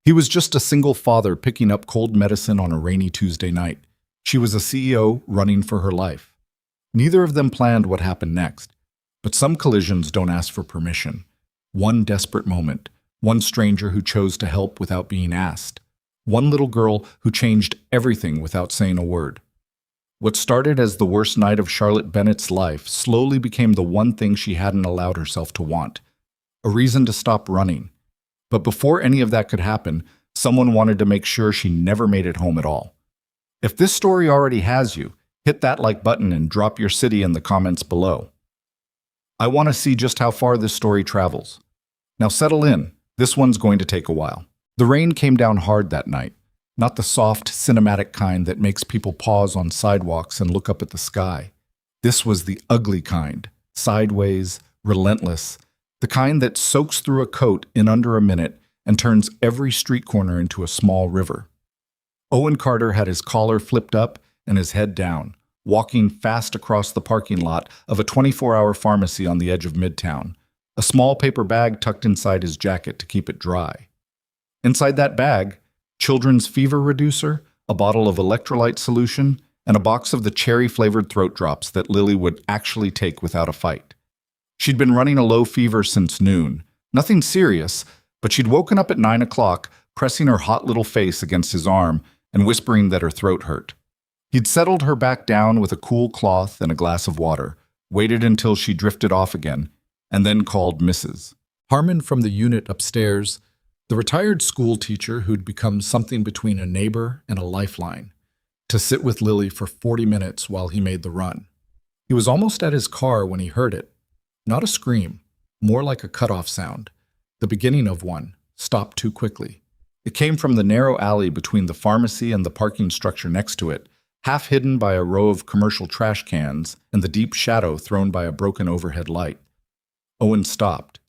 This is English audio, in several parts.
He was just a single father picking up cold medicine on a rainy Tuesday night. She was a CEO running for her life. Neither of them planned what happened next, but some collisions don't ask for permission. One desperate moment, one stranger who chose to help without being asked, one little girl who changed everything without saying a word. What started as the worst night of Charlotte Bennett's life slowly became the one thing she hadn't allowed herself to want, a reason to stop running. But before any of that could happen, someone wanted to make sure she never made it home at all. If this story already has you, hit that like button and drop your city in the comments below. I want to see just how far this story travels. Now settle in, this one's going to take a while. The rain came down hard that night, not the soft, cinematic kind that makes people pause on sidewalks and look up at the sky. This was the ugly kind, sideways, relentless, the kind that soaks through a coat in under a minute and turns every street corner into a small river. Owen Carter had his collar flipped up and his head down, walking fast across the parking lot of a 24-hour pharmacy on the edge of Midtown, a small paper bag tucked inside his jacket to keep it dry. Inside that bag, children's fever reducer, a bottle of electrolyte solution, and a box of the cherry-flavored throat drops that Lily would actually take without a fight. She'd been running a low fever since noon. Nothing serious, but she'd woken up at 9 o'clock, pressing her hot little face against his arm and whispering that her throat hurt. He'd settled her back down with a cool cloth and a glass of water, waited until she drifted off again, and then called Mrs. Harmon from the unit upstairs, the retired school teacher who'd become something between a neighbor and a lifeline, to sit with Lily for 40 minutes while he made the run. He was almost at his car when he heard it. Not a scream, more like a cutoff sound, the beginning of one, stopped too quickly. It came from the narrow alley between the pharmacy and the parking structure next to it, half hidden by a row of commercial trash cans and the deep shadow thrown by a broken overhead light. Owen stopped.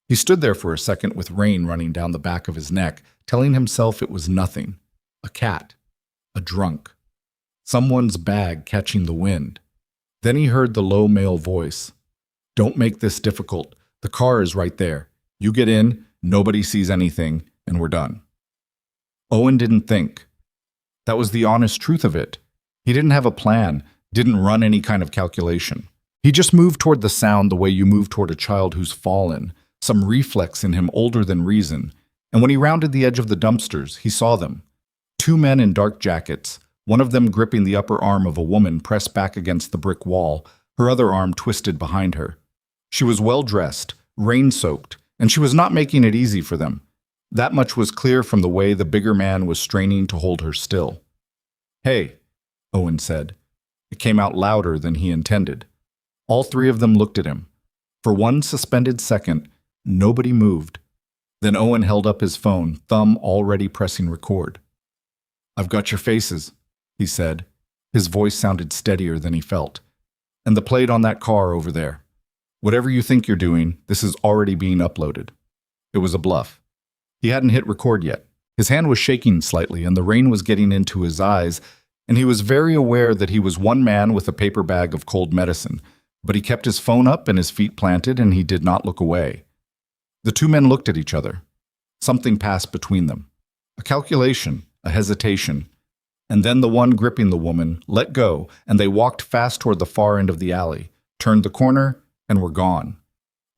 He stood there for a second with rain running down the back of his neck, telling himself it was nothing. A cat. A drunk. Someone's bag catching the wind. Then he heard the low male voice. "Don't make this difficult. The car is right there. You get in, nobody sees anything, and we're done." Owen didn't think. That was the honest truth of it. He didn't have a plan, didn't run any kind of calculation. He just moved toward the sound the way you move toward a child who's fallen, some reflex in him older than reason. And when he rounded the edge of the dumpsters, he saw them. Two men in dark jackets, one of them gripping the upper arm of a woman pressed back against the brick wall, her other arm twisted behind her. She was well-dressed, rain-soaked, and she was not making it easy for them. That much was clear from the way the bigger man was straining to hold her still. "Hey," Owen said. It came out louder than he intended. All three of them looked at him. For one suspended second, nobody moved. Then Owen held up his phone, thumb already pressing record. "I've got your faces," he said. His voice sounded steadier than he felt. "And the plate on that car over there. Whatever you think you're doing, this is already being uploaded." It was a bluff. He hadn't hit record yet. His hand was shaking slightly, and the rain was getting into his eyes, and he was very aware that he was one man with a paper bag of cold medicine, but he kept his phone up and his feet planted, and he did not look away. The two men looked at each other. Something passed between them. A calculation, a hesitation, and then the one gripping the woman let go, and they walked fast toward the far end of the alley, turned the corner, and were gone.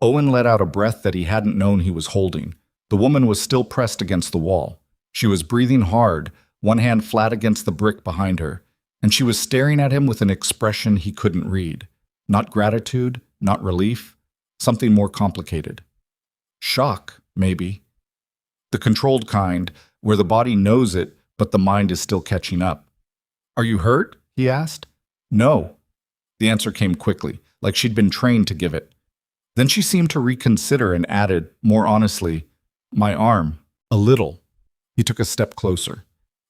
Owen let out a breath that he hadn't known he was holding. The woman was still pressed against the wall. She was breathing hard, one hand flat against the brick behind her, and she was staring at him with an expression he couldn't read. Not gratitude, not relief, something more complicated. Shock, maybe. The controlled kind, where the body knows it, but the mind is still catching up. "Are you hurt?" he asked. "No." The answer came quickly, like she'd been trained to give it. Then she seemed to reconsider and added, more honestly, "My arm, a little." He took a step closer.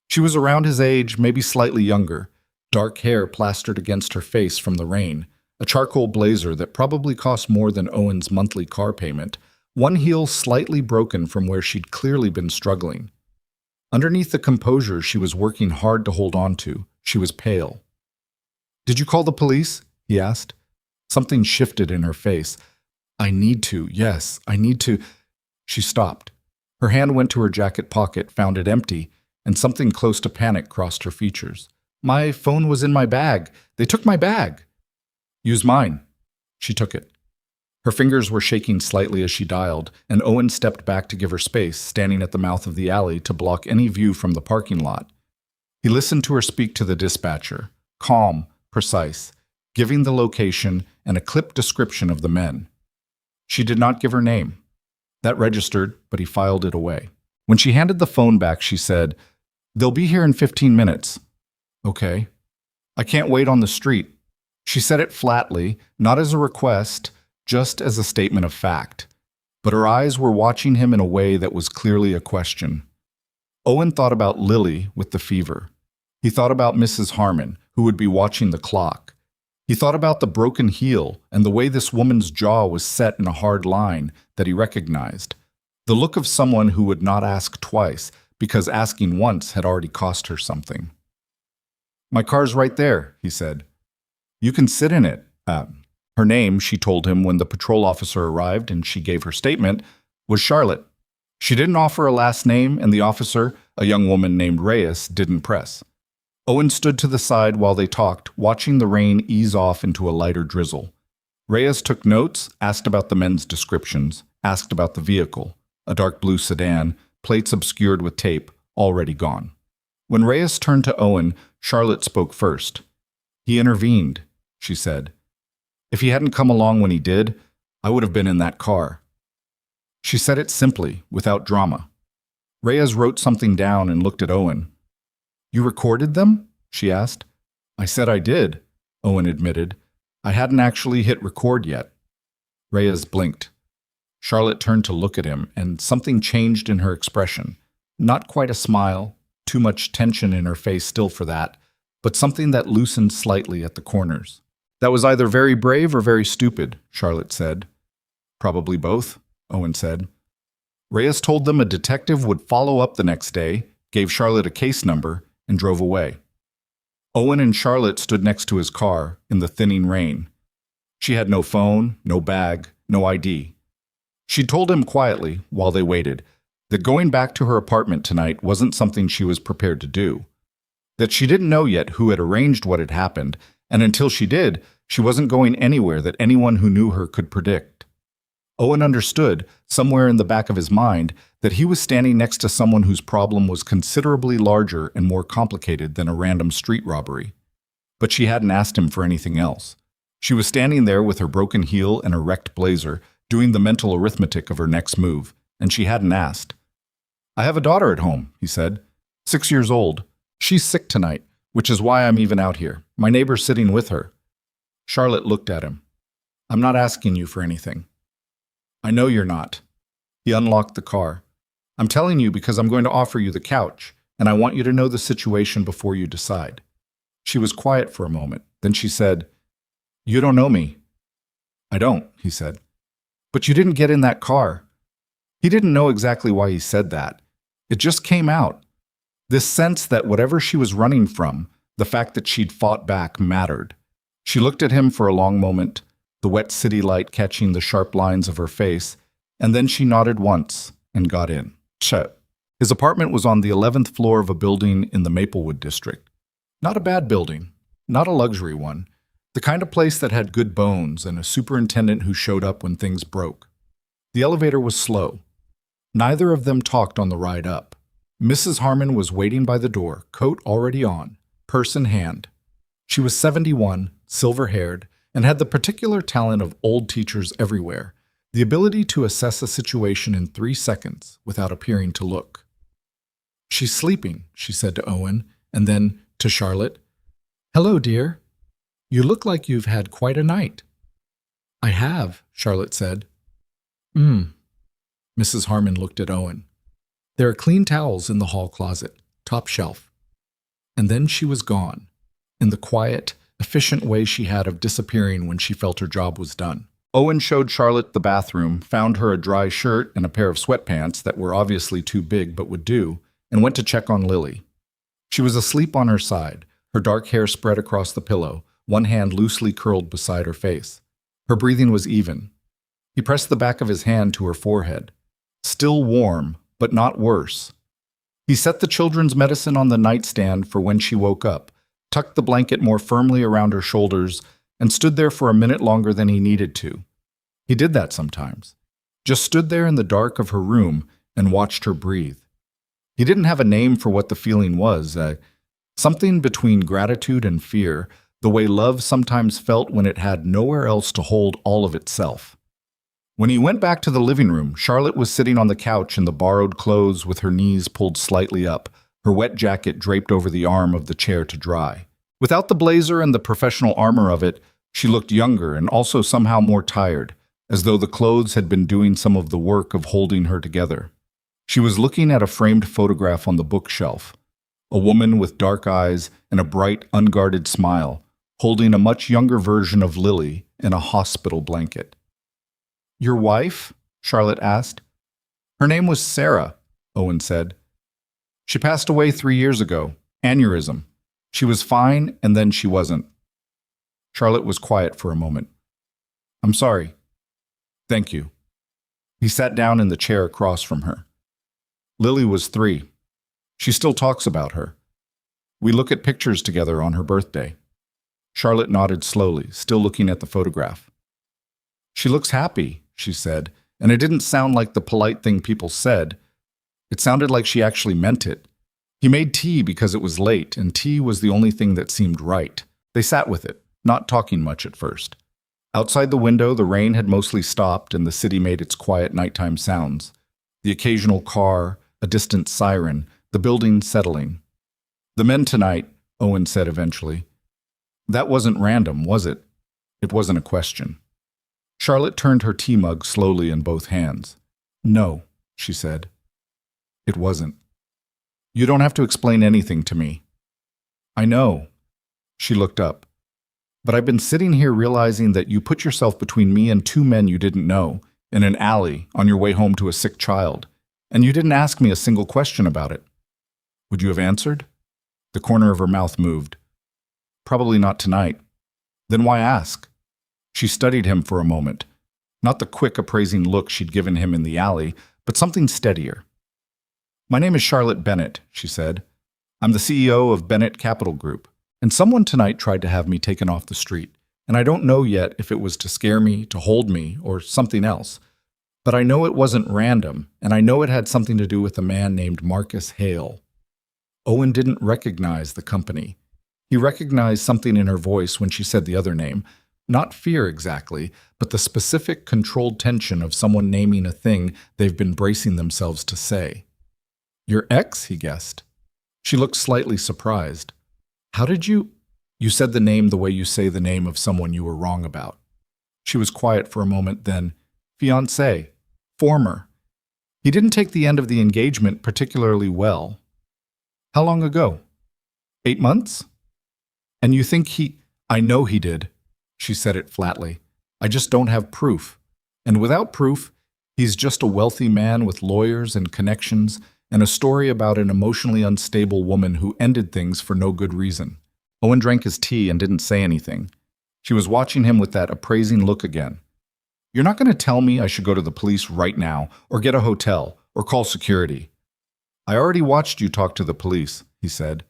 She was around his age, maybe slightly younger, dark hair plastered against her face from the rain, a charcoal blazer that probably cost more than Owen's monthly car payment, one heel slightly broken from where she'd clearly been struggling. Underneath the composure she was working hard to hold on to, she was pale. "Did you call the police?" he asked. Something shifted in her face. I need to, yes, I need to. She stopped. Her hand went to her jacket pocket, found it empty, and something close to panic crossed her features. My phone was in my bag. They took my bag. Use mine. She took it. Her fingers were shaking slightly as she dialed, and Owen stepped back to give her space, standing at the mouth of the alley to block any view from the parking lot. He listened to her speak to the dispatcher, calm, precise, giving the location and a clipped description of the men. She did not give her name. That registered, but he filed it away. When she handed the phone back, she said, "They'll be here in 15 minutes. Okay. I can't wait on the street." She said it flatly, not as a request, just as a statement of fact. But her eyes were watching him in a way that was clearly a question. Owen thought about Lily with the fever. He thought about Mrs. Harmon, who would be watching the clock. He thought about the broken heel and the way this woman's jaw was set in a hard line that he recognized. The look of someone who would not ask twice because asking once had already cost her something. "My car's right there," he said. "You can sit in it." Her name, she told him when the patrol officer arrived and she gave her statement, was Charlotte. She didn't offer a last name, and the officer, a young woman named Reyes, didn't press. Owen stood to the side while they talked, watching the rain ease off into a lighter drizzle. Reyes took notes, asked about the men's descriptions, asked about the vehicle, a dark blue sedan, plates obscured with tape, already gone. When Reyes turned to Owen, Charlotte spoke first. "He intervened," she said. "If he hadn't come along when he did, I would have been in that car." She said it simply, without drama. Reyes wrote something down and looked at Owen. "You recorded them?" she asked. "I said I did," Owen admitted. "I hadn't actually hit record yet." Reyes blinked. Charlotte turned to look at him, and something changed in her expression. Not quite a smile, too much tension in her face still for that, but something that loosened slightly at the corners. "That was either very brave or very stupid," Charlotte said. "Probably both," Owen said. Reyes told them a detective would follow up the next day, gave Charlotte a case number, and drove away. Owen and Charlotte stood next to his car in the thinning rain. She had no phone, no bag, no ID. She told him quietly, while they waited, that going back to her apartment tonight wasn't something she was prepared to do. That she didn't know yet who had arranged what had happened, and until she did, she wasn't going anywhere that anyone who knew her could predict. Owen understood, somewhere in the back of his mind, that he was standing next to someone whose problem was considerably larger and more complicated than a random street robbery. But she hadn't asked him for anything else. She was standing there with her broken heel and a wrecked blazer, doing the mental arithmetic of her next move, and she hadn't asked. "I have a daughter at home," he said. 6 years old. She's sick tonight, which is why I'm even out here. My neighbor's sitting with her." Charlotte looked at him. "I'm not asking you for anything." "I know you're not." He unlocked the car. "I'm telling you because I'm going to offer you the couch, and I want you to know the situation before you decide." She was quiet for a moment. Then she said, "You don't know me." "I don't," he said. "But you didn't get in that car." He didn't know exactly why he said that. It just came out. This sense that whatever she was running from, the fact that she'd fought back, mattered. She looked at him for a long moment, the wet city light catching the sharp lines of her face, and then she nodded once and got in. His apartment was on the 11th floor of a building in the Maplewood district. Not a bad building, not a luxury one, the kind of place that had good bones and a superintendent who showed up when things broke. The elevator was slow. Neither of them talked on the ride up. Mrs. Harmon was waiting by the door, coat already on, purse in hand. She was 71, silver-haired, and had the particular talent of old teachers everywhere, the ability to assess a situation in 3 seconds without appearing to look. "She's sleeping," she said to Owen, and then to Charlotte. "Hello, dear. You look like you've had quite a night." "I have," Charlotte said. Mrs. Harmon looked at Owen. "There are clean towels in the hall closet, top shelf." And then she was gone, in the quiet, efficient way she had of disappearing when she felt her job was done. Owen showed Charlotte the bathroom, found her a dry shirt and a pair of sweatpants that were obviously too big but would do, and went to check on Lily. She was asleep on her side, her dark hair spread across the pillow, one hand loosely curled beside her face. Her breathing was even. He pressed the back of his hand to her forehead. Still warm, but not worse. He set the children's medicine on the nightstand for when she woke up, tucked the blanket more firmly around her shoulders, and stood there for a minute longer than he needed to. He did that sometimes. Just stood there in the dark of her room and watched her breathe. He didn't have a name for what the feeling was, something between gratitude and fear, the way love sometimes felt when it had nowhere else to hold all of itself. When he went back to the living room, Charlotte was sitting on the couch in the borrowed clothes with her knees pulled slightly up, her wet jacket draped over the arm of the chair to dry. Without the blazer and the professional armor of it, she looked younger and also somehow more tired, as though the clothes had been doing some of the work of holding her together. She was looking at a framed photograph on the bookshelf, a woman with dark eyes and a bright, unguarded smile, holding a much younger version of Lily in a hospital blanket. "Your wife?" Charlotte asked. "Her name was Sarah," Owen said. "She passed away 3 years ago. Aneurysm. She was fine, and then she wasn't." Charlotte was quiet for a moment. "I'm sorry." "Thank you." He sat down in the chair across from her. Lily was 3. She still talks about her. We look at pictures together on her birthday. Charlotte nodded slowly, still looking at the photograph. "She looks happy," she said, and it didn't sound like the polite thing people said. It sounded like she actually meant it. He made tea because it was late, and tea was the only thing that seemed right. They sat with it, not talking much at first. Outside the window, the rain had mostly stopped, and the city made its quiet nighttime sounds. The occasional car, a distant siren, the building settling. "The men tonight," Owen said eventually. "That wasn't random, was it?" It wasn't a question. Charlotte turned her tea mug slowly in both hands. "No," she said. "It wasn't. You don't have to explain anything to me." "I know." She looked up. "But I've been sitting here realizing that you put yourself between me and 2 men you didn't know, in an alley, on your way home to a sick child, and you didn't ask me a single question about it. Would you have answered?" The corner of her mouth moved. "Probably not tonight." "Then why ask?" She studied him for a moment. Not the quick, appraising look she'd given him in the alley, but something steadier. "My name is Charlotte Bennett," she said. "I'm the CEO of Bennett Capital Group, and someone tonight tried to have me taken off the street, and I don't know yet if it was to scare me, to hold me, or something else. But I know it wasn't random, and I know it had something to do with a man named Marcus Hale." Owen didn't recognize the company. He recognized something in her voice when she said the other name. Not fear exactly, but the specific controlled tension of someone naming a thing they've been bracing themselves to say. "Your ex?" he guessed. She looked slightly surprised. "How did you—" "You said the name the way you say the name of someone you were wrong about." She was quiet for a moment, then, "Fiancé. Former." He didn't take the end of the engagement particularly well. "How long ago?" 8 months? "And you think he—" "I know he did." She said it flatly. "I just don't have proof. And without proof, he's just a wealthy man with lawyers and connections and a story about an emotionally unstable woman who ended things for no good reason." Owen drank his tea and didn't say anything. She was watching him with that appraising look again. "You're not going to tell me I should go to the police right now, or get a hotel, or call security." "I already watched you talk to the police," he said,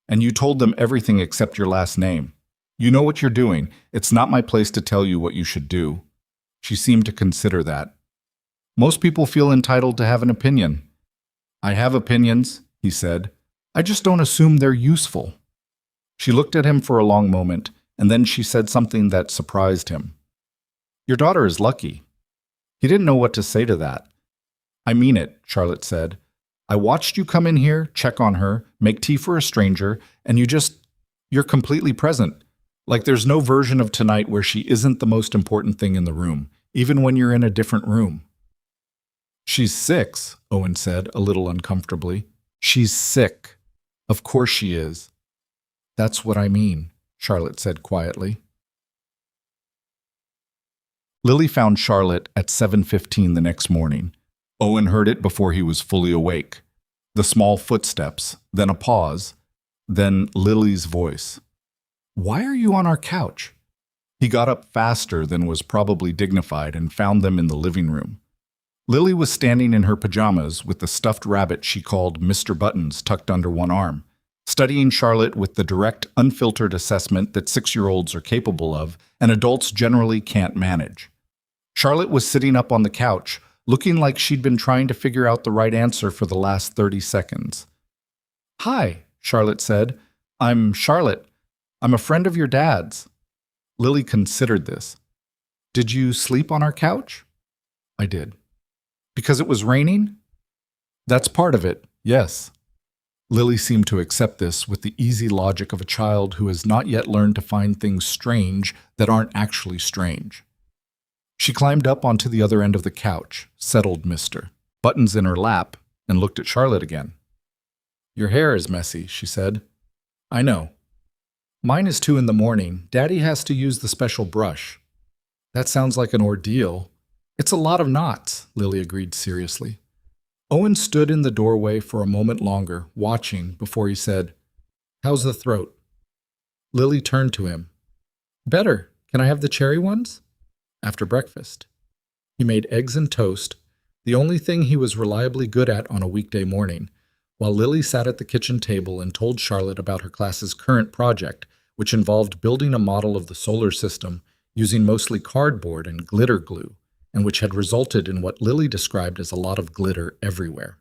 "and you told them everything except your last name. You know what you're doing. It's not my place to tell you what you should do." She seemed to consider that. "Most people feel entitled to have an opinion." "I have opinions," he said. "I just don't assume they're useful." She looked at him for a long moment, and then she said something that surprised him. "Your daughter is lucky." He didn't know what to say to that. "I mean it," Charlotte said. "I watched you come in here, check on her, make tea for a stranger, and you're completely present. Like there's no version of tonight where she isn't the most important thing in the room, even when you're in a different room." "She's 6, Owen said, a little uncomfortably. "She's sick. Of course she is." "That's what I mean," Charlotte said quietly. Lily found Charlotte at 7:15 the next morning. Owen heard it before he was fully awake. The small footsteps, then a pause, then Lily's voice. "Why are you on our couch?" He got up faster than was probably dignified and found them in the living room. Lily was standing in her pajamas with the stuffed rabbit she called Mr. Buttons tucked under one arm, studying Charlotte with the direct, unfiltered assessment that 6-year-olds are capable of and adults generally can't manage. Charlotte was sitting up on the couch, looking like she'd been trying to figure out the right answer for the last 30 seconds. "Hi," Charlotte said. "I'm Charlotte. I'm a friend of your dad's." Lily considered this. "Did you sleep on our couch?" "I did." "Because it was raining?" "That's part of it, yes." Lily seemed to accept this with the easy logic of a child who has not yet learned to find things strange that aren't actually strange. She climbed up onto the other end of the couch, settled Mr. Buttons in her lap, and looked at Charlotte again. "Your hair is messy," she said. "I know. Mine is 2 in the morning. Daddy has to use the special brush." "That sounds like an ordeal." "It's a lot of knots," Lily agreed seriously. Owen stood in the doorway for a moment longer, watching, before he said, "How's the throat?" Lily turned to him. "Better. Can I have the cherry ones?" "After breakfast." He made eggs and toast, the only thing he was reliably good at on a weekday morning, while Lily sat at the kitchen table and told Charlotte about her class's current project, which involved building a model of the solar system using mostly cardboard and glitter glue, and which had resulted in what Lily described as a lot of glitter everywhere.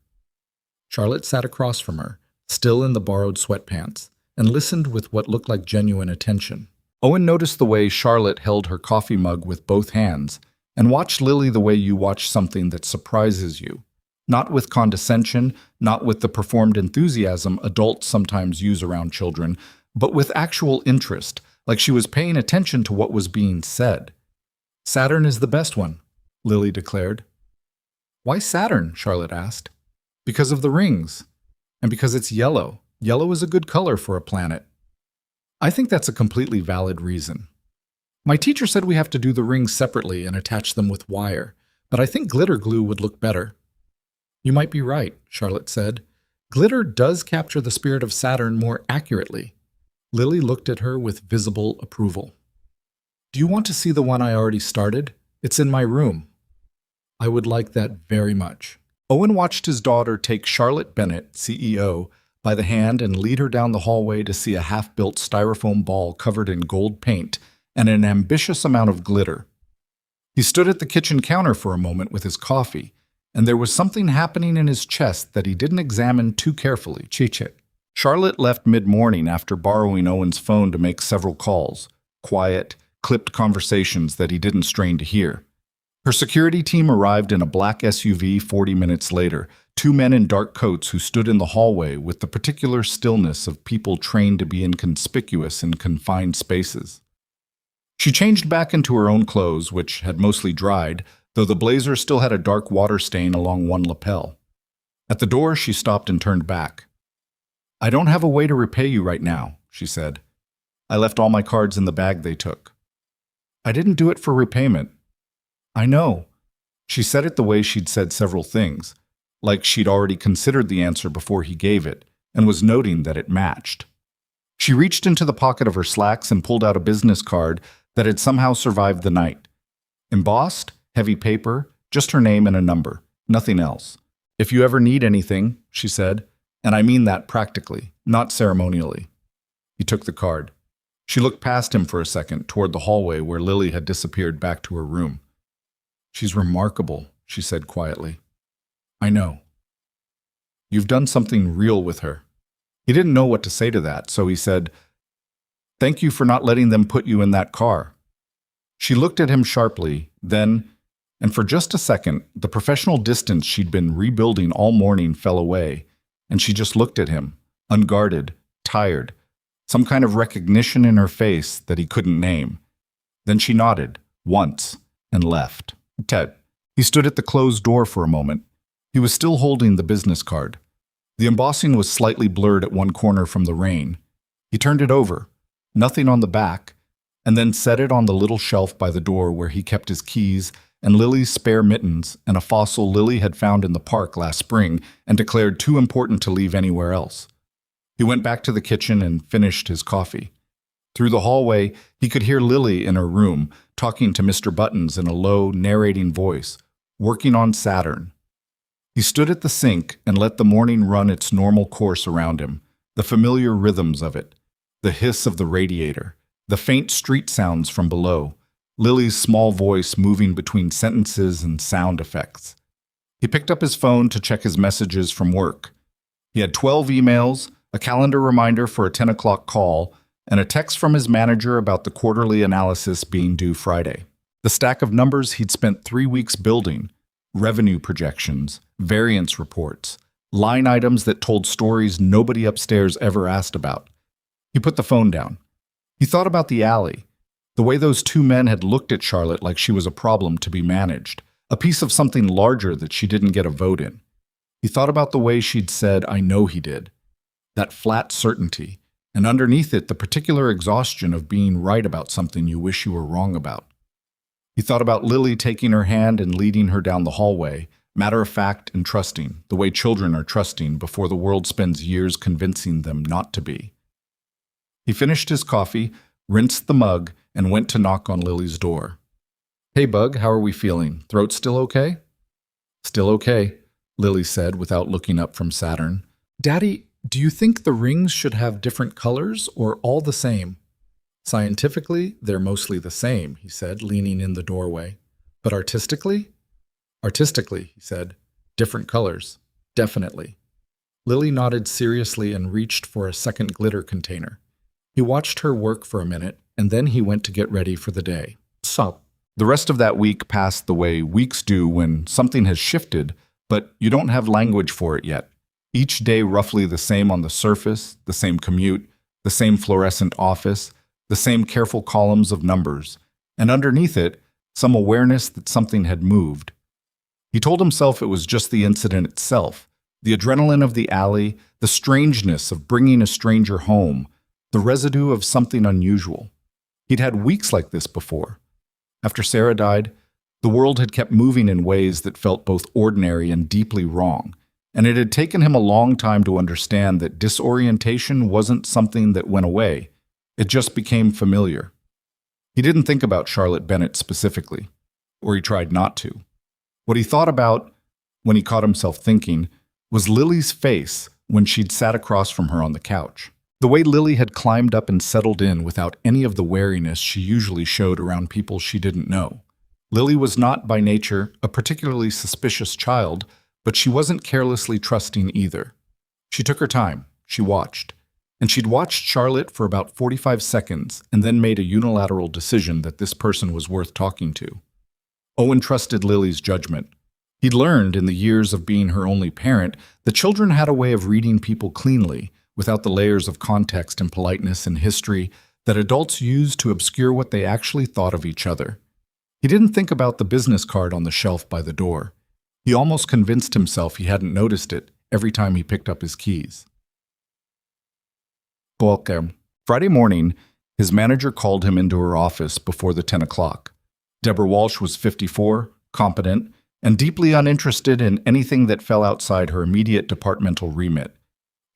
Charlotte sat across from her, still in the borrowed sweatpants, and listened with what looked like genuine attention. Owen noticed the way Charlotte held her coffee mug with both hands, and watched Lily the way you watch something that surprises you, not with condescension, not with the performed enthusiasm adults sometimes use around children, but with actual interest, like she was paying attention to what was being said. "Saturn is the best one," Lily declared. "Why Saturn?" Charlotte asked. "Because of the rings. And because it's yellow. Yellow is a good color for a planet." "I think that's a completely valid reason. My teacher said we have to do the rings separately and attach them with wire, but I think glitter glue would look better." "You might be right," Charlotte said. "Glitter does capture the spirit of Saturn more accurately." Lily looked at her with visible approval. "Do you want to see the one I already started? It's in my room." "I would like that very much." Owen watched his daughter take Charlotte Bennett, CEO, by the hand and lead her down the hallway to see a half-built styrofoam ball covered in gold paint and an ambitious amount of glitter. He stood at the kitchen counter for a moment with his coffee, and there was something happening in his chest that he didn't examine too carefully. Chiche. Charlotte left mid-morning after borrowing Owen's phone to make several calls, quiet, clipped conversations that he didn't strain to hear. Her security team arrived in a black SUV 40 minutes later, 2 men in dark coats who stood in the hallway with the particular stillness of people trained to be inconspicuous in confined spaces. She changed back into her own clothes, which had mostly dried, though the blazer still had a dark water stain along one lapel. At the door, she stopped and turned back. "I don't have a way to repay you right now," she said. "I left all my cards in the bag they took." "I didn't do it for repayment." "I know." She said it the way she'd said several things, like she'd already considered the answer before he gave it, and was noting that it matched. She reached into the pocket of her slacks and pulled out a business card that had somehow survived the night. Embossed, heavy paper, just her name and a number, nothing else. "If you ever need anything," she said, "and I mean that practically, not ceremonially." He took the card. She looked past him for a second, toward the hallway where Lily had disappeared back to her room. "She's remarkable," she said quietly. "I know." "You've done something real with her." He didn't know what to say to that, so he said, "Thank you for not letting them put you in that car." She looked at him sharply, then, and for just a second, the professional distance she'd been rebuilding all morning fell away, and she just looked at him, unguarded, tired, some kind of recognition in her face that he couldn't name. Then she nodded, once, and left. Ted. He stood at the closed door for a moment. He was still holding the business card. The embossing was slightly blurred at one corner from the rain. He turned it over, nothing on the back, and then set it on the little shelf by the door where he kept his keys and Lily's spare mittens and a fossil Lily had found in the park last spring and declared too important to leave anywhere else. He went back to the kitchen and finished his coffee. Through the hallway, he could hear Lily in her room, talking to Mr. Buttons in a low, narrating voice, working on Saturn. He stood at the sink and let the morning run its normal course around him, the familiar rhythms of it, the hiss of the radiator, the faint street sounds from below, Lily's small voice moving between sentences and sound effects. He picked up his phone to check his messages from work. He had 12 emails, a calendar reminder for a 10 o'clock call, and a text from his manager about the quarterly analysis being due Friday. The stack of numbers he'd spent 3 weeks building, revenue projections, variance reports, line items that told stories nobody upstairs ever asked about. He put the phone down. He thought about the alley, the way those two men had looked at Charlotte like she was a problem to be managed, a piece of something larger that she didn't get a vote in. He thought about the way she'd said, "I know he did," that flat certainty, and underneath it the particular exhaustion of being right about something you wish you were wrong about. He thought about Lily taking her hand and leading her down the hallway, matter-of-fact and trusting, the way children are trusting before the world spends years convincing them not to be. He finished his coffee, rinsed the mug, and went to knock on Lily's door. "Hey, Bug, how are we feeling? Throat still okay?" "Still okay," Lily said without looking up from Saturn. "Daddy, do you think the rings should have different colors or all the same?" "Scientifically, they're mostly the same," he said, leaning in the doorway. "But artistically?" "Artistically," he said, "different colors. Definitely." Lily nodded seriously and reached for a second glitter container. He watched her work for a minute, and then he went to get ready for the day. Sup? The rest of that week passed the way weeks do when something has shifted, but you don't have language for it yet. Each day roughly the same on the surface, the same commute, the same fluorescent office, the same careful columns of numbers, and underneath it, some awareness that something had moved. He told himself it was just the incident itself, the adrenaline of the alley, the strangeness of bringing a stranger home, the residue of something unusual. He'd had weeks like this before. After Sarah died, the world had kept moving in ways that felt both ordinary and deeply wrong, and it had taken him a long time to understand that disorientation wasn't something that went away. It just became familiar. He didn't think about Charlotte Bennett specifically, or he tried not to. What he thought about, when he caught himself thinking, was Lily's face when she'd sat across from her on the couch. The way Lily had climbed up and settled in without any of the wariness she usually showed around people she didn't know. Lily was not, by nature, a particularly suspicious child, but she wasn't carelessly trusting either. She took her time, she watched, and she'd watched Charlotte for about 45 seconds and then made a unilateral decision that this person was worth talking to. Owen trusted Lily's judgment. He'd learned in the years of being her only parent that children had a way of reading people cleanly, without the layers of context and politeness and history that adults use to obscure what they actually thought of each other. He didn't think about the business card on the shelf by the door. He almost convinced himself he hadn't noticed it every time he picked up his keys. Friday morning, his manager called him into her office before the 10 o'clock. Deborah Walsh was 54, competent, and deeply uninterested in anything that fell outside her immediate departmental remit.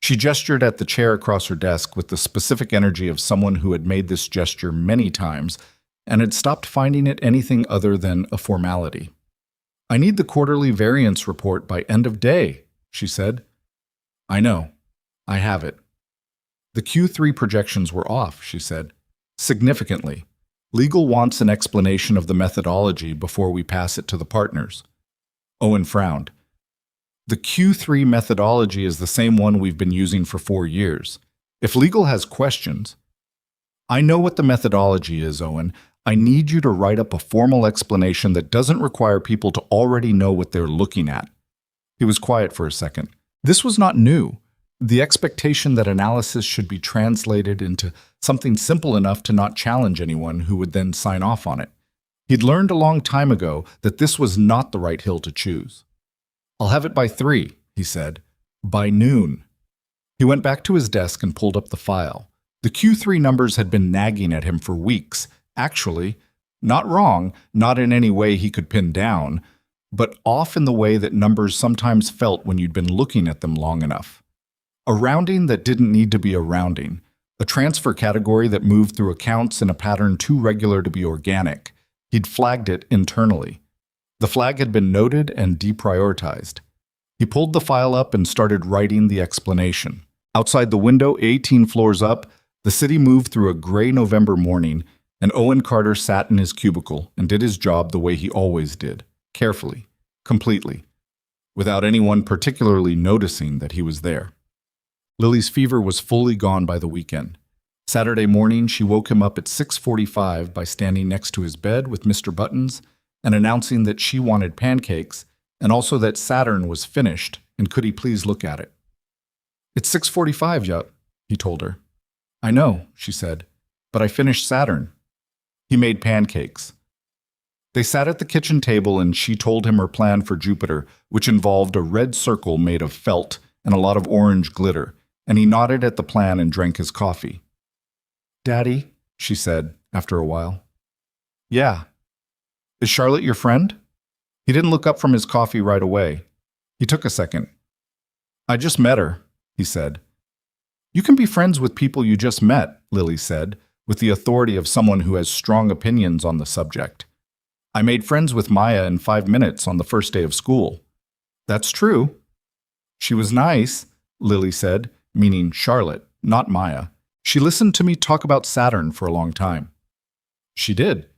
She gestured at the chair across her desk with the specific energy of someone who had made this gesture many times and had stopped finding it anything other than a formality. "I need the quarterly variance report by end of day," she said. "I know. I have it." "The Q3 projections were off," she said. "Significantly. Legal wants an explanation of the methodology before we pass it to the partners." Owen frowned. "The Q3 methodology is the same one we've been using for 4 years. If legal has questions—" "I know what the methodology is, Owen. I need you to write up a formal explanation that doesn't require people to already know what they're looking at." He was quiet for a second. This was not new. The expectation that analysis should be translated into something simple enough to not challenge anyone who would then sign off on it. He'd learned a long time ago that this was not the right hill to choose. "I'll have it by 3, he said. "By noon." He went back to his desk and pulled up the file. The Q3 numbers had been nagging at him for weeks, actually. Not wrong, not in any way he could pin down, but off in the way that numbers sometimes felt when you'd been looking at them long enough. A rounding that didn't need to be a rounding, a transfer category that moved through accounts in a pattern too regular to be organic. He'd flagged it internally. The flag had been noted and deprioritized. He pulled the file up and started writing the explanation. Outside the window, 18 floors up, the city moved through a gray November morning, and Owen Carter sat in his cubicle and did his job the way he always did, carefully, completely, without anyone particularly noticing that he was there. Lily's fever was fully gone by the weekend. Saturday morning, she woke him up at 6:45 by standing next to his bed with Mr. Buttons and announcing that she wanted pancakes and also that Saturn was finished and could he please look at it. "It's 6:45, yup," he told her. "I know," she said, "but I finished Saturn." He made pancakes. They sat at the kitchen table and she told him her plan for Jupiter, which involved a red circle made of felt and a lot of orange glitter, and he nodded at the plan and drank his coffee. "Daddy," she said after a while. "Yeah. Is Charlotte your friend?" He didn't look up from his coffee right away. He took a second. "I just met her," he said. "You can be friends with people you just met," Lily said, with the authority of someone who has strong opinions on the subject. "I made friends with Maya in 5 minutes on the first day of school." "That's true." "She was nice," Lily said, meaning Charlotte, not Maya. "She listened to me talk about Saturn for a long time." "She did.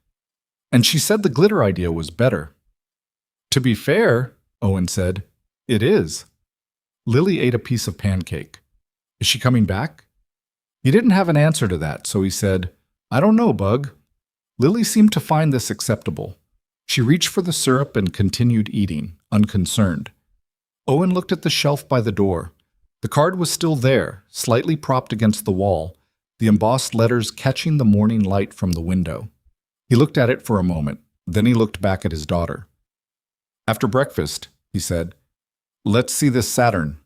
And she said the glitter idea was better." "To be fair," Owen said, "it is." Lily ate a piece of pancake. "Is she coming back?" He didn't have an answer to that, so he said, "I don't know, Bug." Lily seemed to find this acceptable. She reached for the syrup and continued eating, unconcerned. Owen looked at the shelf by the door. The card was still there, slightly propped against the wall, the embossed letters catching the morning light from the window. He looked at it for a moment, then he looked back at his daughter. "After breakfast," he said, "let's see this Saturn."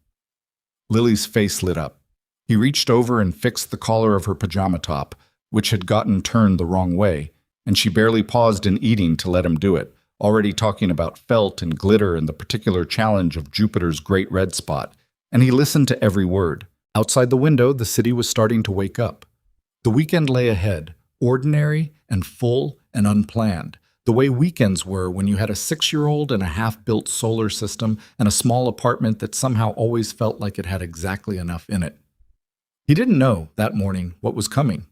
Lily's face lit up. He reached over and fixed the collar of her pajama top, which had gotten turned the wrong way, and she barely paused in eating to let him do it, already talking about felt and glitter and the particular challenge of Jupiter's great red spot, and he listened to every word. Outside the window, the city was starting to wake up. The weekend lay ahead, ordinary and full and unplanned, the way weekends were when you had a 6-year-old and a half-built solar system and a small apartment that somehow always felt like it had exactly enough in it. He didn't know, that morning, what was coming.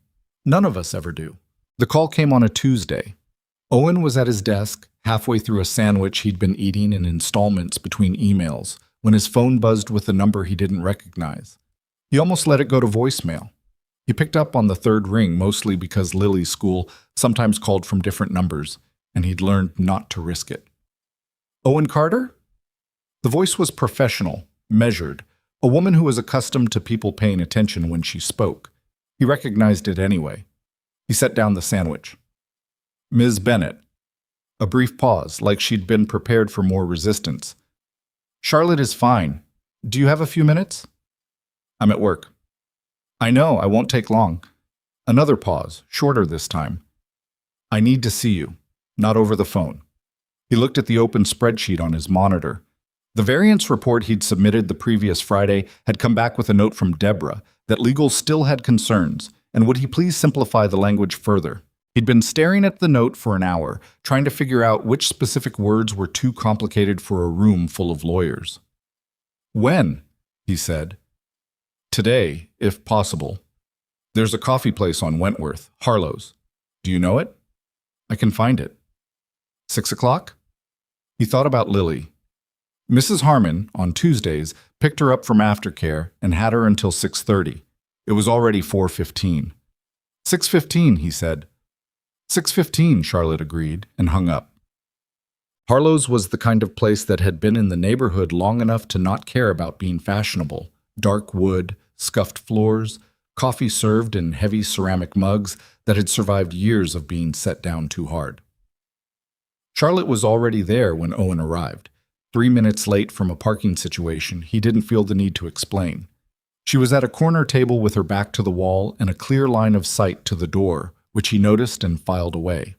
None of us ever do. The call came on a Tuesday. Owen was at his desk, halfway through a sandwich he'd been eating in installments between emails, when his phone buzzed with a number he didn't recognize. He almost let it go to voicemail. He picked up on the third ring, mostly because Lily's school sometimes called from different numbers, and he'd learned not to risk it. "Owen Carter?" The voice was professional, measured, a woman who was accustomed to people paying attention when she spoke. He recognized it anyway. He set down the sandwich. "Ms. Bennett." A brief pause, like she'd been prepared for more resistance. "Charlotte is fine. Do you have a few minutes?" "I'm at work." "I know, I won't take long." Another pause, shorter this time. "I need to see you, not over the phone." He looked at the open spreadsheet on his monitor. The variance report he'd submitted the previous Friday had come back with a note from Deborah that legal still had concerns, and would he please simplify the language further. He'd been staring at the note for an hour, trying to figure out which specific words were too complicated for a room full of lawyers. "When?" he said. "Today, if possible. There's a coffee place on Wentworth, Harlow's. Do you know it?" "I can find it." 6 o'clock? He thought about Lily. Mrs. Harmon, on Tuesdays, picked her up from aftercare and had her until 6:30. It was already 4:15. 6:15, he said. 6:15, Charlotte agreed, and hung up. Harlow's was the kind of place that had been in the neighborhood long enough to not care about being fashionable. Dark wood, scuffed floors, coffee served in heavy ceramic mugs that had survived years of being set down too hard. Charlotte was already there when Owen arrived. 3 minutes late from a parking situation he didn't feel the need to explain. She was at a corner table with her back to the wall and a clear line of sight to the door, which he noticed and filed away.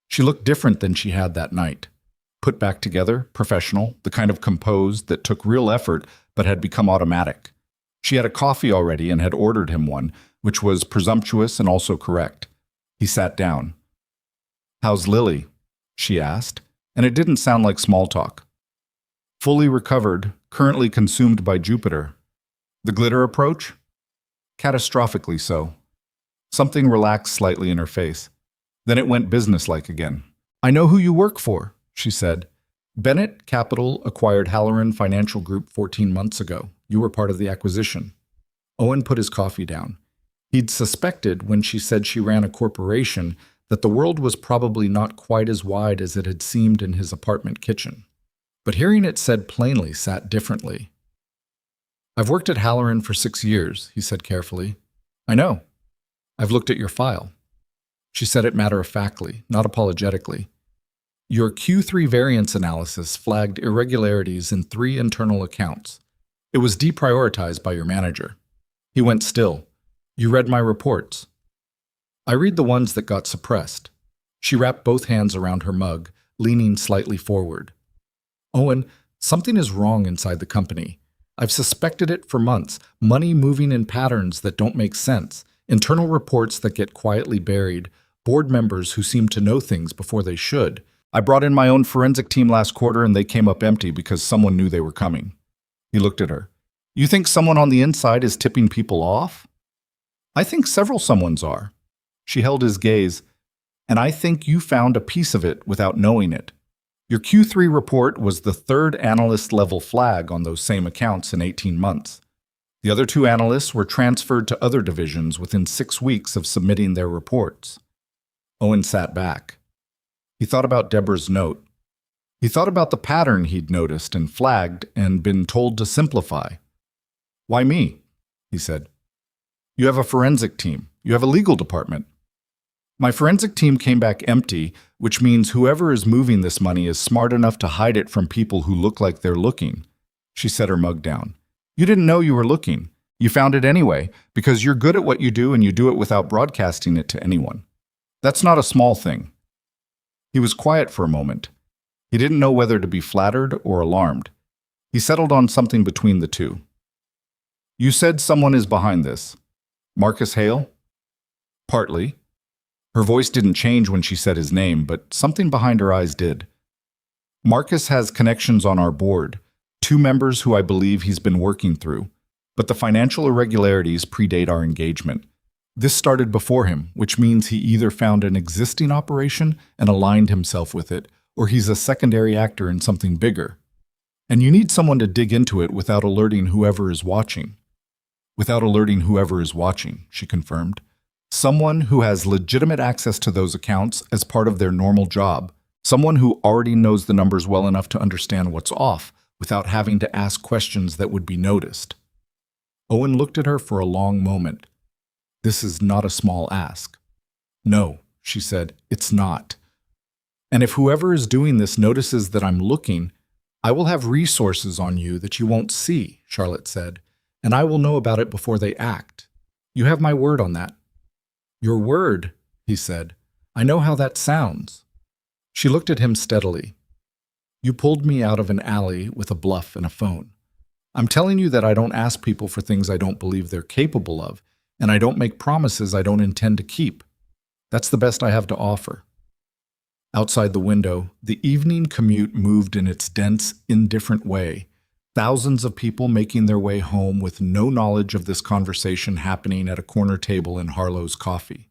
She looked different than she had that night. Put back together, professional, the kind of composed that took real effort but had become automatic. She had a coffee already and had ordered him one, which was presumptuous and also correct. He sat down. "How's Lily?" she asked, and it didn't sound like small talk. "Fully recovered, currently consumed by Jupiter." "The glitter approach?" "Catastrophically so." Something relaxed slightly in her face. Then it went businesslike again. "I know who you work for," she said. "Bennett Capital acquired Halloran Financial Group 14 months ago. You were part of the acquisition." Owen put his coffee down. He'd suspected, when she said she ran a corporation, that the world was probably not quite as wide as it had seemed in his apartment kitchen. But hearing it said plainly sat differently. "I've worked at Halloran for 6 years," he said carefully. "I know. I've looked at your file." She said it matter-of-factly, not apologetically. "Your Q3 variance analysis flagged irregularities in 3 internal accounts. It was deprioritized by your manager." He went still. "You read my reports." "I read the ones that got suppressed." She wrapped both hands around her mug, leaning slightly forward. "Owen, something is wrong inside the company. I've suspected it for months. Money moving in patterns that don't make sense, internal reports that get quietly buried, board members who seem to know things before they should. I brought in my own forensic team last quarter and they came up empty because someone knew they were coming." He looked at her. "You think someone on the inside is tipping people off?" "I think several someones are." She held his gaze. "And I think you found a piece of it without knowing it. Your Q3 report was the 3rd analyst-level flag on those same accounts in 18 months. The other 2 analysts were transferred to other divisions within 6 weeks of submitting their reports." Owen sat back. He thought about Deborah's note. He thought about the pattern he'd noticed and flagged and been told to simplify. "Why me?" he said. "You have a forensic team. You have a legal department." "My forensic team came back empty, which means whoever is moving this money is smart enough to hide it from people who look like they're looking." She set her mug down. "You didn't know you were looking. You found it anyway, because you're good at what you do and you do it without broadcasting it to anyone. That's not a small thing." He was quiet for a moment. He didn't know whether to be flattered or alarmed. He settled on something between the two. "You said someone is behind this. Marcus Hale?" "Partly." Her voice didn't change when she said his name, but something behind her eyes did. "Marcus has connections on our board, 2 members who I believe he's been working through, but the financial irregularities predate our engagement. This started before him, which means he either found an existing operation and aligned himself with it, or he's a secondary actor in something bigger. And you need someone to dig into it without alerting whoever is watching." "Without alerting whoever is watching," she confirmed. "Someone who has legitimate access to those accounts as part of their normal job. Someone who already knows the numbers well enough to understand what's off without having to ask questions that would be noticed." Owen looked at her for a long moment. "This is not a small ask." "No," she said, "it's not. And if whoever is doing this notices that I'm looking, I will have resources on you that you won't see," Charlotte said, "and I will know about it before they act. You have my word on that." "Your word," he said. "I know how that sounds." She looked at him steadily. "You pulled me out of an alley with a bluff and a phone. I'm telling you that I don't ask people for things I don't believe they're capable of, and I don't make promises I don't intend to keep. That's the best I have to offer." Outside the window, the evening commute moved in its dense, indifferent way, thousands of people making their way home with no knowledge of this conversation happening at a corner table in Harlow's Coffee.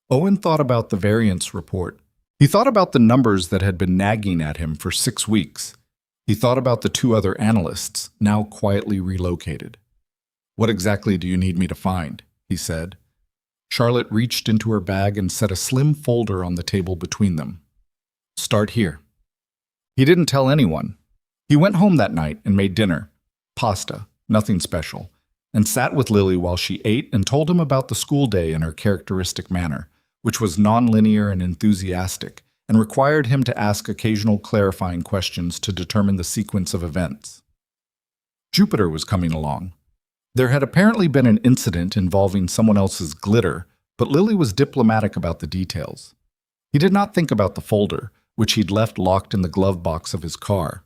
Owen thought about the variance report. He thought about the numbers that had been nagging at him for 6 weeks. He thought about the 2 other analysts, now quietly relocated. "What exactly do you need me to find?" he said. Charlotte reached into her bag and set a slim folder on the table between them. "Start here." He didn't tell anyone. He went home that night and made dinner. Pasta, nothing special, and sat with Lily while she ate and told him about the school day in her characteristic manner, which was nonlinear and enthusiastic, and required him to ask occasional clarifying questions to determine the sequence of events. Jupiter was coming along. There had apparently been an incident involving someone else's glitter, but Lily was diplomatic about the details. He did not think about the folder, which he'd left locked in the glove box of his car.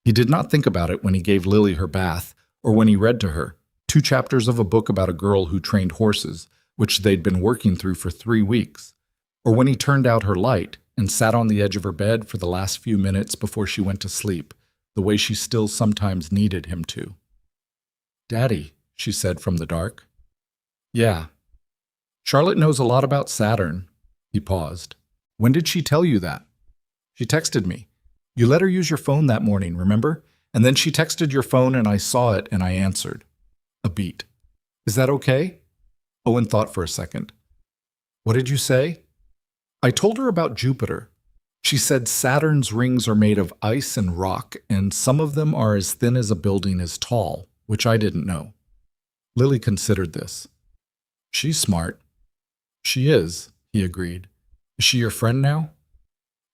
He did not think about it when he gave Lily her bath, or when he read to her. 2 chapters of a book about a girl who trained horses, which they'd been working through for 3 weeks. Or when he turned out her light and sat on the edge of her bed for the last few minutes before she went to sleep, the way she still sometimes needed him to. "Daddy," she said from the dark. "Yeah." "Charlotte knows a lot about Saturn." He paused. "When did she tell you that?" "She texted me. You let her use your phone that morning, remember? And then she texted your phone and I saw it and I answered." A beat. "Is that okay?" Owen thought for a second. "What did you say?" "I told her about Jupiter. She said Saturn's rings are made of ice and rock, and some of them are as thin as a building is tall, which I didn't know." Lily considered this. "She's smart." "She is," he agreed. "Is she your friend now?"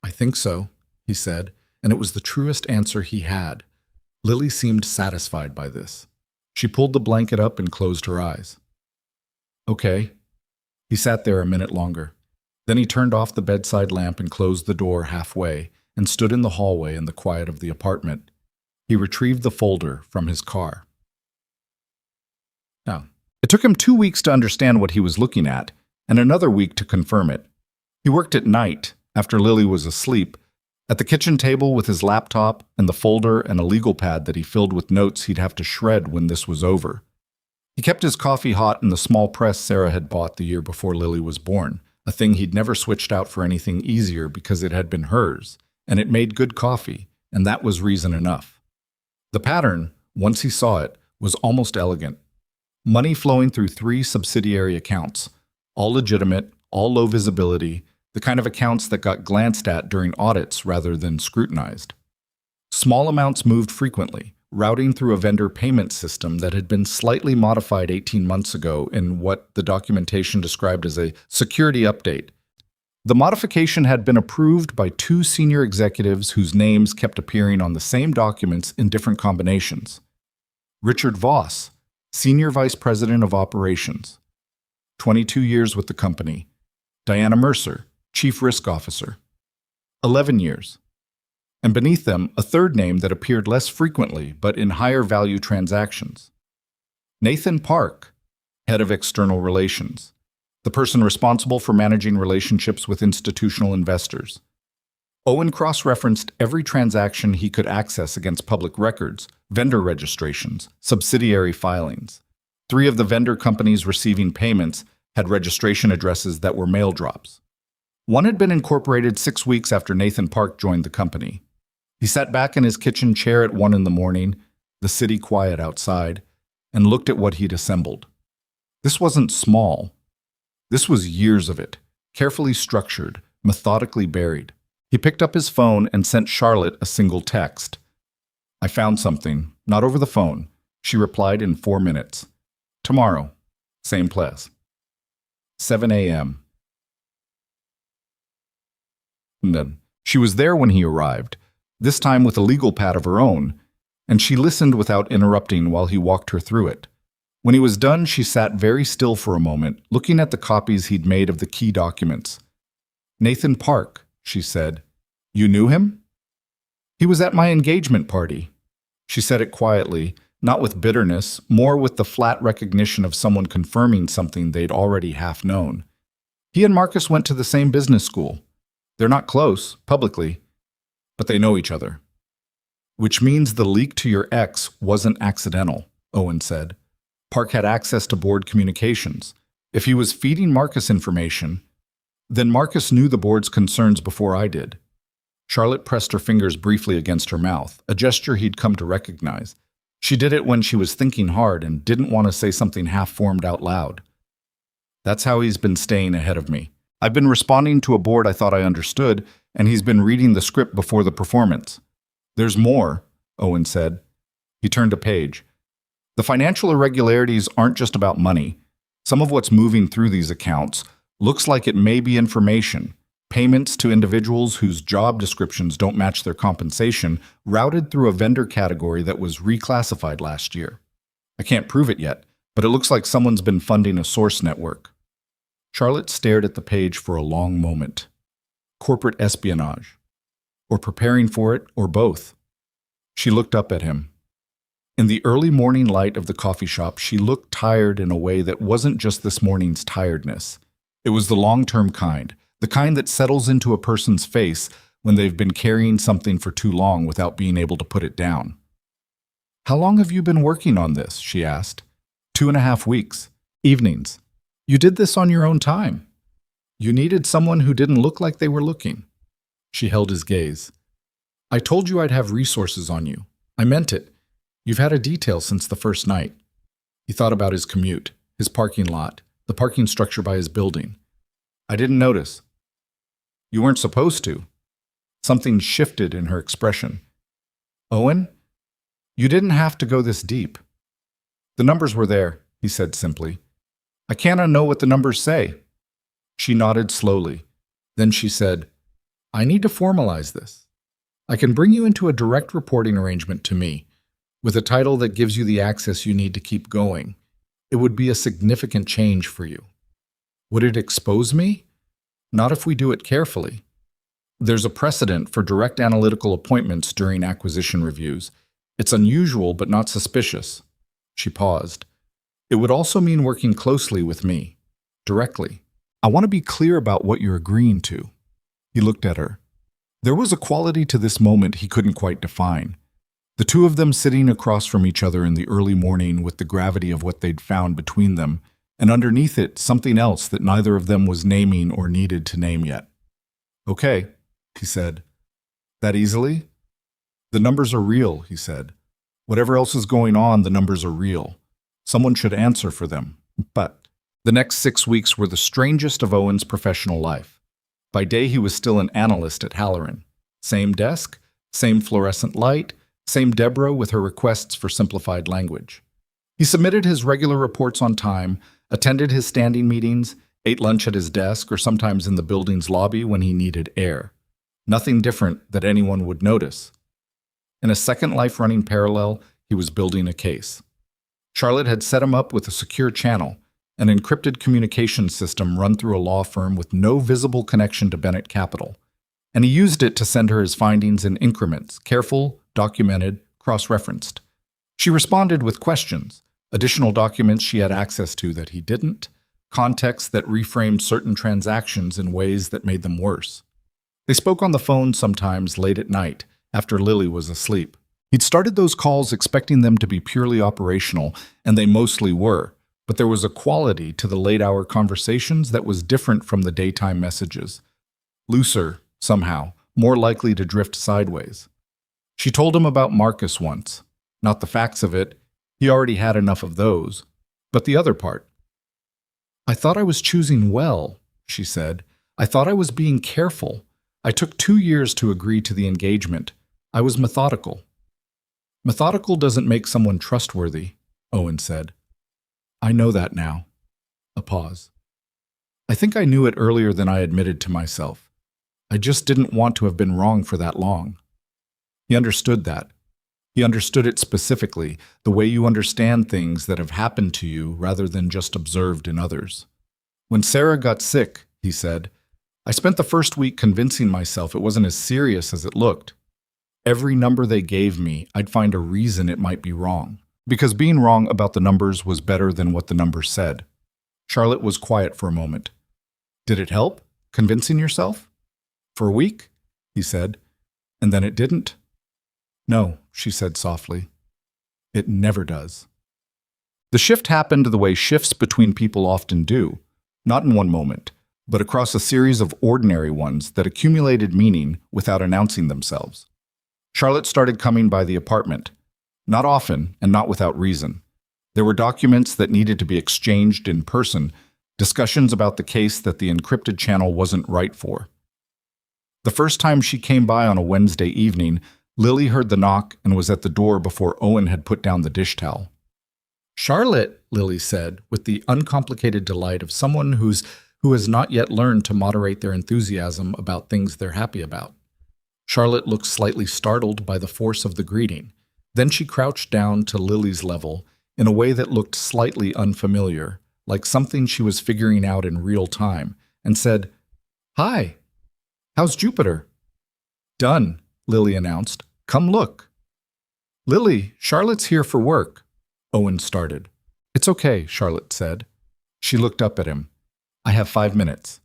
"I think so," he said, and it was the truest answer he had. Lily seemed satisfied by this. She pulled the blanket up and closed her eyes. "Okay." He sat there a minute longer. Then he turned off the bedside lamp and closed the door halfway and stood in the hallway in the quiet of the apartment. He retrieved the folder from his car. Now, it took him 2 weeks to understand what he was looking at, and another week to confirm it. He worked at night, after Lily was asleep, at the kitchen table with his laptop and the folder and a legal pad that he filled with notes he'd have to shred when this was over. He kept his coffee hot in the small press Sarah had bought the year before Lily was born, a thing he'd never switched out for anything easier because it had been hers, and it made good coffee, and that was reason enough. The pattern, once he saw it, was almost elegant. Money flowing through 3 subsidiary accounts, all legitimate, all low visibility, the kind of accounts that got glanced at during audits rather than scrutinized. Small amounts moved frequently, routing through a vendor payment system that had been slightly modified 18 months ago in what the documentation described as a security update. The modification had been approved by 2 senior executives whose names kept appearing on the same documents in different combinations. Richard Voss, Senior Vice President of Operations, 22 years with the company. Diana Mercer, Chief Risk Officer, 11 years. And beneath them, a third name that appeared less frequently but in higher value transactions. Nathan Park, Head of External Relations, the person responsible for managing relationships with institutional investors. Owen cross-referenced every transaction he could access against public records, vendor registrations, subsidiary filings. 3 of the vendor companies receiving payments had registration addresses that were mail drops. One had been incorporated 6 weeks after Nathan Park joined the company. He sat back in his kitchen chair at 1 in the morning, the city quiet outside, and looked at what he'd assembled. This wasn't small. This was years of it, carefully structured, methodically buried. He picked up his phone and sent Charlotte a single text. "I found something, not over the phone," she replied in 4 minutes. "Tomorrow, same place." 7 a.m. She was there when he arrived, this time with a legal pad of her own, and she listened without interrupting while he walked her through it. When he was done, she sat very still for a moment, looking at the copies he'd made of the key documents. "Nathan Park," she said. "You knew him?" "He was at my engagement party." She said it quietly, not with bitterness, more with the flat recognition of someone confirming something they'd already half known. "He and Marcus went to the same business school. They're not close, publicly, but they know each other." "Which means the leak to your ex wasn't accidental," Owen said. "Park had access to board communications. If he was feeding Marcus information, then Marcus knew the board's concerns before I did." Charlotte pressed her fingers briefly against her mouth, a gesture he'd come to recognize. She did it when she was thinking hard and didn't want to say something half-formed out loud. "That's how he's been staying ahead of me. I've been responding to a board I thought I understood, and he's been reading the script before the performance." "There's more," Owen said. He turned a page. "The financial irregularities aren't just about money. Some of what's moving through these accounts looks like it may be information, payments to individuals whose job descriptions don't match their compensation, routed through a vendor category that was reclassified last year. I can't prove it yet, but it looks like someone's been funding a source network." Charlotte stared at the page for a long moment. Corporate espionage. Or preparing for it, or both. She looked up at him. In the early morning light of the coffee shop, she looked tired in a way that wasn't just this morning's tiredness. It was the long-term kind, the kind that settles into a person's face when they've been carrying something for too long without being able to put it down. "How long have you been working on this?" she asked. 2.5 weeks. Evenings. You did this on your own time. You needed someone who didn't look like they were looking. She held his gaze. "I told you I'd have resources on you. I meant it. You've had a detail since the first night." He thought about his commute, his parking lot, the parking structure by his building. "I didn't notice." "You weren't supposed to." Something shifted in her expression. "Owen, you didn't have to go this deep." "The numbers were there," he said simply. "I can't unknow what the numbers say." She nodded slowly. Then she said, "I need to formalize this. I can bring you into a direct reporting arrangement to me, with a title that gives you the access you need to keep going. It would be a significant change for you." "Would it expose me?" "Not if we do it carefully. There's a precedent for direct analytical appointments during acquisition reviews. It's unusual but not suspicious." She paused. "It would also mean working closely with me, directly. I want to be clear about what you're agreeing to." He looked at her. There was a quality to this moment he couldn't quite define. The two of them sitting across from each other in the early morning with the gravity of what they'd found between them, and underneath it something else that neither of them was naming or needed to name yet. "Okay," he said. "That easily?" "The numbers are real," he said. "Whatever else is going on, the numbers are real. Someone should answer for them." But the next 6 weeks were the strangest of Owen's professional life. By day, he was still an analyst at Halloran. Same desk, same fluorescent light, same Deborah with her requests for simplified language. He submitted his regular reports on time, attended his standing meetings, ate lunch at his desk or sometimes in the building's lobby when he needed air. Nothing different that anyone would notice. In a second life running parallel, he was building a case. Charlotte had set him up with a secure channel, an encrypted communication system run through a law firm with no visible connection to Bennett Capital, and he used it to send her his findings in increments, careful, documented, cross-referenced. She responded with questions, additional documents she had access to that he didn't, context that reframed certain transactions in ways that made them worse. They spoke on the phone sometimes late at night, after Lily was asleep. He'd started those calls expecting them to be purely operational, and they mostly were, but there was a quality to the late-hour conversations that was different from the daytime messages. Looser, somehow, more likely to drift sideways. She told him about Marcus once. Not the facts of it, he already had enough of those, but the other part. "I thought I was choosing well," she said. "I thought I was being careful. I took 2 years to agree to the engagement. I was methodical." "Methodical doesn't make someone trustworthy," Owen said. "I know that now." A pause. "I think I knew it earlier than I admitted to myself. I just didn't want to have been wrong for that long." He understood that. He understood it specifically, the way you understand things that have happened to you rather than just observed in others. "When Sarah got sick," he said, "I spent the first week convincing myself it wasn't as serious as it looked. Every number they gave me, I'd find a reason it might be wrong, because being wrong about the numbers was better than what the numbers said." Charlotte was quiet for a moment. "Did it help, convincing yourself?" "For a week," he said, "and then it didn't." "No," she said softly. "It never does." The shift happened the way shifts between people often do, not in one moment, but across a series of ordinary ones that accumulated meaning without announcing themselves. Charlotte started coming by the apartment, not often and not without reason. There were documents that needed to be exchanged in person, discussions about the case that the encrypted channel wasn't right for. The first time she came by on a Wednesday evening, Lily heard the knock and was at the door before Owen had put down the dish towel. "Charlotte," Lily said, with the uncomplicated delight of someone who has not yet learned to moderate their enthusiasm about things they're happy about. Charlotte looked slightly startled by the force of the greeting. Then she crouched down to Lily's level in a way that looked slightly unfamiliar, like something she was figuring out in real time, and said, "Hi, how's Jupiter?" "Done," Lily announced. "Come look." Lily, Charlotte's here for work. Owen started. It's okay, Charlotte said. She looked up at him. I have 5 minutes.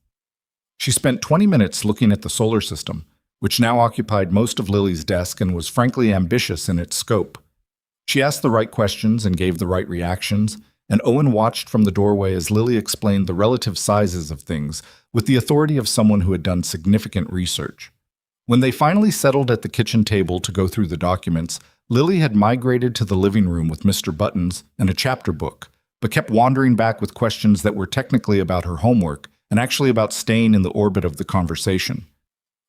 She spent 20 minutes looking at the solar system, which now occupied most of Lily's desk and was frankly ambitious in its scope. She asked the right questions and gave the right reactions, and Owen watched from the doorway as Lily explained the relative sizes of things with the authority of someone who had done significant research. When they finally settled at the kitchen table to go through the documents, Lily had migrated to the living room with Mr. Buttons and a chapter book, but kept wandering back with questions that were technically about her homework and actually about staying in the orbit of the conversation.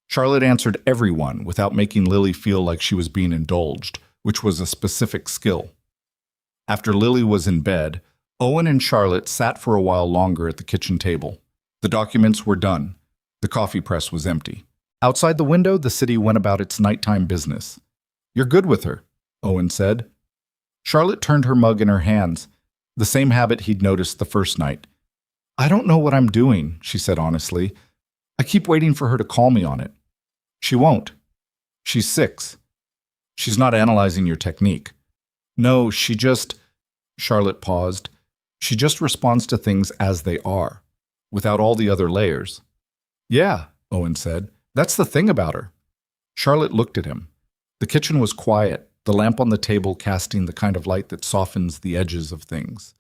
Charlotte answered everyone without making Lily feel like she was being indulged, which was a specific skill. After Lily was in bed, Owen and Charlotte sat for a while longer at the kitchen table. The documents were done. The coffee press was empty. Outside the window, the city went about its nighttime business. You're good with her, Owen said. Charlotte turned her mug in her hands, the same habit he'd noticed the first night. I don't know what I'm doing, she said honestly. I keep waiting for her to call me on it. She won't. She's 6. She's not analyzing your technique. No, she just... Charlotte paused. She just responds to things as they are, without all the other layers. Yeah, Owen said. That's the thing about her. Charlotte looked at him. The kitchen was quiet, the lamp on the table casting the kind of light that softens the edges of things.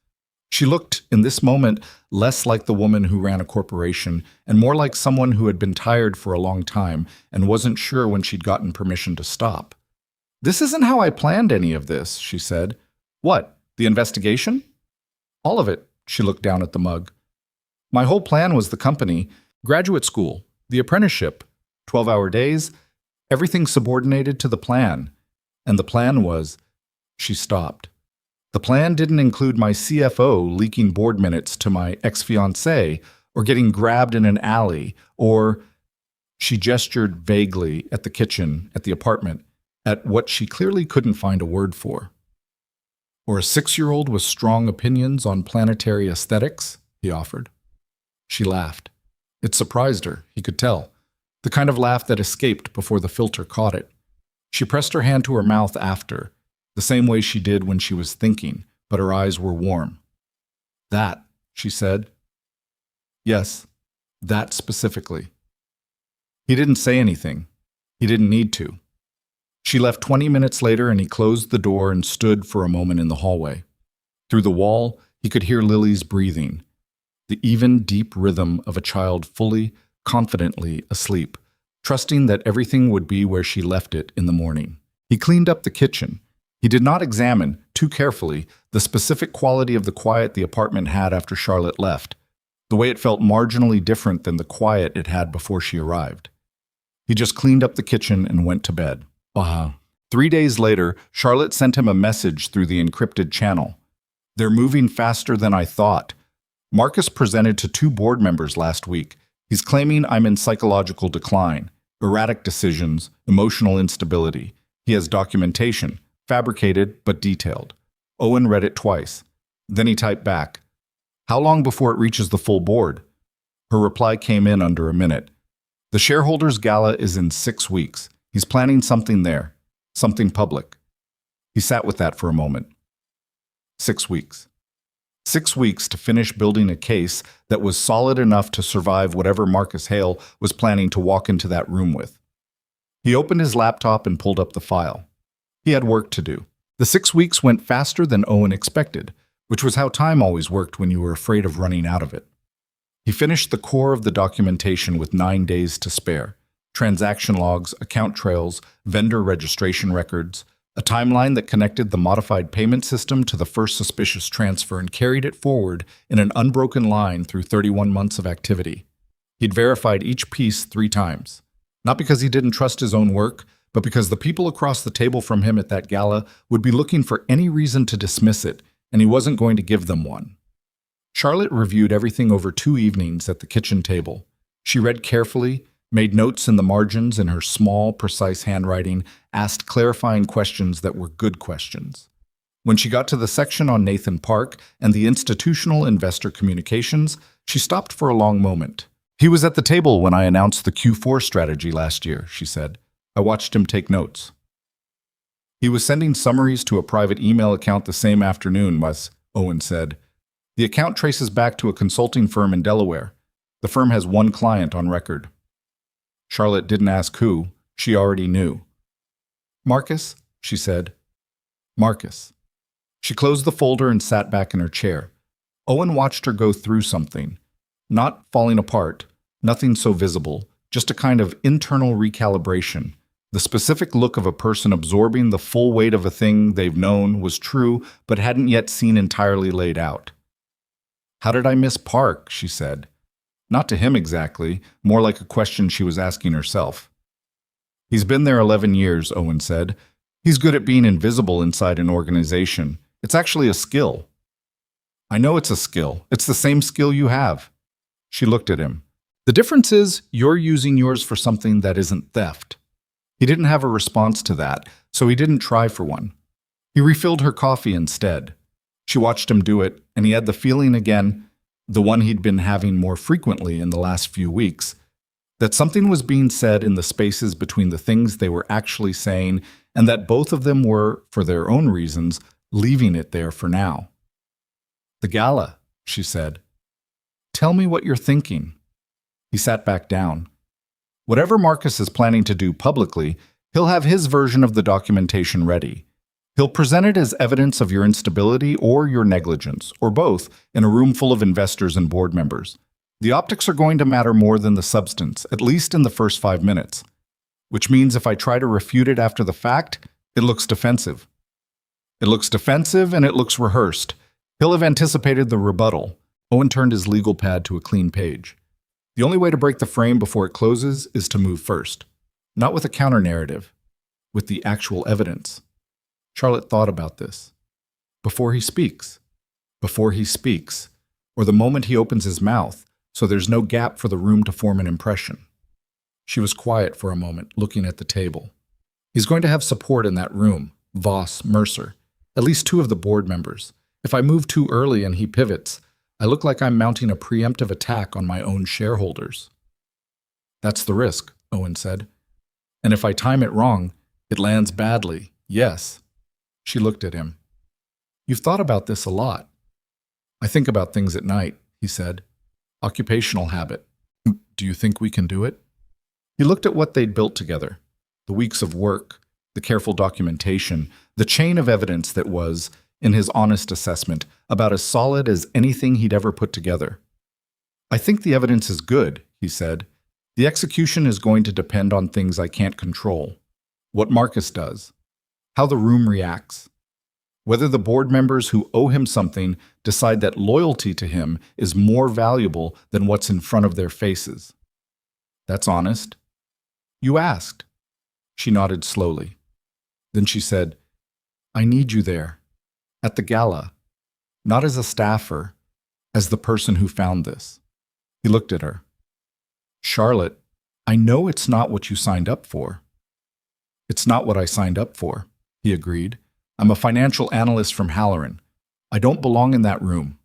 She looked, in this moment, less like the woman who ran a corporation and more like someone who had been tired for a long time and wasn't sure when she'd gotten permission to stop. This isn't how I planned any of this, she said. What, the investigation? All of it, she looked down at the mug. My whole plan was the company, graduate school, the apprenticeship, 12-hour days, everything subordinated to the plan. And the plan was... She stopped. The plan didn't include my CFO leaking board minutes to my ex-fiancée or getting grabbed in an alley or... She gestured vaguely at the kitchen, at the apartment, at what she clearly couldn't find a word for. Or a 6-year-old with strong opinions on planetary aesthetics, he offered. She laughed. It surprised her, he could tell, the kind of laugh that escaped before the filter caught it. She pressed her hand to her mouth after, the same way she did when she was thinking, but her eyes were warm. That, she said. Yes, that specifically. He didn't say anything. He didn't need to. She left 20 minutes later and he closed the door and stood for a moment in the hallway. Through the wall, he could hear Lily's breathing, the even, deep rhythm of a child fully, confidently asleep, trusting that everything would be where she left it in the morning. He cleaned up the kitchen. He did not examine, too carefully, the specific quality of the quiet the apartment had after Charlotte left, the way it felt marginally different than the quiet it had before she arrived. He just cleaned up the kitchen and went to bed. 3 days later, Charlotte sent him a message through the encrypted channel. They're moving faster than I thought. Marcus presented to 2 board members last week. He's claiming I'm in psychological decline, erratic decisions, emotional instability. He has documentation, fabricated but detailed. Owen read it twice. Then he typed back, how long before it reaches the full board? Her reply came in under a minute. The shareholders' gala is in 6 weeks. He's planning something there, something public. He sat with that for a moment. 6 weeks. 6 weeks to finish building a case that was solid enough to survive whatever Marcus Hale was planning to walk into that room with. He opened his laptop and pulled up the file. He had work to do. The 6 weeks went faster than Owen expected, which was how time always worked when you were afraid of running out of it. He finished the core of the documentation with 9 days to spare. Transaction logs, account trails, vendor registration records, a timeline that connected the modified payment system to the first suspicious transfer and carried it forward in an unbroken line through 31 months of activity. He'd verified each piece 3 times, not because he didn't trust his own work, but because the people across the table from him at that gala would be looking for any reason to dismiss it, and he wasn't going to give them one. Charlotte reviewed everything over 2 evenings at the kitchen table. She read carefully, made notes in the margins in her small, precise handwriting, asked clarifying questions that were good questions. When she got to the section on Nathan Park and the institutional investor communications, she stopped for a long moment. He was at the table when I announced the Q4 strategy last year, she said. I watched him take notes. He was sending summaries to a private email account the same afternoon, Owen said. The account traces back to a consulting firm in Delaware. The firm has one client on record. Charlotte didn't ask who. She already knew. Marcus, she said. Marcus. She closed the folder and sat back in her chair. Owen watched her go through something. Not falling apart, nothing so visible, just a kind of internal recalibration. The specific look of a person absorbing the full weight of a thing they've known was true but hadn't yet seen entirely laid out. How did I miss Park? She said. Not to him exactly, more like a question she was asking herself. He's been there 11 years, Owen said. He's good at being invisible inside an organization. It's actually a skill. I know it's a skill. It's the same skill you have. She looked at him. The difference is you're using yours for something that isn't theft. He didn't have a response to that, so he didn't try for one. He refilled her coffee instead. She watched him do it, and he had the feeling again, the one he'd been having more frequently in the last few weeks, that something was being said in the spaces between the things they were actually saying, and that both of them were, for their own reasons, leaving it there for now. The gala, she said. Tell me what you're thinking. He sat back down. Whatever Marcus is planning to do publicly, he'll have his version of the documentation ready. He'll present it as evidence of your instability or your negligence, or both, in a room full of investors and board members. The optics are going to matter more than the substance, at least in the first 5 minutes. Which means if I try to refute it after the fact, it looks defensive. It looks defensive and it looks rehearsed. He'll have anticipated the rebuttal. Owen turned his legal pad to a clean page. The only way to break the frame before it closes is to move first. Not with a counter-narrative, with the actual evidence. Charlotte thought about this. Before he speaks, or the moment he opens his mouth, so there's no gap for the room to form an impression. She was quiet for a moment, looking at the table. He's going to have support in that room, Voss, Mercer, at least 2 of the board members. If I move too early and he pivots, I look like I'm mounting a preemptive attack on my own shareholders. That's the risk, Owen said. And if I time it wrong, it lands badly, yes. She looked at him. You've thought about this a lot. I think about things at night, he said. Occupational habit. Do you think we can do it? He looked at what they'd built together. The weeks of work, the careful documentation, the chain of evidence that was, in his honest assessment, about as solid as anything he'd ever put together. I think the evidence is good, he said. The execution is going to depend on things I can't control. What Marcus does. How the room reacts. Whether the board members who owe him something decide that loyalty to him is more valuable than what's in front of their faces. That's honest. You asked. She nodded slowly. Then she said, I need you there. At the gala, not as a staffer, as the person who found this. He looked at her. Charlotte, I know it's not what you signed up for. It's not what I signed up for, he agreed. I'm a financial analyst from Halloran. I don't belong in that room.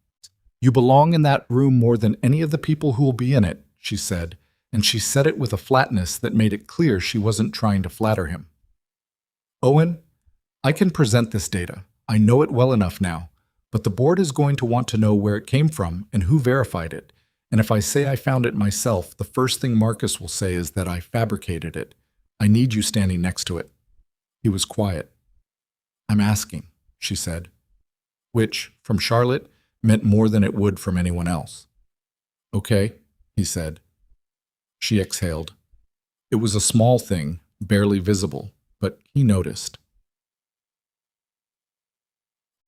You belong in that room more than any of the people who will be in it, she said, and she said it with a flatness that made it clear she wasn't trying to flatter him. Owen, I can present this data. I know it well enough now, but the board is going to want to know where it came from and who verified it. And if I say I found it myself, the first thing Marcus will say is that I fabricated it. I need you standing next to it. He was quiet. I'm asking, she said, which, from Charlotte, meant more than it would from anyone else. Okay, he said. She exhaled. It was a small thing, barely visible, but he noticed.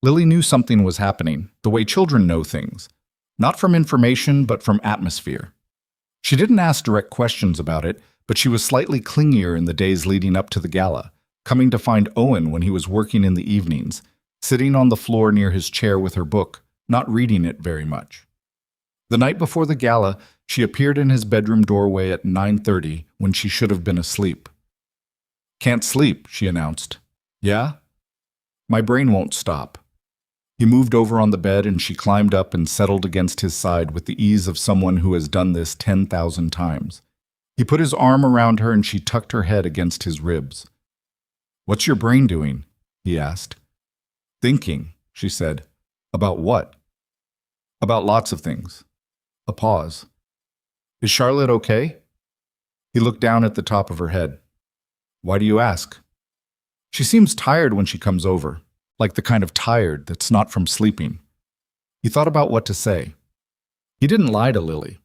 Lily knew something was happening, the way children know things, not from information, but from atmosphere. She didn't ask direct questions about it, but she was slightly clingier in the days leading up to the gala, coming to find Owen when he was working in the evenings, sitting on the floor near his chair with her book, not reading it very much. The night before the gala, she appeared in his bedroom doorway at 9:30 when she should have been asleep. Can't sleep, she announced. Yeah? My brain won't stop. He moved over on the bed and she climbed up and settled against his side with the ease of someone who has done this 10,000 times. He put his arm around her and she tucked her head against his ribs. What's your brain doing? he asked. Thinking, she said. About what? About lots of things. A pause. Is Charlotte okay? He looked down at the top of her head. Why do you ask? She seems tired when she comes over, like the kind of tired that's not from sleeping. He thought about what to say. He didn't lie to Lily.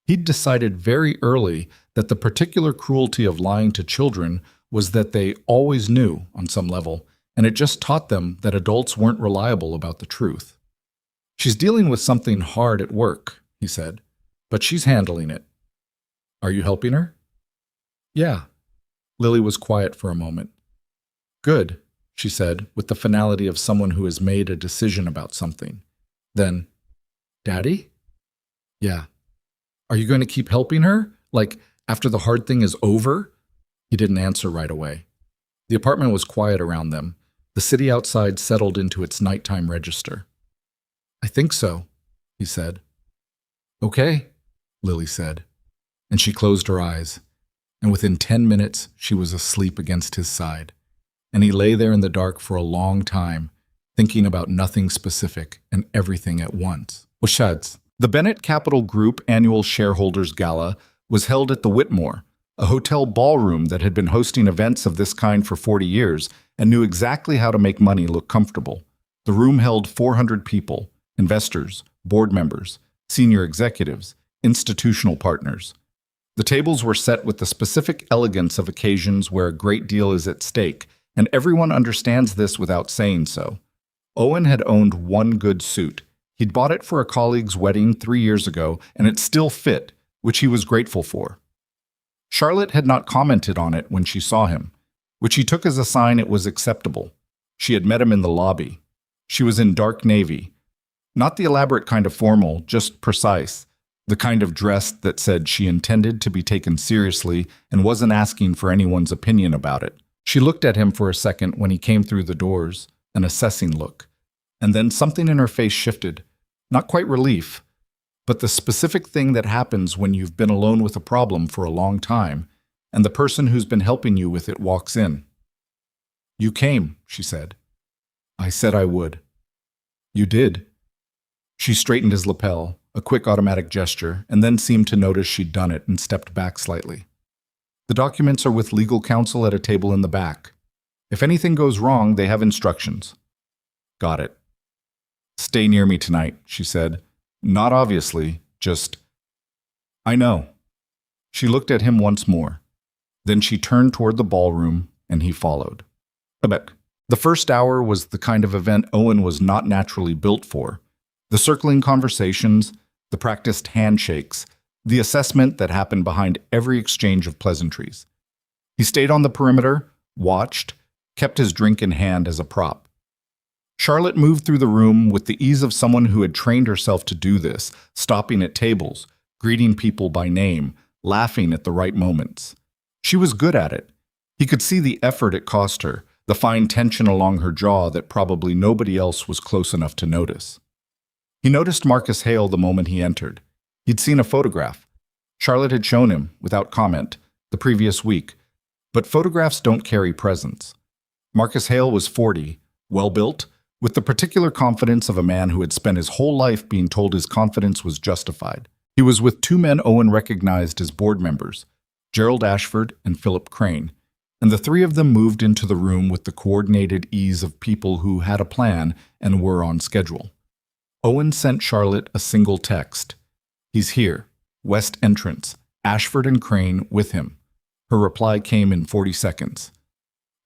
He'd decided very early that the particular cruelty of lying to children was that they always knew on some level, and it just taught them that adults weren't reliable about the truth. She's dealing with something hard at work, he said, but she's handling it. Are you helping her? Yeah. Lily was quiet for a moment. Good, she said, with the finality of someone who has made a decision about something. Then, Daddy? Yeah. Are you going to keep helping her? Like, after the hard thing is over? He didn't answer right away. The apartment was quiet around them. The city outside settled into its nighttime register. I think so, he said. Okay, Lily said, and she closed her eyes. And within 10 minutes, she was asleep against his side. And he lay there in the dark for a long time, thinking about nothing specific and everything at once. Washads. The Bennett Capital Group annual shareholders gala was held at the Whitmore, a hotel ballroom that had been hosting events of this kind for 40 years and knew exactly how to make money look comfortable. The room held 400 people, investors, board members, senior executives, institutional partners. The tables were set with the specific elegance of occasions where a great deal is at stake, and everyone understands this without saying so. Owen had owned one good suit. He'd bought it for a colleague's wedding 3 years ago, and it still fit, which he was grateful for. Charlotte had not commented on it when she saw him, which he took as a sign it was acceptable. She had met him in the lobby. She was in dark navy. Not the elaborate kind of formal, just precise. The kind of dress that said she intended to be taken seriously and wasn't asking for anyone's opinion about it. She looked at him for a second when he came through the doors, an assessing look. And then something in her face shifted. Not quite relief, but the specific thing that happens when you've been alone with a problem for a long time, and the person who's been helping you with it walks in. You came, she said. I said I would. You did. She straightened his lapel, a quick automatic gesture, and then seemed to notice she'd done it and stepped back slightly. The documents are with legal counsel at a table in the back. If anything goes wrong, they have instructions. Got it. Stay near me tonight, she said. Not obviously, just... I know. She looked at him once more. Then she turned toward the ballroom, and he followed. Quebec. The first hour was the kind of event Owen was not naturally built for. The circling conversations, the practiced handshakes, the assessment that happened behind every exchange of pleasantries. He stayed on the perimeter, watched, kept his drink in hand as a prop. Charlotte moved through the room with the ease of someone who had trained herself to do this, stopping at tables, greeting people by name, laughing at the right moments. She was good at it. He could see the effort it cost her, the fine tension along her jaw that probably nobody else was close enough to notice. He noticed Marcus Hale the moment he entered. He'd seen a photograph. Charlotte had shown him, without comment, the previous week. But photographs don't carry presence. Marcus Hale was 40, well-built, with the particular confidence of a man who had spent his whole life being told his confidence was justified. He was with two men Owen recognized as board members, Gerald Ashford and Philip Crane, and the three of them moved into the room with the coordinated ease of people who had a plan and were on schedule. Owen sent Charlotte a single text. He's here, west entrance, Ashford and Crane with him. Her reply came in 40 seconds.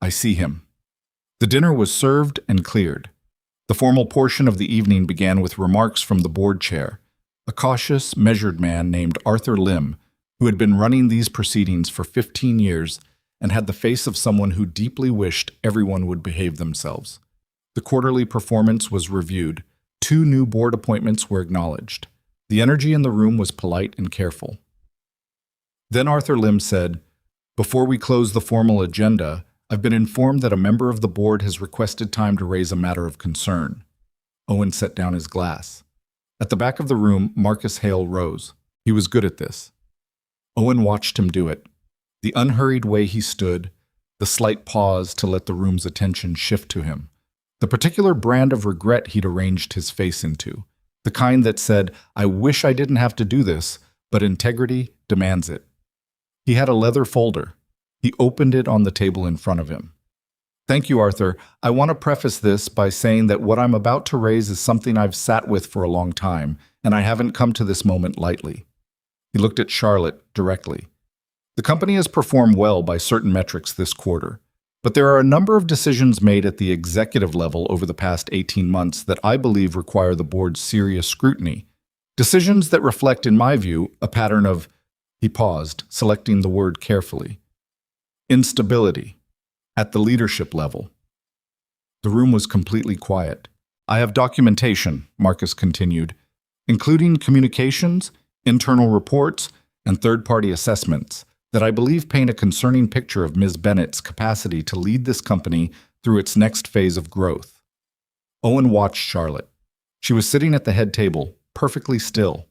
I see him. The dinner was served and cleared. The formal portion of the evening began with remarks from the board chair, a cautious, measured man named Arthur Lim, who had been running these proceedings for 15 years and had the face of someone who deeply wished everyone would behave themselves. The quarterly performance was reviewed. 2 new board appointments were acknowledged. The energy in the room was polite and careful. Then Arthur Lim said, Before we close the formal agenda, I've been informed that a member of the board has requested time to raise a matter of concern. Owen set down his glass. At the back of the room, Marcus Hale rose. He was good at this. Owen watched him do it. The unhurried way he stood, the slight pause to let the room's attention shift to him. The particular brand of regret he'd arranged his face into. The kind that said, "I wish I didn't have to do this, but integrity demands it." He had a leather folder. He opened it on the table in front of him. "Thank you, Arthur. I want to preface this by saying that what I'm about to raise is something I've sat with for a long time, and I haven't come to this moment lightly." He looked at Charlotte directly. "The company has performed well by certain metrics this quarter, but there are a number of decisions made at the executive level over the past 18 months that I believe require the board's serious scrutiny. Decisions that reflect, in my view, a pattern of," he paused, selecting the word carefully, "instability at the leadership level." The room was completely quiet. "I have documentation," Marcus continued, "including communications, internal reports, and third-party assessments that I believe paint a concerning picture of Ms. Bennett's capacity to lead this company through its next phase of growth." Owen watched Charlotte. She was sitting at the head table, perfectly still.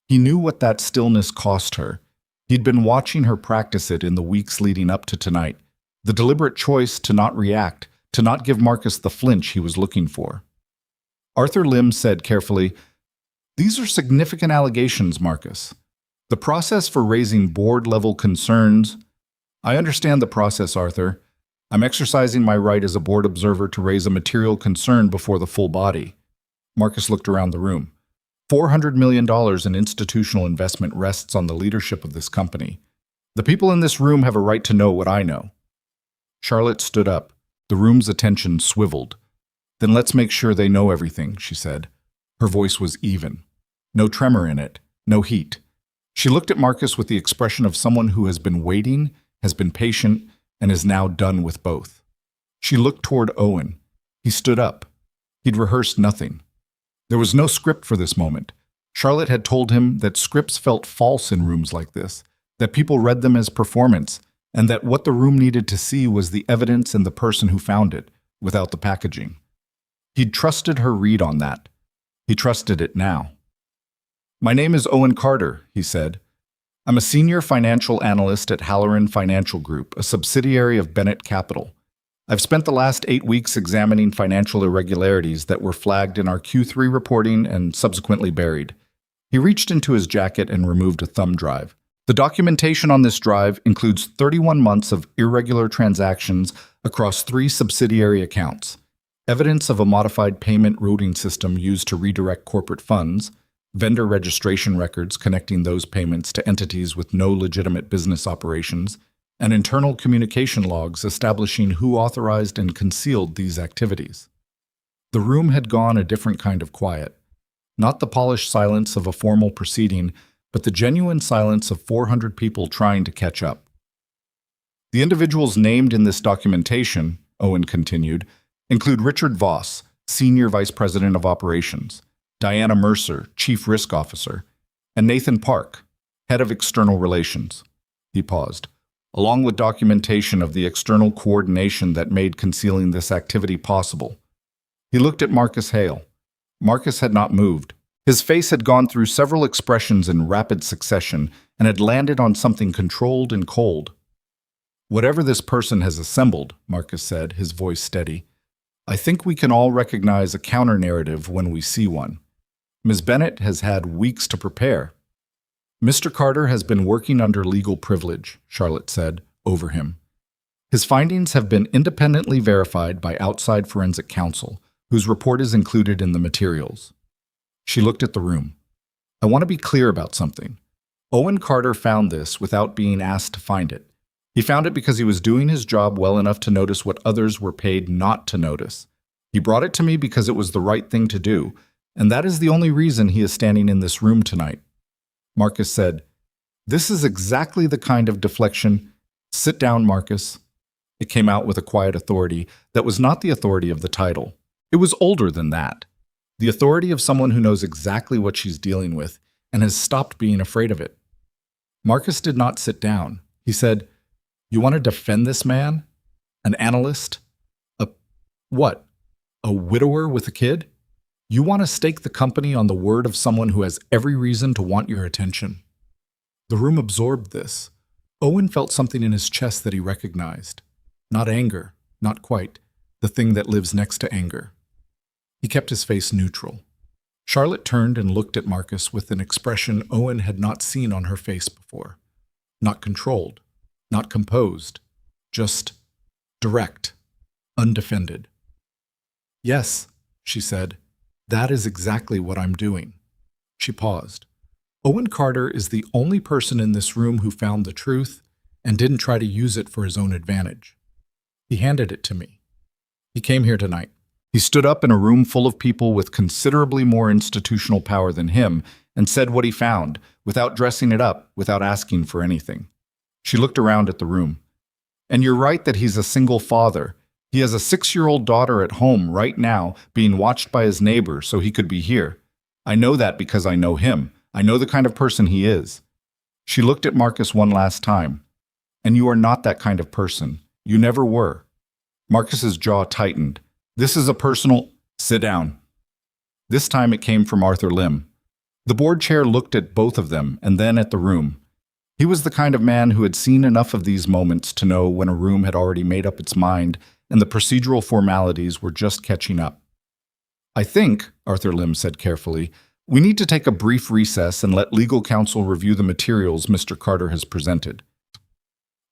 He knew what that stillness cost her. He'd been watching her practice it in the weeks leading up to tonight, the deliberate choice to not react, to not give Marcus the flinch he was looking for. Arthur Lim said carefully, "These are significant allegations, Marcus. The process for raising board-level concerns—" "I understand the process, Arthur. I'm exercising my right as a board observer to raise a material concern before the full body." Marcus looked around the room. $400 million in institutional investment rests on the leadership of this company. The people in this room have a right to know what I know. Charlotte stood up. The room's attention swiveled. "Then let's make sure they know everything," she said. Her voice was even. No tremor in it, no heat. She looked at Marcus with the expression of someone who has been waiting, has been patient, and is now done with both. She looked toward Owen. He stood up. He'd rehearsed nothing. There was no script for this moment. Charlotte had told him that scripts felt false in rooms like this, that people read them as performance, and that what the room needed to see was the evidence and the person who found it, without the packaging. He'd trusted her read on that. He trusted it now. "My name is Owen Carter," he said. "I'm a senior financial analyst at Halloran Financial Group, a subsidiary of Bennett Capital. I've spent the last 8 weeks examining financial irregularities that were flagged in our Q3 reporting and subsequently buried." He reached into his jacket and removed a thumb drive. "The documentation on this drive includes 31 months of irregular transactions across 3 subsidiary accounts, evidence of a modified payment routing system used to redirect corporate funds, vendor registration records connecting those payments to entities with no legitimate business operations, and internal communication logs establishing who authorized and concealed these activities." The room had gone a different kind of quiet. Not the polished silence of a formal proceeding, but the genuine silence of 400 people trying to catch up. "The individuals named in this documentation," Owen continued, "include Richard Voss, Senior Vice President of Operations, Diana Mercer, Chief Risk Officer, and Nathan Park, Head of External Relations." He paused. "Along with documentation of the external coordination that made concealing this activity possible." He looked at Marcus Hale. Marcus had not moved. His face had gone through several expressions in rapid succession and had landed on something controlled and cold. "Whatever this person has assembled," Marcus said, his voice steady, "I think we can all recognize a counter-narrative when we see one. Ms. Bennett has had weeks to prepare." "Mr. Carter has been working under legal privilege," Charlotte said, over him. "His findings have been independently verified by outside forensic counsel, whose report is included in the materials." She looked at the room. "I want to be clear about something. Owen Carter found this without being asked to find it. He found it because he was doing his job well enough to notice what others were paid not to notice. He brought it to me because it was the right thing to do, and that is the only reason he is standing in this room tonight." Marcus said, "This is exactly the kind of deflection—" "Sit down, Marcus." It came out with a quiet authority that was not the authority of the title. It was older than that. The authority of someone who knows exactly what she's dealing with and has stopped being afraid of it. Marcus did not sit down. He said, "You want to defend this man? An analyst? What? A widower with a kid? You want to stake the company on the word of someone who has every reason to want your attention?" The room absorbed this. Owen felt something in his chest that he recognized. Not anger, not quite, the thing that lives next to anger. He kept his face neutral. Charlotte turned and looked at Marcus with an expression Owen had not seen on her face before. Not controlled, not composed, just direct, undefended. "Yes," she said, "that is exactly what I'm doing." She paused. "Owen Carter is the only person in this room who found the truth and didn't try to use it for his own advantage. He handed it to me. He came here tonight. He stood up in a room full of people with considerably more institutional power than him and said what he found, without dressing it up, without asking for anything." She looked around at the room. "And you're right that he's a single father. He has a 6-year-old daughter at home right now, being watched by his neighbor so he could be here. I know that because I know him. I know the kind of person he is." She looked at Marcus one last time. "And you are not that kind of person. You never were." Marcus's jaw tightened. "This is a personal—" "Sit down." This time it came from Arthur Lim. The board chair looked at both of them and then at the room. He was the kind of man who had seen enough of these moments to know when a room had already made up its mind and the procedural formalities were just catching up. "I think," Arthur Lim said carefully, "we need to take a brief recess and let legal counsel review the materials Mr. Carter has presented."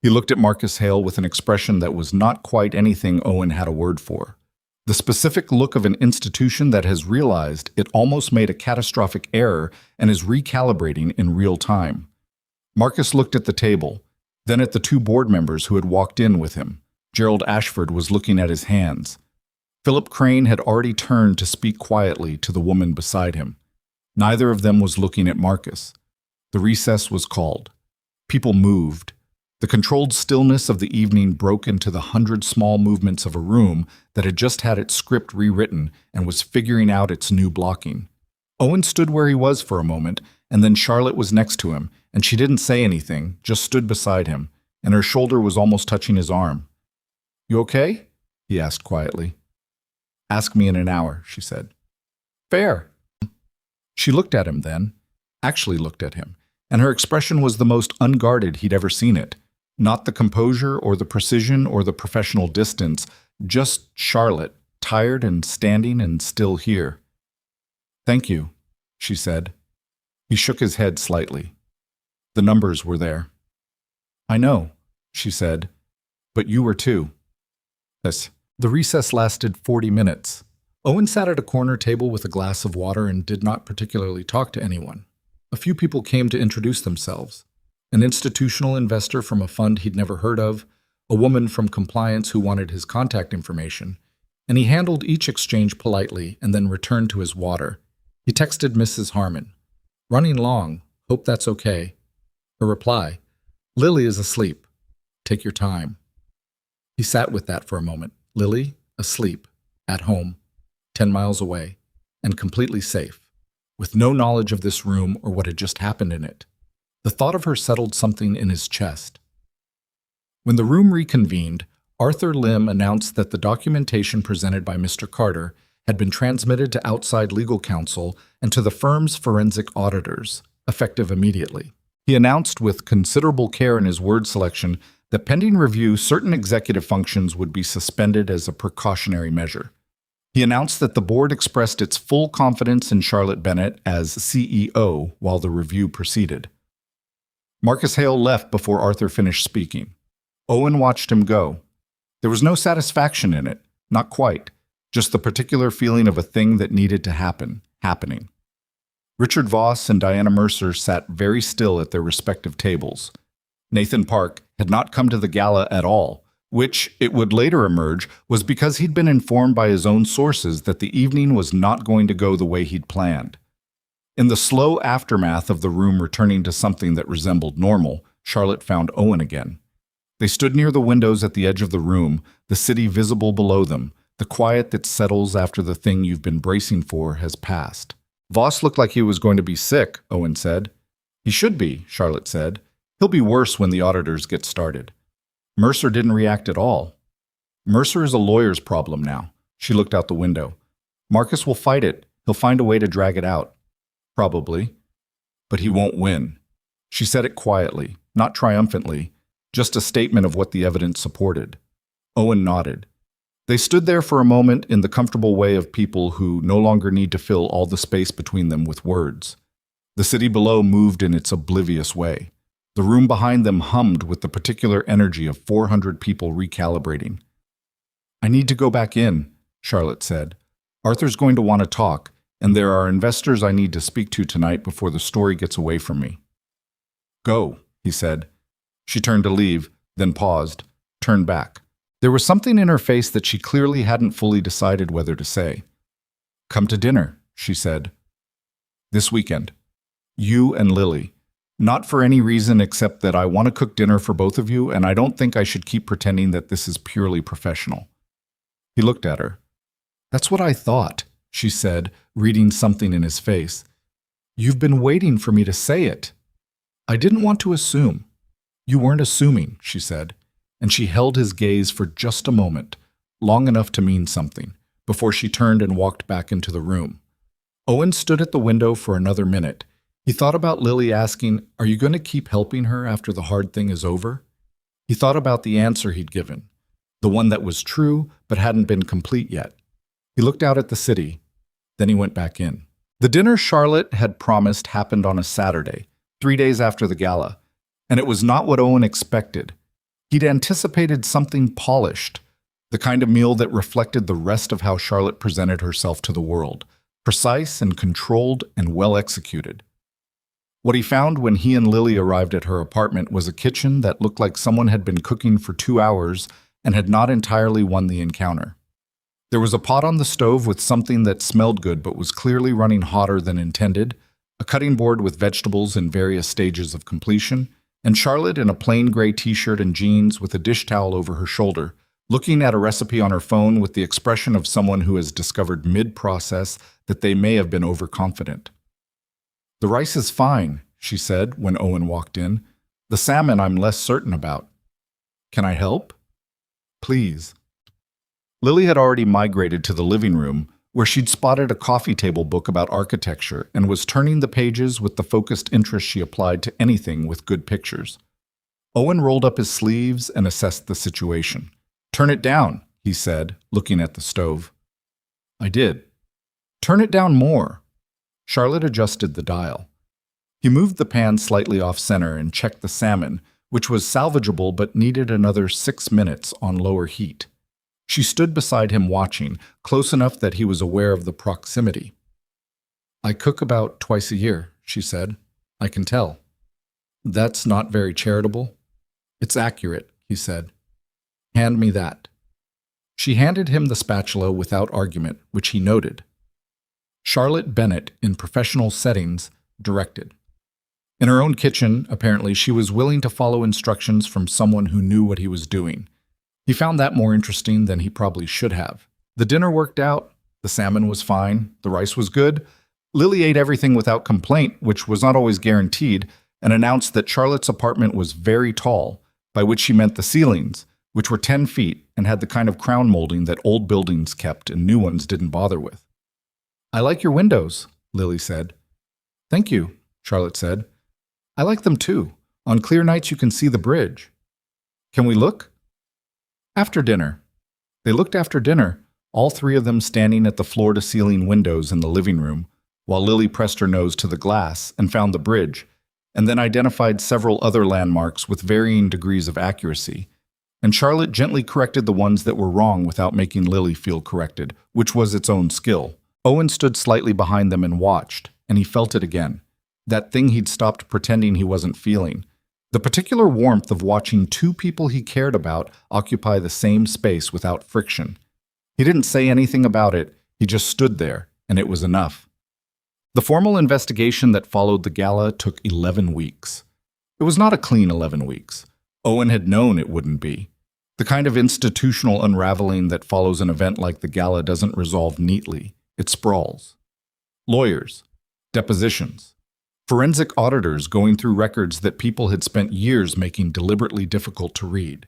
He looked at Marcus Hale with an expression that was not quite anything Owen had a word for. The specific look of an institution that has realized it almost made a catastrophic error and is recalibrating in real time. Marcus looked at the table, then at the 2 board members who had walked in with him. Gerald Ashford was looking at his hands. Philip Crane had already turned to speak quietly to the woman beside him. Neither of them was looking at Marcus. The recess was called. People moved. The controlled stillness of the evening broke into the 100 small movements of a room that had just had its script rewritten and was figuring out its new blocking. Owen stood where he was for a moment, and then Charlotte was next to him, and she didn't say anything, just stood beside him, and her shoulder was almost touching his arm. "You okay?" he asked quietly. "Ask me in an hour," she said. "Fair." She looked at him then, actually looked at him, and her expression was the most unguarded he'd ever seen it. Not the composure or the precision or the professional distance, just Charlotte, tired and standing and still here. "Thank you," she said. He shook his head slightly. The numbers were there. "I know," she said, "but you were too." Yes. The recess lasted 40 minutes. Owen sat at a corner table with a glass of water and did not particularly talk to anyone. A few people came to introduce themselves. An institutional investor from a fund he'd never heard of, a woman from compliance who wanted his contact information, and he handled each exchange politely and then returned to his water. He texted Mrs. Harmon, "Running long, hope that's okay." Her reply, "Lily is asleep. Take your time." He sat with that for a moment. Lily, asleep, at home, 10 miles away, and completely safe, with no knowledge of this room or what had just happened in it. The thought of her settled something in his chest. When the room reconvened, Arthur Lim announced that the documentation presented by Mr. Carter had been transmitted to outside legal counsel and to the firm's forensic auditors, effective immediately. He announced with considerable care in his word selection that pending review, certain executive functions would be suspended as a precautionary measure. He announced that the board expressed its full confidence in Charlotte Bennett as CEO while the review proceeded. Marcus Hale left before Arthur finished speaking. Owen watched him go. There was no satisfaction in it, not quite, just the particular feeling of a thing that needed to happen, happening. Richard Voss and Diana Mercer sat very still at their respective tables. Nathan Park had not come to the gala at all, which, it would later emerge, was because he'd been informed by his own sources that the evening was not going to go the way he'd planned. In the slow aftermath of the room returning to something that resembled normal, Charlotte found Owen again. They stood near the windows at the edge of the room, the city visible below them, the quiet that settles after the thing you've been bracing for has passed. Voss looked like he was going to be sick, Owen said. He should be, Charlotte said. He'll be worse when the auditors get started. Mercer didn't react at all. Mercer is a lawyer's problem now. She looked out the window. Marcus will fight it. He'll find a way to drag it out. Probably. But he won't win. She said it quietly, not triumphantly, just a statement of what the evidence supported. Owen nodded. They stood there for a moment in the comfortable way of people who no longer need to fill all the space between them with words. The city below moved in its oblivious way. The room behind them hummed with the particular energy of 400 people recalibrating. "I need to go back in," Charlotte said. "Arthur's going to want to talk, and there are investors I need to speak to tonight before the story gets away from me." "Go," he said. She turned to leave, then paused, turned back. There was something in her face that she clearly hadn't fully decided whether to say. "Come to dinner," she said. "This weekend. You and Lily. Not for any reason except that I want to cook dinner for both of you, and I don't think I should keep pretending that this is purely professional." He looked at her. "That's what I thought," she said, reading something in his face. "You've been waiting for me to say it." "I didn't want to assume." "You weren't assuming," she said, and she held his gaze for just a moment, long enough to mean something, before she turned and walked back into the room. Owen stood at the window for another minute. He thought about Lily asking, "Are you going to keep helping her after the hard thing is over?" He thought about the answer he'd given, the one that was true but hadn't been complete yet. He looked out at the city. Then he went back in. The dinner Charlotte had promised happened on a Saturday, 3 days after the gala, and it was not what Owen expected. He'd anticipated something polished, the kind of meal that reflected the rest of how Charlotte presented herself to the world, precise and controlled and well executed. What he found when he and Lily arrived at her apartment was a kitchen that looked like someone had been cooking for 2 hours and had not entirely won the encounter. There was a pot on the stove with something that smelled good but was clearly running hotter than intended, a cutting board with vegetables in various stages of completion, and Charlotte in a plain gray t-shirt and jeans with a dish towel over her shoulder, looking at a recipe on her phone with the expression of someone who has discovered mid-process that they may have been overconfident. "The rice is fine," she said when Owen walked in. "The salmon I'm less certain about. Can I help?" "Please." Lily had already migrated to the living room, where she'd spotted a coffee table book about architecture and was turning the pages with the focused interest she applied to anything with good pictures. Owen rolled up his sleeves and assessed the situation. "Turn it down," he said, looking at the stove. "I did." "Turn it down more." Charlotte adjusted the dial. He moved the pan slightly off-center and checked the salmon, which was salvageable but needed another 6 minutes on lower heat. She stood beside him watching, close enough that he was aware of the proximity. "I cook about twice a year," she said. "I can tell." "That's not very charitable." "It's accurate," he said. "Hand me that." She handed him the spatula without argument, which he noted. Charlotte Bennett, in professional settings, directed. In her own kitchen, apparently, she was willing to follow instructions from someone who knew what he was doing. He found that more interesting than he probably should have. The dinner worked out. The salmon was fine. The rice was good. Lily ate everything without complaint, which was not always guaranteed, and announced that Charlotte's apartment was very tall, by which she meant the ceilings, which were 10 feet and had the kind of crown molding that old buildings kept and new ones didn't bother with. "I like your windows," Lily said. "Thank you," Charlotte said. "I like them too. On clear nights you can see the bridge." "Can we look?" After dinner. They looked after dinner, all three of them standing at the floor-to-ceiling windows in the living room, while Lily pressed her nose to the glass and found the bridge, and then identified several other landmarks with varying degrees of accuracy. And Charlotte gently corrected the ones that were wrong without making Lily feel corrected, which was its own skill. Owen stood slightly behind them and watched, and he felt it again. That thing he'd stopped pretending he wasn't feeling. The particular warmth of watching two people he cared about occupy the same space without friction. He didn't say anything about it, he just stood there, and it was enough. The formal investigation that followed the gala took 11 weeks. It was not a clean 11 weeks. Owen had known it wouldn't be. The kind of institutional unraveling that follows an event like the gala doesn't resolve neatly. It sprawls. Lawyers, depositions, forensic auditors going through records that people had spent years making deliberately difficult to read.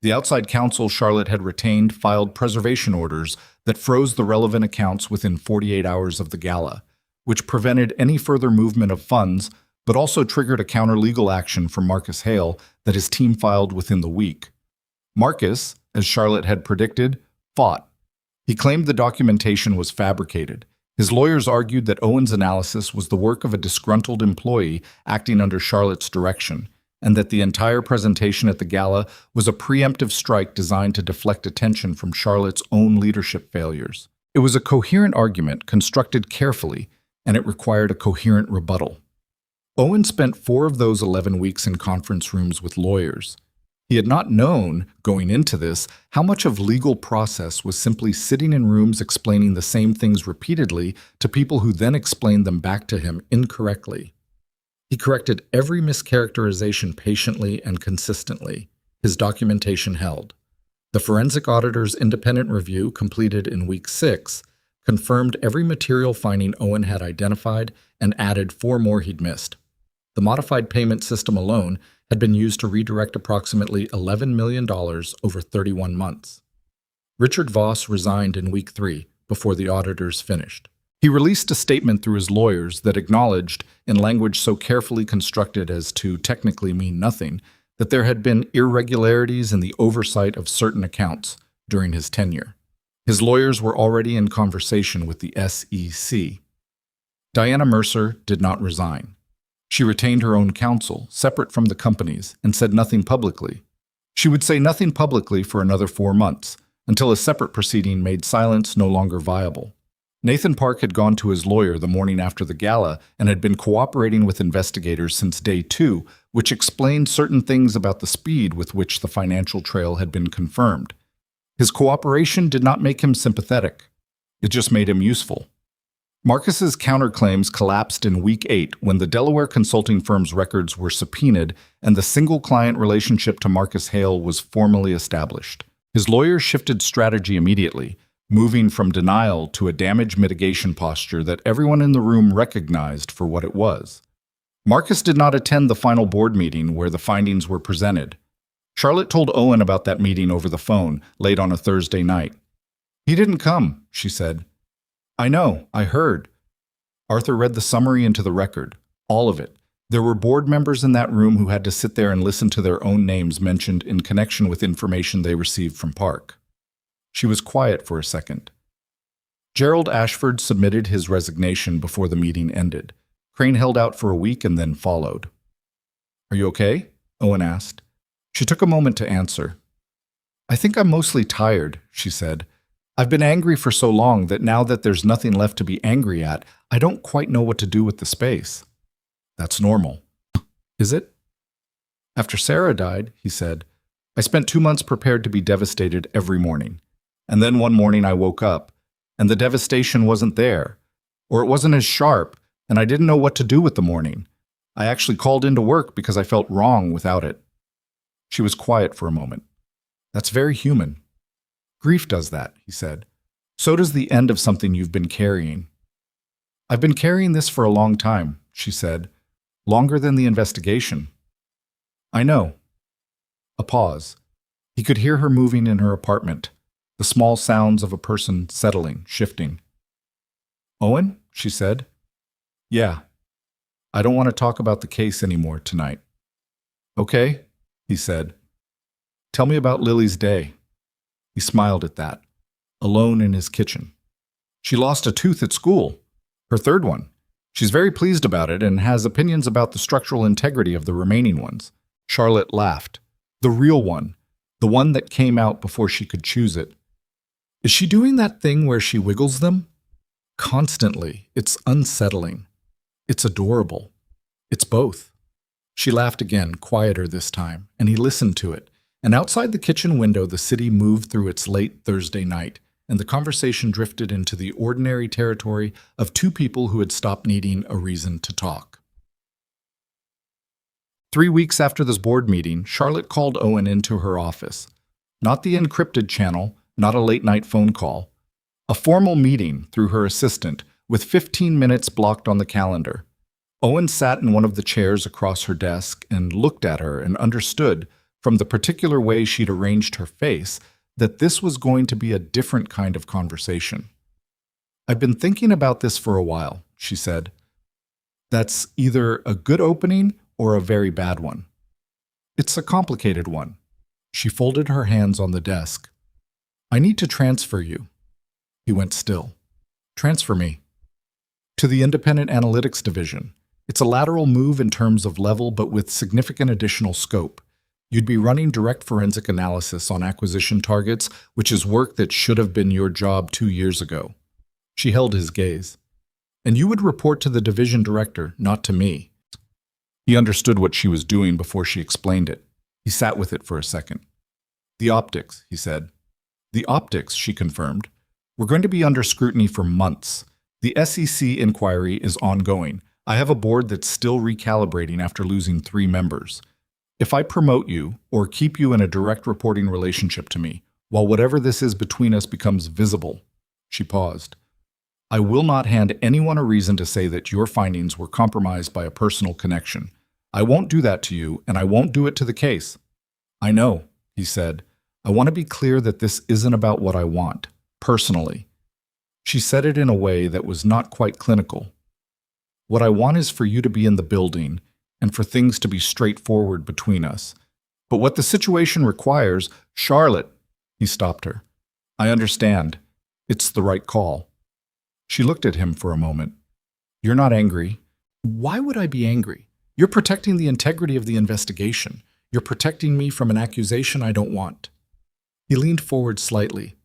The outside counsel Charlotte had retained filed preservation orders that froze the relevant accounts within 48 hours of the gala, which prevented any further movement of funds, but also triggered a counter-legal action from Marcus Hale that his team filed within the week. Marcus, as Charlotte had predicted, fought. He claimed the documentation was fabricated. His lawyers argued that Owen's analysis was the work of a disgruntled employee acting under Charlotte's direction, and that the entire presentation at the gala was a preemptive strike designed to deflect attention from Charlotte's own leadership failures. It was a coherent argument constructed carefully, and it required a coherent rebuttal. Owen spent 4 of those 11 weeks in conference rooms with lawyers. He had not known, going into this, how much of legal process was simply sitting in rooms explaining the same things repeatedly to people who then explained them back to him incorrectly. He corrected every mischaracterization patiently and consistently. His documentation held. The forensic auditor's independent review, completed in week 6, confirmed every material finding Owen had identified and added 4 more he'd missed. The modified payment system alone had been used to redirect approximately $11 million over 31 months. Richard Voss resigned in week 3 before the auditors finished. He released a statement through his lawyers that acknowledged, in language so carefully constructed as to technically mean nothing, that there had been irregularities in the oversight of certain accounts during his tenure. His lawyers were already in conversation with the SEC. Diana Mercer did not resign. She retained her own counsel, separate from the company's, and said nothing publicly. She would say nothing publicly for another 4 months, until a separate proceeding made silence no longer viable. Nathan Park had gone to his lawyer the morning after the gala and had been cooperating with investigators since day 2, which explained certain things about the speed with which the financial trail had been confirmed. His cooperation did not make him sympathetic. It just made him useful. Marcus's counterclaims collapsed in week 8 when the Delaware consulting firm's records were subpoenaed and the single-client relationship to Marcus Hale was formally established. His lawyers shifted strategy immediately, moving from denial to a damage mitigation posture that everyone in the room recognized for what it was. Marcus did not attend the final board meeting where the findings were presented. Charlotte told Owen about that meeting over the phone, late on a Thursday night. "He didn't come," she said. "I know, I heard." Arthur read the summary into the record, all of it. There were board members in that room who had to sit there and listen to their own names mentioned in connection with information they received from Park. She was quiet for a second. Gerald Ashford submitted his resignation before the meeting ended. Crane held out for a week and then followed. "Are you okay?" Owen asked. She took a moment to answer. "I think I'm mostly tired," she said. "I've been angry for so long that now that there's nothing left to be angry at, I don't quite know what to do with the space." "That's normal." "Is it?" "After Sarah died," he said, "I spent 2 months prepared to be devastated every morning. And then one morning I woke up, and the devastation wasn't there, or it wasn't as sharp, and I didn't know what to do with the morning. I actually called into work because I felt wrong without it." She was quiet for a moment. "That's very human." "Grief does that," he said. "So does the end of something you've been carrying." "I've been carrying this for a long time," she said. "Longer than the investigation." "I know." A pause. He could hear her moving in her apartment, the small sounds of a person settling, shifting. "Owen?" she said. "Yeah. I don't want to talk about the case anymore tonight." "Okay," he said. "Tell me about Lily's day." He smiled at that, alone in his kitchen. "She lost a tooth at school, her 3rd one. She's very pleased about it and has opinions about the structural integrity of the remaining ones." Charlotte laughed. "The real one, the one that came out before she could choose it. Is she doing that thing where she wiggles them?" "Constantly. It's unsettling. It's adorable. It's both." She laughed again, quieter this time, and he listened to it. And outside the kitchen window, the city moved through its late Thursday night, and the conversation drifted into the ordinary territory of 2 people who had stopped needing a reason to talk. 3 weeks after this board meeting, Charlotte called Owen into her office. Not the encrypted channel, not a late-night phone call. A formal meeting through her assistant, with 15 minutes blocked on the calendar. Owen sat in one of the chairs across her desk and looked at her and understood, from the particular way she'd arranged her face, that this was going to be a different kind of conversation. "I've been thinking about this for a while," she said. "That's either a good opening or a very bad one. It's a complicated one. She folded her hands on the desk. I need to transfer you. He went still. Transfer me. To the Independent Analytics Division. It's a lateral move in terms of level, but with significant additional scope. You'd be running direct forensic analysis on acquisition targets, which is work that should have been your job 2 years ago. She held his gaze. And you would report to the division director, not to me. He understood what she was doing before she explained it. He sat with it for a second. The optics, he said. The optics, she confirmed. We're going to be under scrutiny for months. The SEC inquiry is ongoing. I have a board that's still recalibrating after losing 3 members. If I promote you or keep you in a direct reporting relationship to me, while whatever this is between us becomes visible, she paused. I will not hand anyone a reason to say that your findings were compromised by a personal connection. I won't do that to you, and I won't do it to the case. I know, he said. I want to be clear that this isn't about what I want, personally. She said it in a way that was not quite clinical. What I want is for you to be in the building and for things to be straightforward between us. But what the situation requires, Charlotte, he stopped her. I understand. It's the right call. She looked at him for a moment. You're not angry. Why would I be angry? You're protecting the integrity of the investigation. You're protecting me from an accusation I don't want. He leaned forward slightly.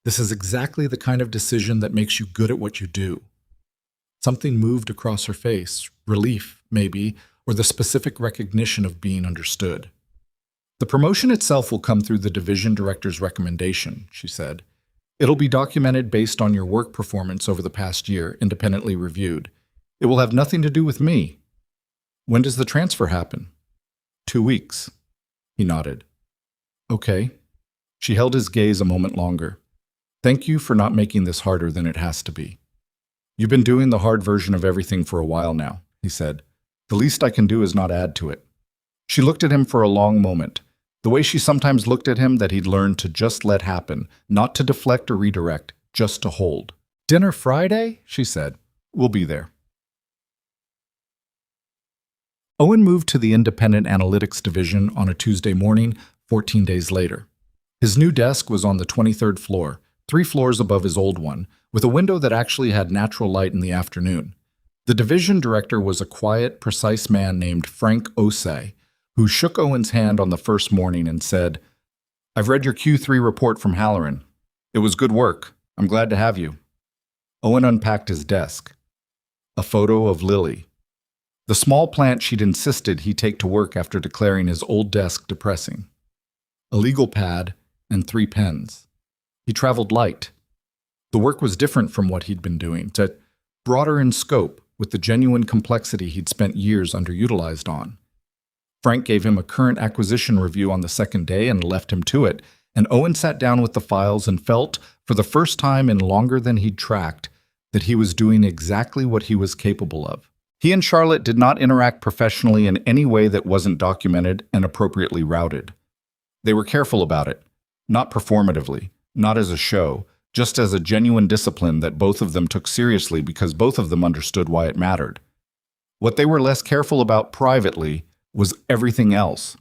This is exactly the kind of decision that makes you good at what you do. Something moved across her face, relief, maybe, or the specific recognition of being understood. The promotion itself will come through the division director's recommendation, she said. It'll be documented based on your work performance over the past year, independently reviewed. It will have nothing to do with me. When does the transfer happen? 2 weeks. He nodded. Okay. She held his gaze a moment longer. Thank you for not making this harder than it has to be. You've been doing the hard version of everything for a while now, he said. The least I can do is not add to it. She looked at him for a long moment, the way she sometimes looked at him that he'd learned to just let happen, not to deflect or redirect, just to hold. Dinner Friday? She said. We'll be there. Owen moved to the Independent Analytics Division on a Tuesday morning, 14 days later. His new desk was on the 23rd floor, 3 floors above his old one, with a window that actually had natural light in the afternoon. The division director was a quiet, precise man named Frank Osei, who shook Owen's hand on the first morning and said, I've read your Q3 report from Halloran. It was good work. I'm glad to have you. Owen unpacked his desk. A photo of Lily. The small plant she'd insisted he take to work after declaring his old desk depressing. A legal pad and 3 pens. He traveled light. The work was different from what he'd been doing, yet broader in scope, with the genuine complexity he'd spent years underutilized on. Frank gave him a current acquisition review on the second day and left him to it, and Owen sat down with the files and felt, for the first time in longer than he'd tracked, that he was doing exactly what he was capable of. He and Charlotte did not interact professionally in any way that wasn't documented and appropriately routed. They were careful about it, not performatively, not as a show, just as a genuine discipline that both of them took seriously because both of them understood why it mattered. What they were less careful about privately was everything else.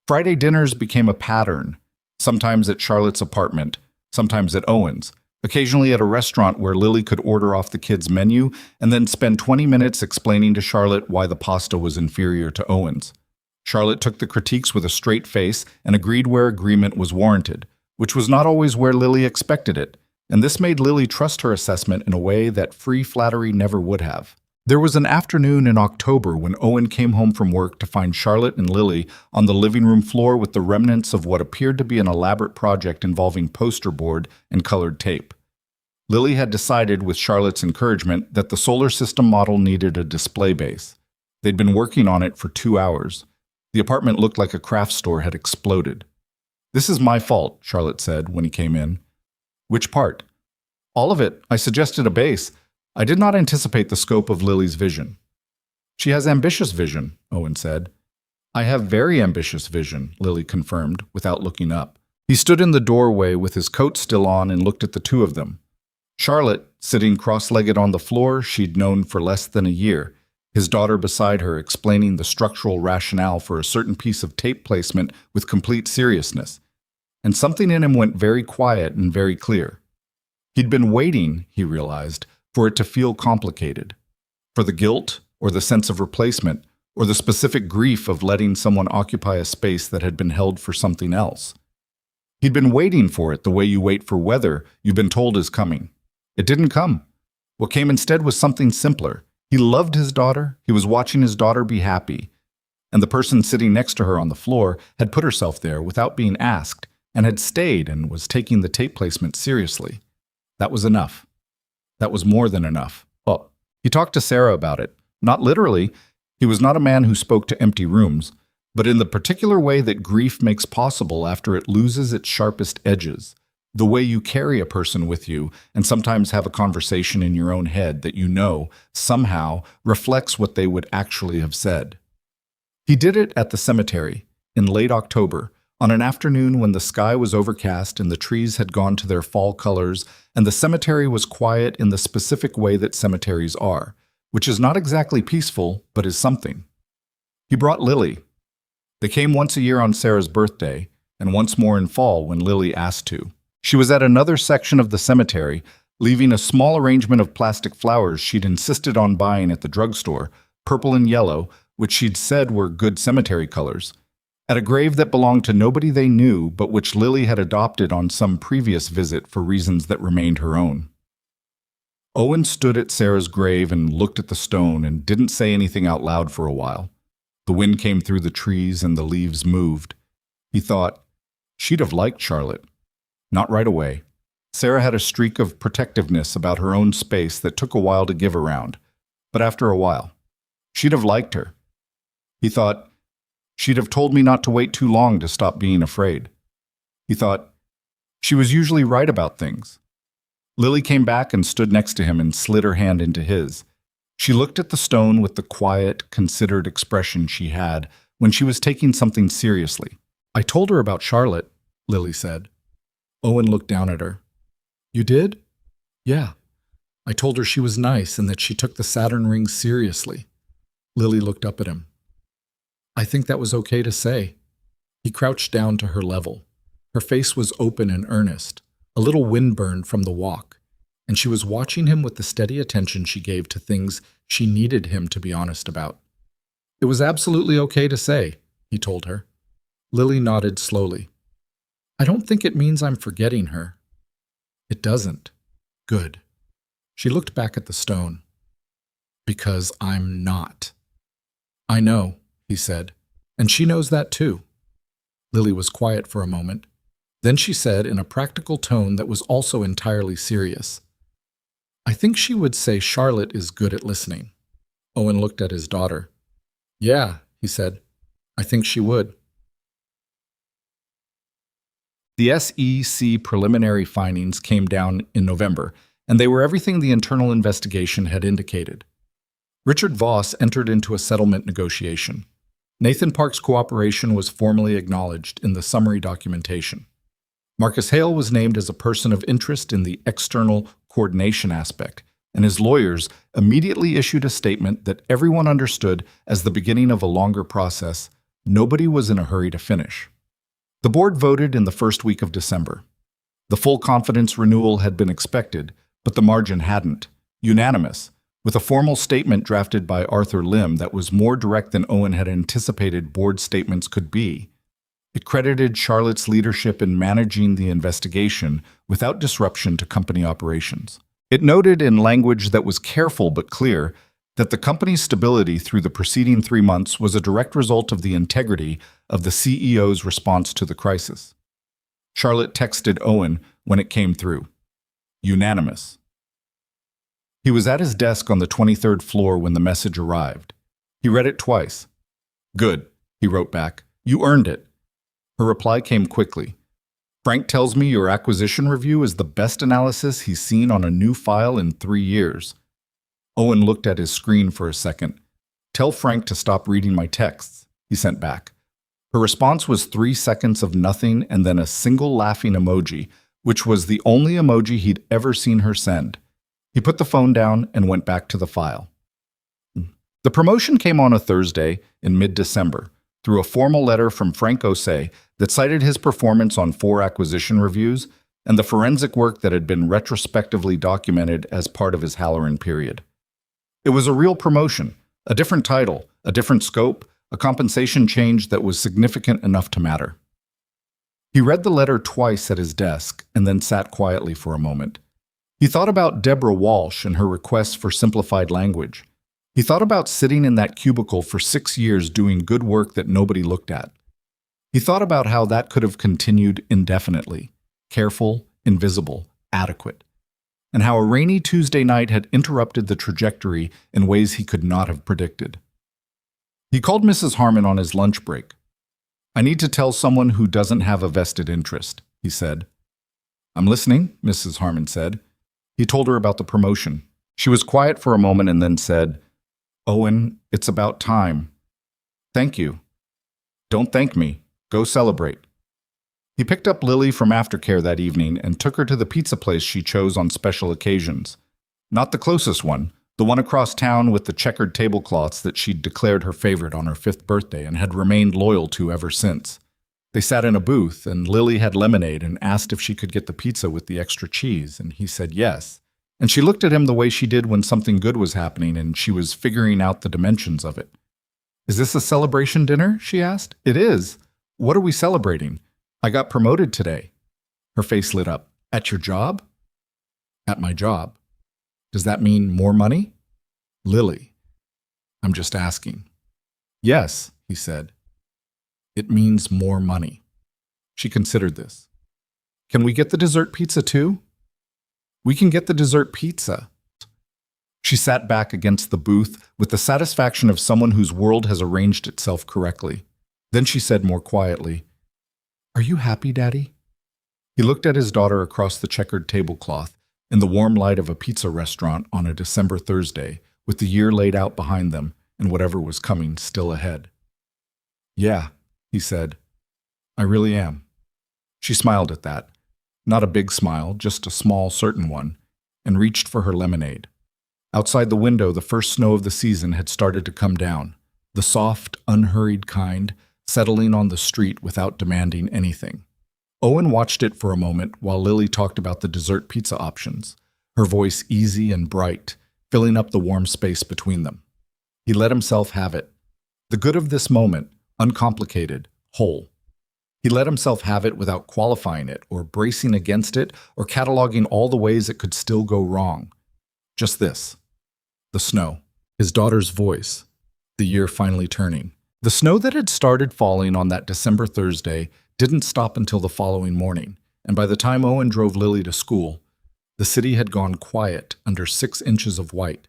Friday dinners became a pattern, sometimes at Charlotte's apartment, sometimes at Owen's, occasionally at a restaurant where Lily could order off the kids' menu and then spend 20 minutes explaining to Charlotte why the pasta was inferior to Owen's. Charlotte took the critiques with a straight face and agreed where agreement was warranted, which was not always where Lily expected it, and this made Lily trust her assessment in a way that free flattery never would have. There was an afternoon in October when Owen came home from work to find Charlotte and Lily on the living room floor with the remnants of what appeared to be an elaborate project involving poster board and colored tape. Lily had decided, with Charlotte's encouragement, that the solar system model needed a display base. They'd been working on it for 2 hours. The apartment looked like a craft store had exploded. This is my fault, Charlotte said when he came in. Which part? All of it. I suggested a base. I did not anticipate the scope of Lily's vision. She has ambitious vision, Owen said. I have very ambitious vision, Lily confirmed, without looking up. He stood in the doorway with his coat still on and looked at the two of them. Charlotte, sitting cross-legged on the floor she'd known for less than a year, his daughter beside her explaining the structural rationale for a certain piece of tape placement with complete seriousness. And something in him went very quiet and very clear. He'd been waiting, he realized, for it to feel complicated. For the guilt, or the sense of replacement, or the specific grief of letting someone occupy a space that had been held for something else. He'd been waiting for it the way you wait for weather you've been told is coming. It didn't come. What came instead was something simpler. He loved his daughter, he was watching his daughter be happy, and the person sitting next to her on the floor had put herself there without being asked, and had stayed and was taking the tape placement seriously. That was enough. That was more than enough. Well, he talked to Sarah about it. Not literally. He was not a man who spoke to empty rooms, but in the particular way that grief makes possible after it loses its sharpest edges, the way you carry a person with you and sometimes have a conversation in your own head that you know, somehow, reflects what they would actually have said. He did it at the cemetery, in late October, on an afternoon when the sky was overcast and the trees had gone to their fall colors and the cemetery was quiet in the specific way that cemeteries are, which is not exactly peaceful, but is something. He brought Lily. They came once a year on Sarah's birthday, and once more in fall when Lily asked to. She was at another section of the cemetery, leaving a small arrangement of plastic flowers she'd insisted on buying at the drugstore, purple and yellow, which she'd said were good cemetery colors, at a grave that belonged to nobody they knew, but which Lily had adopted on some previous visit for reasons that remained her own. Owen stood at Sarah's grave and looked at the stone and didn't say anything out loud for a while. The wind came through the trees and the leaves moved. He thought, she'd have liked Charlotte. Not right away. Sarah had a streak of protectiveness about her own space that took a while to give around, but after a while, she'd have liked her. He thought, she'd have told me not to wait too long to stop being afraid. He thought, she was usually right about things. Lily came back and stood next to him and slid her hand into his. She looked at the stone with the quiet, considered expression she had when she was taking something seriously. I told her about Charlotte, Lily said. Owen looked down at her. You did? Yeah. I told her she was nice and that she took the Saturn rings seriously. Lily looked up at him. I think that was okay to say. He crouched down to her level. Her face was open and earnest, a little windburned from the walk, and she was watching him with the steady attention she gave to things she needed him to be honest about. It was absolutely okay to say, he told her. Lily nodded slowly. I don't think it means I'm forgetting her. It doesn't. Good. She looked back at the stone. Because I'm not. I know, he said, and she knows that too. Lily was quiet for a moment. Then she said in a practical tone that was also entirely serious, I think she would say Charlotte is good at listening. Owen looked at his daughter. Yeah, he said. I think she would. The SEC preliminary findings came down in November, and they were everything the internal investigation had indicated. Richard Voss entered into a settlement negotiation. Nathan Park's cooperation was formally acknowledged in the summary documentation. Marcus Hale was named as a person of interest in the external coordination aspect, and his lawyers immediately issued a statement that everyone understood as the beginning of a longer process. Nobody was in a hurry to finish. The board voted in the first week of December. The full confidence renewal had been expected, but the margin hadn't. Unanimous, with a formal statement drafted by Arthur Lim that was more direct than Owen had anticipated board statements could be. It credited Charlotte's leadership in managing the investigation without disruption to company operations. It noted in language that was careful but clear that the company's stability through the preceding 3 months was a direct result of the integrity of the CEO's response to the crisis. Charlotte texted Owen when it came through. Unanimous. He was at his desk on the 23rd floor when the message arrived. He read it twice. Good, he wrote back. You earned it. Her reply came quickly. Frank tells me your acquisition review is the best analysis he's seen on a new file in 3 years. Owen looked at his screen for a second. Tell Frank to stop reading my texts, he sent back. Her response was 3 seconds of nothing and then a single laughing emoji, which was the only emoji he'd ever seen her send. He put the phone down and went back to the file. The promotion came on a Thursday in mid-December through a formal letter from Frank Osei that cited his performance on 4 acquisition reviews and the forensic work that had been retrospectively documented as part of his Halloran period. It was a real promotion, a different title, a different scope, a compensation change that was significant enough to matter. He read the letter twice at his desk and then sat quietly for a moment. He thought about Deborah Walsh and her request for simplified language. He thought about sitting in that cubicle for 6 years doing good work that nobody looked at. He thought about how that could have continued indefinitely, careful, invisible, adequate, and how a rainy Tuesday night had interrupted the trajectory in ways he could not have predicted. He called Mrs. Harmon on his lunch break. "I need to tell someone who doesn't have a vested interest," he said. "I'm listening," Mrs. Harmon said. He told her about the promotion. She was quiet for a moment and then said, "Owen, it's about time." "Thank you." "Don't thank me. Go celebrate." He picked up Lily from aftercare that evening and took her to the pizza place she chose on special occasions. Not the closest one, the one across town with the checkered tablecloths that she'd declared her favorite on her 5th birthday and had remained loyal to ever since. They sat in a booth, and Lily had lemonade and asked if she could get the pizza with the extra cheese, and he said yes. And she looked at him the way she did when something good was happening and she was figuring out the dimensions of it. "Is this a celebration dinner?" she asked. "It is. What are we celebrating?" "I got promoted today." Her face lit up. "At your job?" "At my job." "Does that mean more money?" "Lily, I'm just asking." "Yes," he said. "It means more money." She considered this. "Can we get the dessert pizza too?" "We can get the dessert pizza." She sat back against the booth with the satisfaction of someone whose world has arranged itself correctly. Then she said more quietly, "Are you happy, Daddy?" He looked at his daughter across the checkered tablecloth in the warm light of a pizza restaurant on a December Thursday, with the year laid out behind them and whatever was coming still ahead. "Yeah," he said, "I really am." She smiled at that. Not a big smile, just a small, certain one, and reached for her lemonade. Outside the window, the first snow of the season had started to come down, the soft, unhurried kind, settling on the street without demanding anything. Owen watched it for a moment while Lily talked about the dessert pizza options, her voice easy and bright, filling up the warm space between them. He let himself have it. The good of this moment, uncomplicated, whole. He let himself have it without qualifying it or bracing against it or cataloging all the ways it could still go wrong. Just this. The snow. His daughter's voice. The year finally turning. The snow that had started falling on that December Thursday didn't stop until the following morning, and by the time Owen drove Lily to school, the city had gone quiet under 6 inches of white,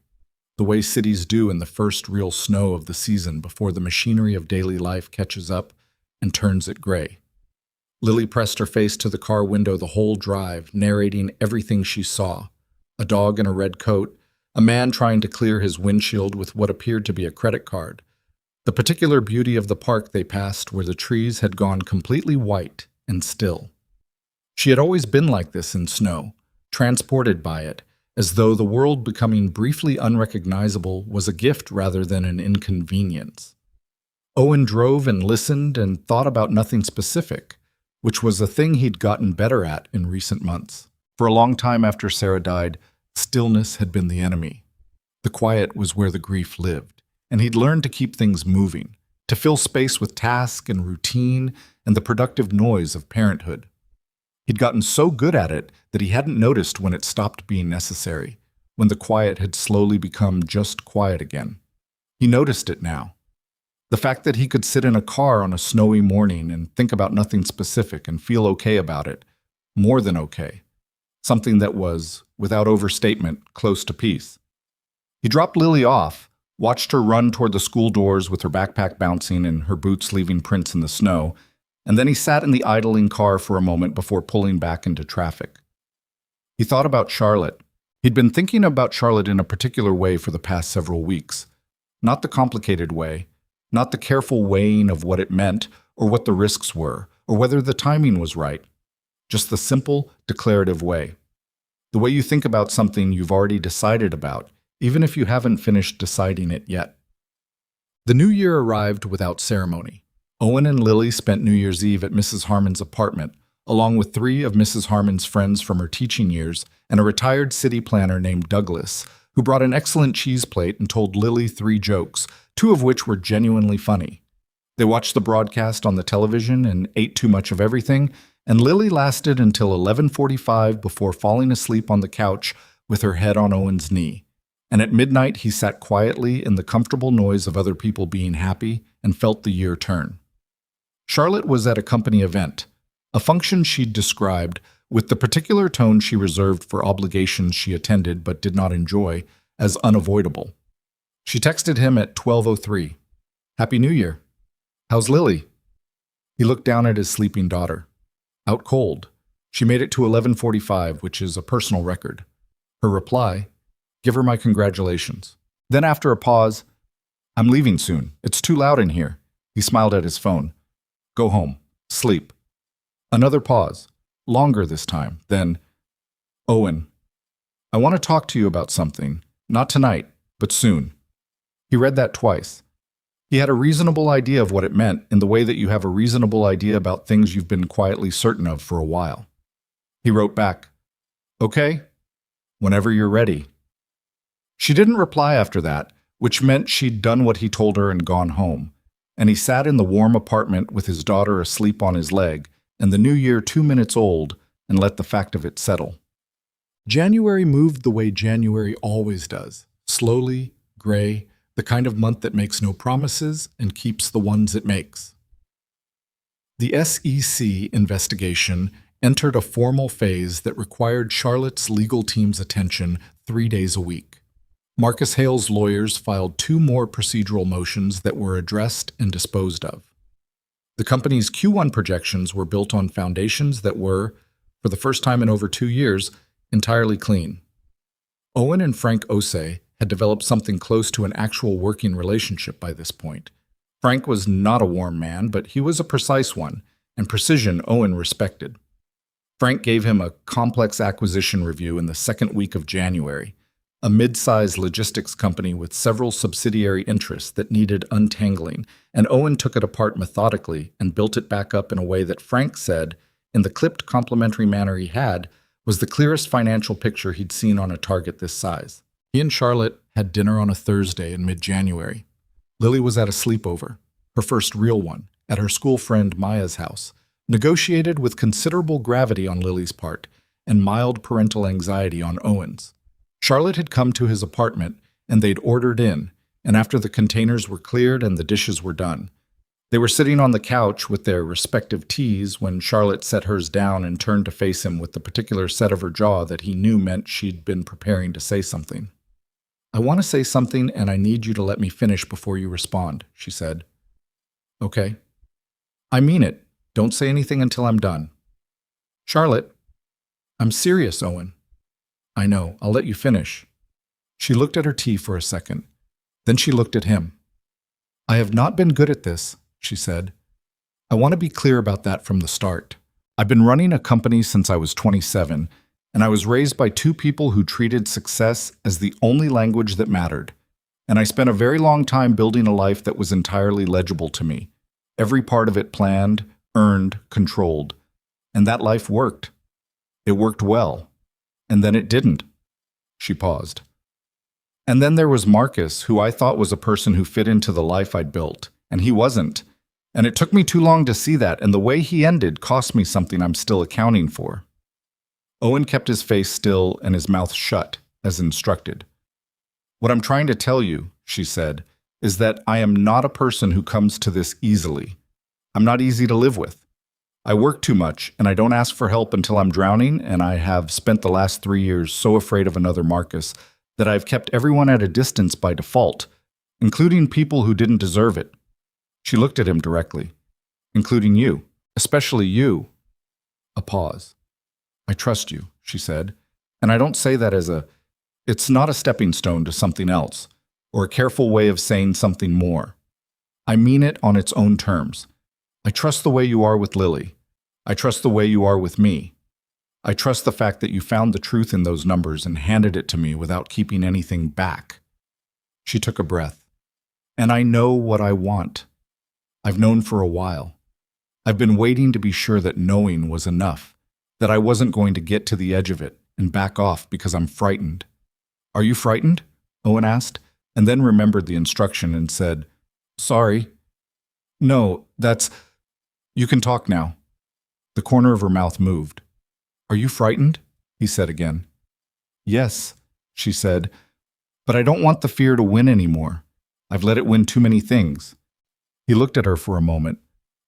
the way cities do in the first real snow of the season before the machinery of daily life catches up and turns it gray. Lily pressed her face to the car window the whole drive, narrating everything she saw. A dog in a red coat, a man trying to clear his windshield with what appeared to be a credit card, the particular beauty of the park they passed where the trees had gone completely white and still. She had always been like this in snow, transported by it, as though the world becoming briefly unrecognizable was a gift rather than an inconvenience. Owen drove and listened and thought about nothing specific, which was a thing he'd gotten better at in recent months. For a long time after Sarah died, stillness had been the enemy. The quiet was where the grief lived, and he'd learned to keep things moving, to fill space with task and routine and the productive noise of parenthood. He'd gotten so good at it that he hadn't noticed when it stopped being necessary, when the quiet had slowly become just quiet again. He noticed it now. The fact that he could sit in a car on a snowy morning and think about nothing specific and feel okay about it, more than okay. Something that was, without overstatement, close to peace. He dropped Lily off, watched her run toward the school doors with her backpack bouncing and her boots leaving prints in the snow, and then he sat in the idling car for a moment before pulling back into traffic. He thought about Charlotte. He'd been thinking about Charlotte in a particular way for the past several weeks. Not the complicated way, not the careful weighing of what it meant or what the risks were, or whether the timing was right. Just the simple, declarative way. The way you think about something you've already decided about, even if you haven't finished deciding it yet. The new year arrived without ceremony. Owen and Lily spent New Year's Eve at Mrs. Harmon's apartment, along with 3 of Mrs. Harmon's friends from her teaching years and a retired city planner named Douglas, who brought an excellent cheese plate and told Lily 3 jokes, 2 of which were genuinely funny. They watched the broadcast on the television and ate too much of everything, and Lily lasted until 11:45 before falling asleep on the couch with her head on Owen's knee. And at midnight he sat quietly in the comfortable noise of other people being happy and felt the year turn. Charlotte was at a company event, a function she'd described, with the particular tone she reserved for obligations she attended but did not enjoy, as unavoidable. She texted him at 12:03. "Happy New Year. How's Lily?" He looked down at his sleeping daughter. "Out cold. She made it to 11:45, which is a personal record." Her reply, "Give her my congratulations." Then after a pause, "I'm leaving soon. It's too loud in here." He smiled at his phone. "Go home. Sleep." Another pause, longer this time. Then, "Owen, I want to talk to you about something. Not tonight, but soon." He read that twice. He had a reasonable idea of what it meant in the way that you have a reasonable idea about things you've been quietly certain of for a while. He wrote back, "Okay, whenever you're ready." She didn't reply after that, which meant she'd done what he told her and gone home. And he sat in the warm apartment with his daughter asleep on his leg, and the new year 2 minutes old, and let the fact of it settle. January moved the way January always does, slowly, gray, the kind of month that makes no promises and keeps the ones it makes. The SEC investigation entered a formal phase that required Charlotte's legal team's attention 3 days a week. Marcus Hale's lawyers filed 2 more procedural motions that were addressed and disposed of. The company's Q1 projections were built on foundations that were, for the first time in over 2 years, entirely clean. Owen and Frank Osei had developed something close to an actual working relationship by this point. Frank was not a warm man, but he was a precise one, and precision Owen respected. Frank gave him a complex acquisition review in the second week of January, a mid-sized logistics company with several subsidiary interests that needed untangling, and Owen took it apart methodically and built it back up in a way that Frank said, in the clipped complimentary manner he had, was the clearest financial picture he'd seen on a target this size. He and Charlotte had dinner on a Thursday in mid-January. Lily was at a sleepover, her first real one, at her school friend Maya's house, negotiated with considerable gravity on Lily's part and mild parental anxiety on Owen's. Charlotte had come to his apartment, and they'd ordered in, and after the containers were cleared and the dishes were done, they were sitting on the couch with their respective teas when Charlotte set hers down and turned to face him with the particular set of her jaw that he knew meant she'd been preparing to say something. "I want to say something, and I need you to let me finish before you respond," she said. "Okay." "I mean it. Don't say anything until I'm done." "Charlotte." "I'm serious, Owen." "I know. I'll let you finish." She looked at her tea for a second. Then she looked at him. "I have not been good at this," she said. "I want to be clear about that from the start. I've been running a company since I was 27, and I was raised by 2 people who treated success as the only language that mattered. And I spent a very long time building a life that was entirely legible to me. Every part of it planned, earned, controlled. And that life worked. It worked well. And then it didn't." She paused. "And then there was Marcus, who I thought was a person who fit into the life I'd built, and he wasn't. And it took me too long to see that, and the way he ended cost me something I'm still accounting for." Owen kept his face still and his mouth shut, as instructed. "What I'm trying to tell you," she said, "is that I am not a person who comes to this easily. I'm not easy to live with. I work too much, and I don't ask for help until I'm drowning, and I have spent the last 3 years so afraid of another Marcus that I've kept everyone at a distance by default, including people who didn't deserve it." She looked at him directly. "Including you, especially you." A pause. "I trust you," she said, "and I don't say that as it's not a stepping stone to something else, or a careful way of saying something more. I mean it on its own terms. I trust the way you are with Lily. I trust the way you are with me. I trust the fact that you found the truth in those numbers and handed it to me without keeping anything back." She took a breath. And I know what I want. I've known for a while. I've been waiting to be sure that knowing was enough, that I wasn't going to get to the edge of it and back off because I'm frightened. Are you frightened? Owen asked, and then remembered the instruction and said, Sorry. No, that's... You can talk now. The corner of her mouth moved. Are you frightened? He said again. Yes, she said, but I don't want the fear to win anymore. I've let it win too many things. He looked at her for a moment.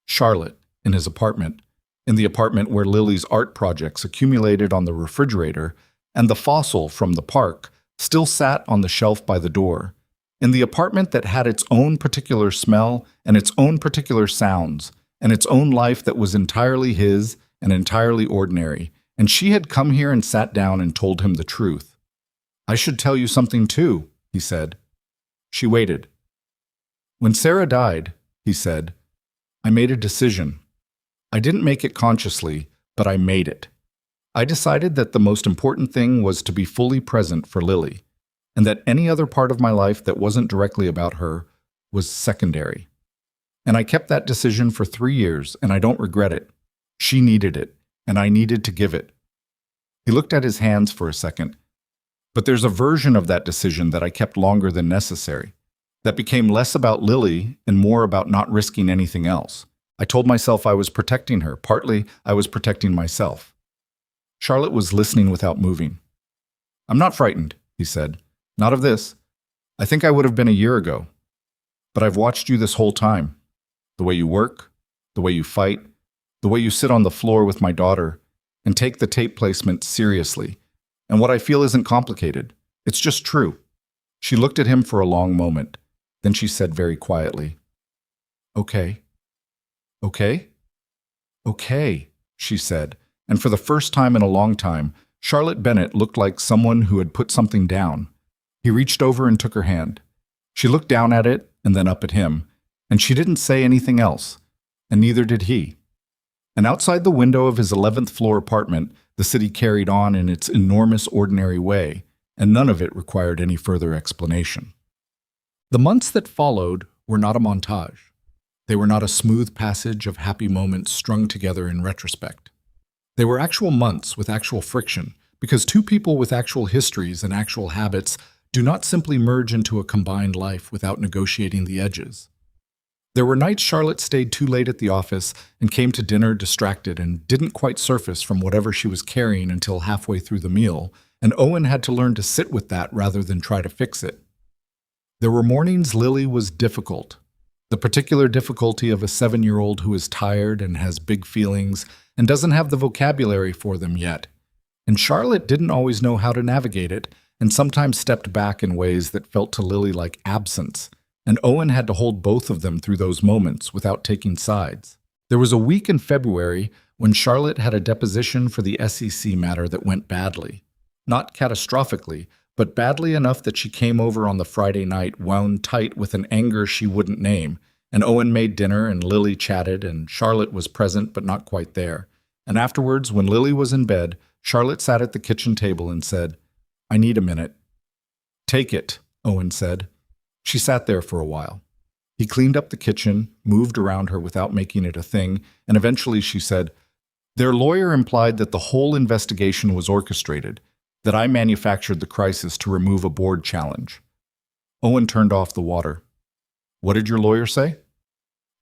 Charlotte, in his apartment, in the apartment where Lily's art projects accumulated on the refrigerator, and the fossil from the park still sat on the shelf by the door, in the apartment that had its own particular smell and its own particular sounds, and its own life that was entirely his and entirely ordinary, and she had come here and sat down and told him the truth. I should tell you something too, he said. She waited. When Sarah died, he said, I made a decision. I didn't make it consciously, but I made it. I decided that the most important thing was to be fully present for Lily, and that any other part of my life that wasn't directly about her was secondary. And I kept that decision for 3 years, and I don't regret it. She needed it, and I needed to give it. He looked at his hands for a second. But there's a version of that decision that I kept longer than necessary, that became less about Lily and more about not risking anything else. I told myself I was protecting her. Partly, I was protecting myself. Charlotte was listening without moving. I'm not frightened, he said. Not of this. I think I would have been a year ago. But I've watched you this whole time. The way you work, the way you fight, the way you sit on the floor with my daughter and take the tape placement seriously. And what I feel isn't complicated. It's just true. She looked at him for a long moment. Then she said very quietly, Okay. Okay? Okay, she said. And for the first time in a long time, Charlotte Bennett looked like someone who had put something down. He reached over and took her hand. She looked down at it and then up at him, and she didn't say anything else, and neither did he. And outside the window of his 11th floor apartment, the city carried on in its enormous ordinary way, and none of it required any further explanation. The months that followed were not a montage. They were not a smooth passage of happy moments strung together in retrospect. They were actual months with actual friction, because two people with actual histories and actual habits do not simply merge into a combined life without negotiating the edges. There were nights Charlotte stayed too late at the office and came to dinner distracted and didn't quite surface from whatever she was carrying until halfway through the meal, and Owen had to learn to sit with that rather than try to fix it. There were mornings Lily was difficult. The particular difficulty of a 7-year-old who is tired and has big feelings and doesn't have the vocabulary for them yet. And Charlotte didn't always know how to navigate it and sometimes stepped back in ways that felt to Lily like absence, and Owen had to hold both of them through those moments without taking sides. There was a week in February when Charlotte had a deposition for the SEC matter that went badly. Not catastrophically, but badly enough that she came over on the Friday night wound tight with an anger she wouldn't name, and Owen made dinner and Lily chatted and Charlotte was present but not quite there. And afterwards, when Lily was in bed, Charlotte sat at the kitchen table and said, I need a minute. Take it, Owen said. She sat there for a while. He cleaned up the kitchen, moved around her without making it a thing, and eventually she said, Their lawyer implied that the whole investigation was orchestrated, that I manufactured the crisis to remove a board challenge. Owen turned off the water. What did your lawyer say?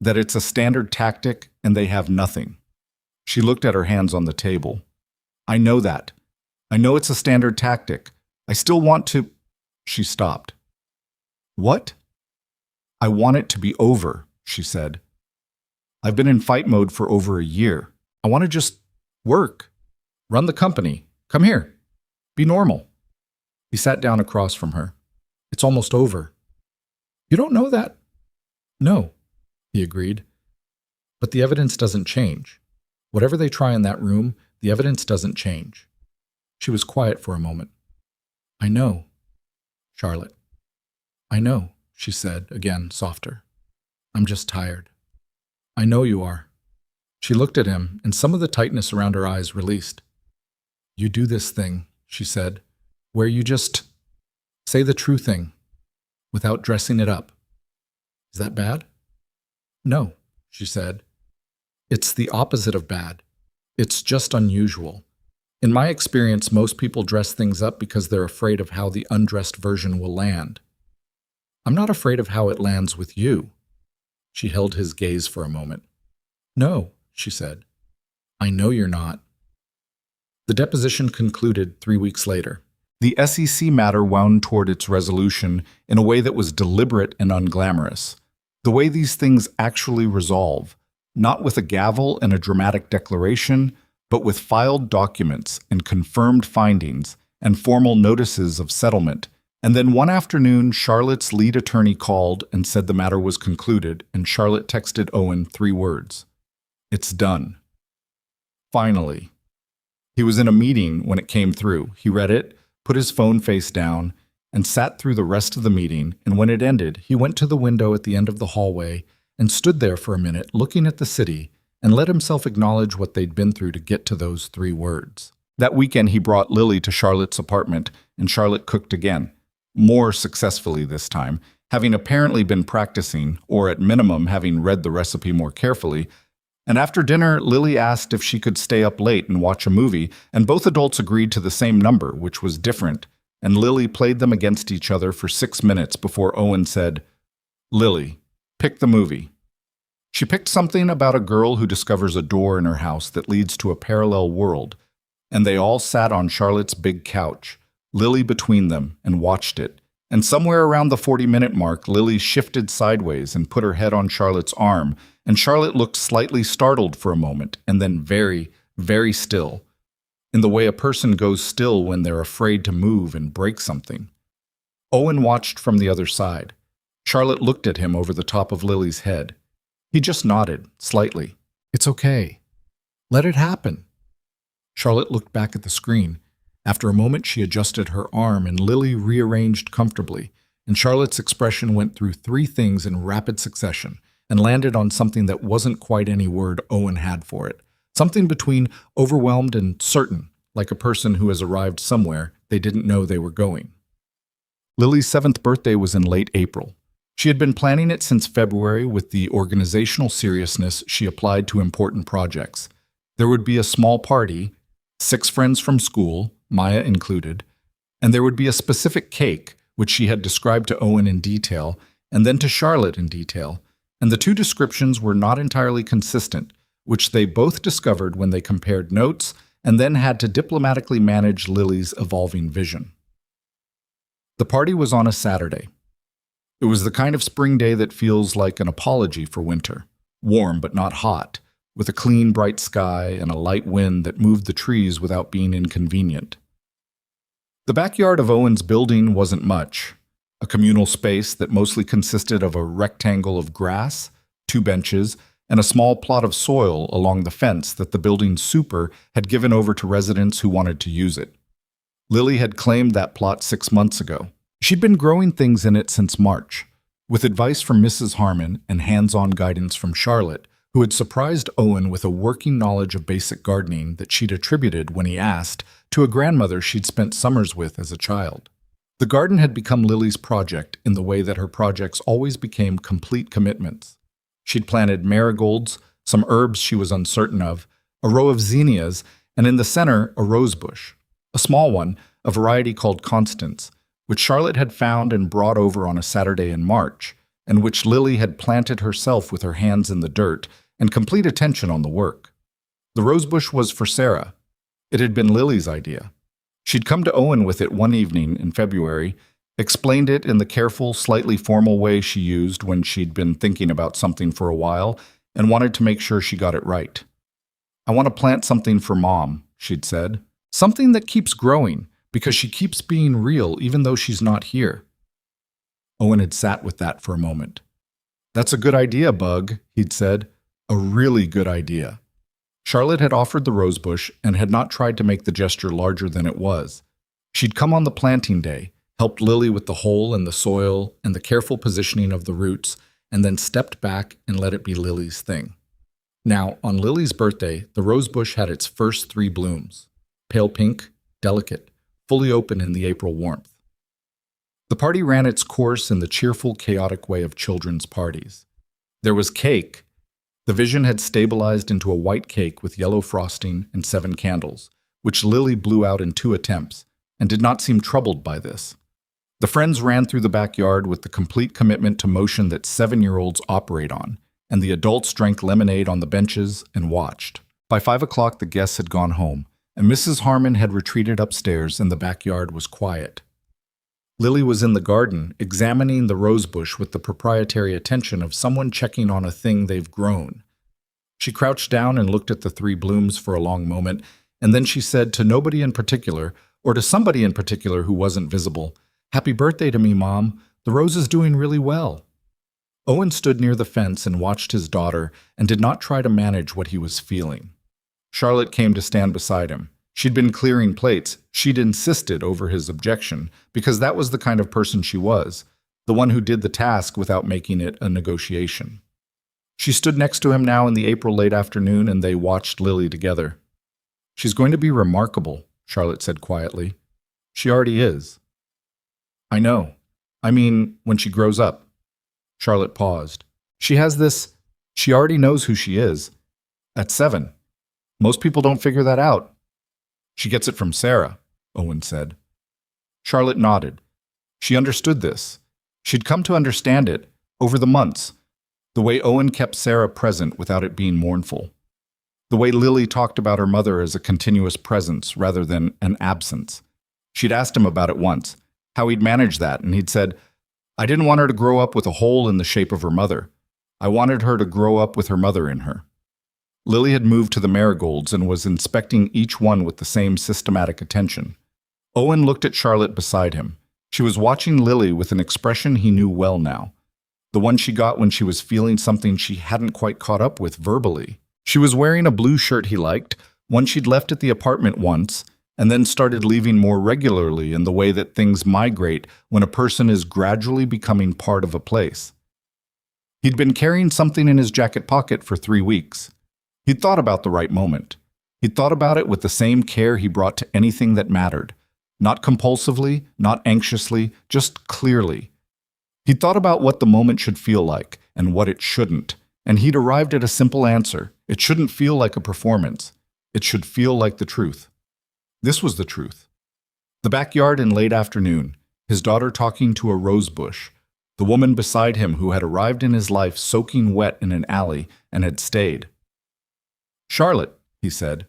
That it's a standard tactic and they have nothing. She looked at her hands on the table. I know that. I know it's a standard tactic. I still want to... She stopped. What? I want it to be over, she said. I've been in fight mode for over a year. I want to just work. Run the company. Come here. Be normal. He sat down across from her. It's almost over. You don't know that? No, he agreed. But the evidence doesn't change. Whatever they try in that room, the evidence doesn't change. She was quiet for a moment. I know, Charlotte. I know, she said, again, softer. I'm just tired. I know you are. She looked at him, and some of the tightness around her eyes released. You do this thing, she said, where you just say the true thing without dressing it up. Is that bad? No, she said. It's the opposite of bad. It's just unusual. In my experience, most people dress things up because they're afraid of how the undressed version will land. I'm not afraid of how it lands with you. She held his gaze for a moment. No, she said. I know you're not. The deposition concluded 3 weeks later. The SEC matter wound toward its resolution in a way that was deliberate and unglamorous. The way these things actually resolve, not with a gavel and a dramatic declaration, but with filed documents and confirmed findings and formal notices of settlement. And then one afternoon, Charlotte's lead attorney called and said the matter was concluded, and Charlotte texted Owen 3 words. It's done. Finally. He was in a meeting when it came through. He read it, put his phone face down, and sat through the rest of the meeting, and when it ended, he went to the window at the end of the hallway and stood there for a minute looking at the city and let himself acknowledge what they'd been through to get to those 3 words. That weekend, he brought Lily to Charlotte's apartment, and Charlotte cooked again, more successfully this time, having apparently been practicing, or at minimum having read the recipe more carefully. And after dinner, Lily asked if she could stay up late and watch a movie, and both adults agreed to the same number, which was different, and Lily played them against each other for 6 minutes before Owen said, Lily, pick the movie. She picked something about a girl who discovers a door in her house that leads to a parallel world, and they all sat on Charlotte's big couch, Lily between them, and watched it. And somewhere around the 40-minute mark, Lily shifted sideways and put her head on Charlotte's arm, and Charlotte looked slightly startled for a moment, and then very, very still, in the way a person goes still when they're afraid to move and break something. Owen watched from the other side. Charlotte looked at him over the top of Lily's head. He just nodded, slightly. It's okay. Let it happen. Charlotte looked back at the screen. After a moment, she adjusted her arm, and Lily rearranged comfortably, and Charlotte's expression went through 3 things in rapid succession and landed on something that wasn't quite any word Owen had for it. Something between overwhelmed and certain, like a person who has arrived somewhere they didn't know they were going. Lily's 7th birthday was in late April. She had been planning it since February with the organizational seriousness she applied to important projects. There would be a small party, 6 friends from school, Maya included, and there would be a specific cake, which she had described to Owen in detail, and then to Charlotte in detail, and the 2 descriptions were not entirely consistent, which they both discovered when they compared notes and then had to diplomatically manage Lily's evolving vision. The party was on a Saturday. It was the kind of spring day that feels like an apology for winter, warm but not hot, with a clean, bright sky and a light wind that moved the trees without being inconvenient. The backyard of Owen's building wasn't much, a communal space that mostly consisted of a rectangle of grass, 2 benches, and a small plot of soil along the fence that the building's super had given over to residents who wanted to use it. Lily had claimed that plot 6 months ago. She'd been growing things in it since March, with advice from Mrs. Harmon and hands-on guidance from Charlotte, who had surprised Owen with a working knowledge of basic gardening that she'd attributed, when he asked, to a grandmother she'd spent summers with as a child. The garden had become Lily's project in the way that her projects always became complete commitments. She'd planted marigolds, some herbs she was uncertain of, a row of zinnias, and in the center, a rose bush. A small one, a variety called Constance, which Charlotte had found and brought over on a Saturday in March, and which Lily had planted herself with her hands in the dirt and complete attention on the work. The rosebush was for Sarah. It had been Lily's idea. She'd come to Owen with it one evening in February, explained it in the careful, slightly formal way she used when she'd been thinking about something for a while, and wanted to make sure she got it right. I want to plant something for Mom, she'd said. Something that keeps growing, because she keeps being real even though she's not here. Owen had sat with that for a moment. That's a good idea, Bug, he'd said. A really good idea. Charlotte had offered the rosebush and had not tried to make the gesture larger than it was. She'd come on the planting day, helped Lily with the hole in the soil and the careful positioning of the roots, and then stepped back and let it be Lily's thing. Now, on Lily's birthday, the rosebush had its first 3 blooms, pale pink, delicate, fully open in the April warmth. The party ran its course in the cheerful, chaotic way of children's parties. There was cake. The vision had stabilized into a white cake with yellow frosting and 7 candles, which Lily blew out in 2 attempts, and did not seem troubled by this. The friends ran through the backyard with the complete commitment to motion that 7-year-olds operate on, and the adults drank lemonade on the benches and watched. By 5 o'clock, the guests had gone home, and Mrs. Harmon had retreated upstairs, and the backyard was quiet. Lily was in the garden, examining the rosebush with the proprietary attention of someone checking on a thing they've grown. She crouched down and looked at the 3 blooms for a long moment, and then she said to nobody in particular, or to somebody in particular who wasn't visible, "Happy birthday to me, Mom. The rose is doing really well." Owen stood near the fence and watched his daughter and did not try to manage what he was feeling. Charlotte came to stand beside him. She'd been clearing plates. She'd insisted over his objection, because that was the kind of person she was, the one who did the task without making it a negotiation. She stood next to him now in the April late afternoon, and they watched Lily together. "She's going to be remarkable," Charlotte said quietly. "She already is." "I know. I mean, when she grows up." Charlotte paused. "She has this. She already knows who she is. At 7. Most people don't figure that out." "She gets it from Sarah," Owen said. Charlotte nodded. She understood this. She'd come to understand it over the months, the way Owen kept Sarah present without it being mournful, the way Lily talked about her mother as a continuous presence rather than an absence. She'd asked him about it once, how he'd managed that, and he'd said, "I didn't want her to grow up with a hole in the shape of her mother. I wanted her to grow up with her mother in her." Lily had moved to the marigolds and was inspecting each one with the same systematic attention. Owen looked at Charlotte beside him. She was watching Lily with an expression he knew well now, the one she got when she was feeling something she hadn't quite caught up with verbally. She was wearing a blue shirt he liked, one she'd left at the apartment once, and then started leaving more regularly in the way that things migrate when a person is gradually becoming part of a place. He'd been carrying something in his jacket pocket for 3 weeks. He'd thought about the right moment. He'd thought about it with the same care he brought to anything that mattered. Not compulsively, not anxiously, just clearly. He'd thought about what the moment should feel like and what it shouldn't, and he'd arrived at a simple answer. It shouldn't feel like a performance. It should feel like the truth. This was the truth. The backyard in late afternoon, his daughter talking to a rose bush, the woman beside him who had arrived in his life soaking wet in an alley and had stayed. "Charlotte," he said.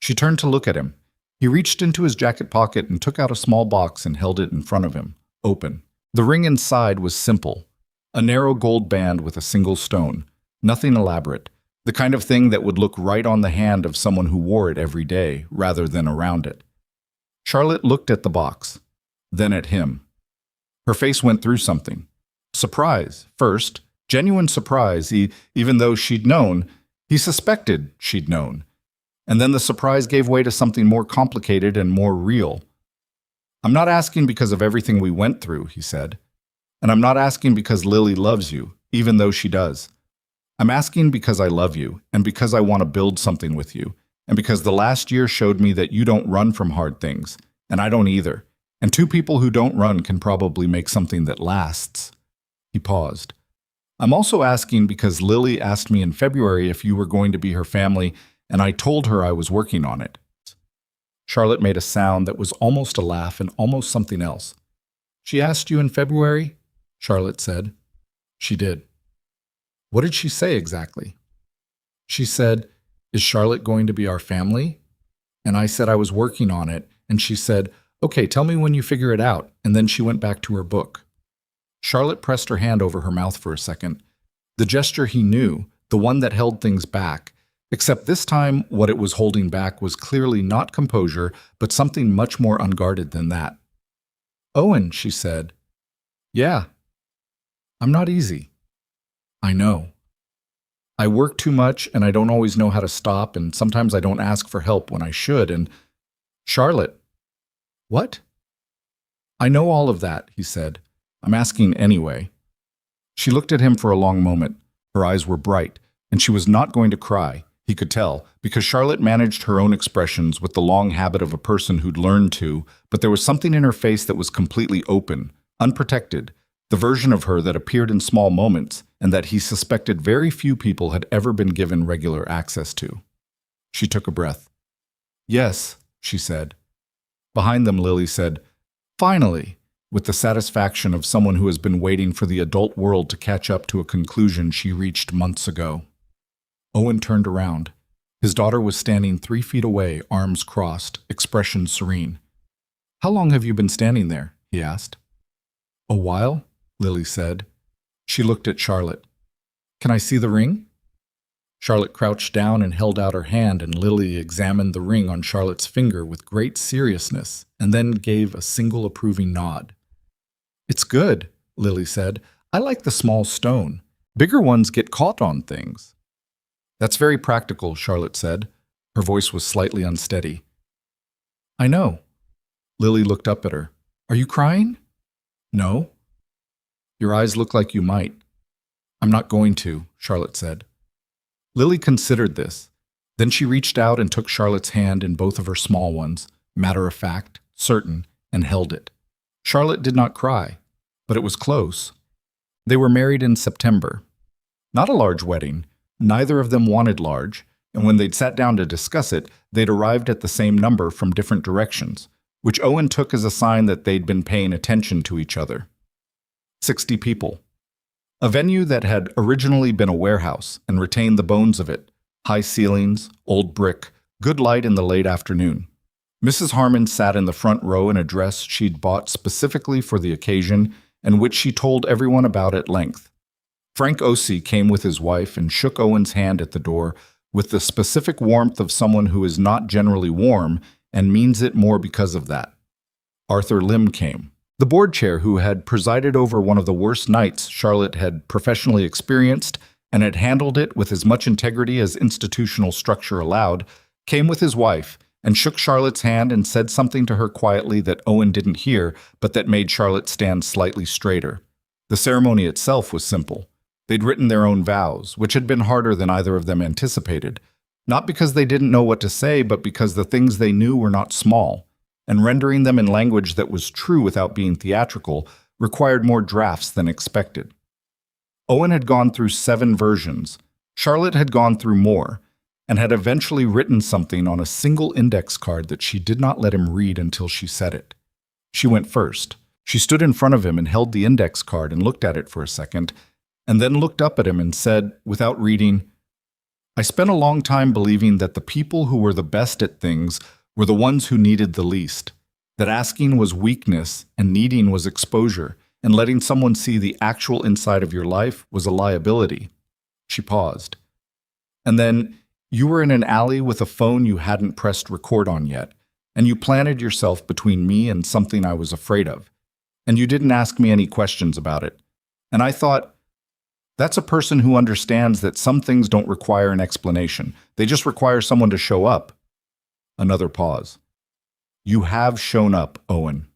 She turned to look at him. He reached into his jacket pocket and took out a small box and held it in front of him, open. The ring inside was simple, a narrow gold band with a single stone, nothing elaborate, the kind of thing that would look right on the hand of someone who wore it every day rather than around it. Charlotte looked at the box, then at him. Her face went through something. Surprise, first, genuine surprise, even though she'd known. He suspected she'd known. And then the surprise gave way to something more complicated and more real. "I'm not asking because of everything we went through," he said. "And I'm not asking because Lily loves you, even though she does. I'm asking because I love you, and because I want to build something with you, and because the last year showed me that you don't run from hard things, and I don't either. And 2 people who don't run can probably make something that lasts." He paused. "I'm also asking because Lily asked me in February if you were going to be her family, and I told her I was working on it." Charlotte made a sound that was almost a laugh and almost something else. "She asked you in February?" Charlotte said. "She did." "What did she say exactly?" "She said, 'Is Charlotte going to be our family?' And I said I was working on it, and she said, 'Okay, tell me when you figure it out,' and then she went back to her book." Charlotte pressed her hand over her mouth for a second. The gesture he knew, the one that held things back, except this time what it was holding back was clearly not composure, but something much more unguarded than that. "Owen," she said. "Yeah. I'm not easy." "I know. I work too much, and I don't always know how to stop, and sometimes I don't ask for help when I should, and—" "Charlotte." "What?" "I know all of that," he said. "I'm asking anyway." She looked at him for a long moment. Her eyes were bright, and she was not going to cry, he could tell, because Charlotte managed her own expressions with the long habit of a person who'd learned to, but there was something in her face that was completely open, Unprotected, the version of her that appeared in small moments and that he suspected very few people had ever been given regular access to. She took a breath. "Yes," she said. Behind them, Lily said, "Finally," with the satisfaction of someone who has been waiting for the adult world to catch up to a conclusion she reached months ago. Owen turned around. His daughter was standing 3 feet away, arms crossed, expression serene. "How long have you been standing there?" he asked. "A while," Lily said. She looked at Charlotte. "Can I see the ring?" Charlotte crouched down and held out her hand, and Lily examined the ring on Charlotte's finger with great seriousness and then gave a single approving nod. "It's good," Lily said. "I like the small stone. Bigger ones get caught on things." "That's very practical," Charlotte said. Her voice was slightly unsteady. "I know." Lily looked up at her. "Are you crying?" "No." "Your eyes look like you might." "I'm not going to," Charlotte said. Lily considered this. Then she reached out and took Charlotte's hand in both of her small ones, matter-of-fact, certain, and held it. Charlotte did not cry, but it was close. They were married in September. Not a large wedding. Neither of them wanted large, and when they'd sat down to discuss it, they'd arrived at the same number from different directions, which Owen took as a sign that they'd been paying attention to each other. 60 people. A venue that had originally been a warehouse and retained the bones of it, high ceilings, old brick, good light in the late afternoon. Mrs. Harmon sat in the front row in a dress she'd bought specifically for the occasion and which she told everyone about at length. Frank Ossie came with his wife and shook Owen's hand at the door with the specific warmth of someone who is not generally warm and means it more because of that. Arthur Lim came, the board chair who had presided over one of the worst nights Charlotte had professionally experienced and had handled it with as much integrity as institutional structure allowed, came with his wife and shook Charlotte's hand and said something to her quietly that Owen didn't hear, but that made Charlotte stand slightly straighter. The ceremony itself was simple. They'd written their own vows, which had been harder than either of them anticipated, not because they didn't know what to say, but because the things they knew were not small, and rendering them in language that was true without being theatrical required more drafts than expected. Owen had gone through 7 versions. Charlotte had gone through more, and had eventually written something on a single index card that she did not let him read until she said it. She went first. She stood in front of him and held the index card and looked at it for a second, and then looked up at him and said, without reading, "I spent a long time believing that the people who were the best at things were the ones who needed the least, that asking was weakness and needing was exposure, and letting someone see the actual inside of your life was a liability." She paused. "And then you were in an alley with a phone you hadn't pressed record on yet, and you planted yourself between me and something I was afraid of, and you didn't ask me any questions about it. And I thought, that's a person who understands that some things don't require an explanation. They just require someone to show up." Another pause. "You have shown up, Owen.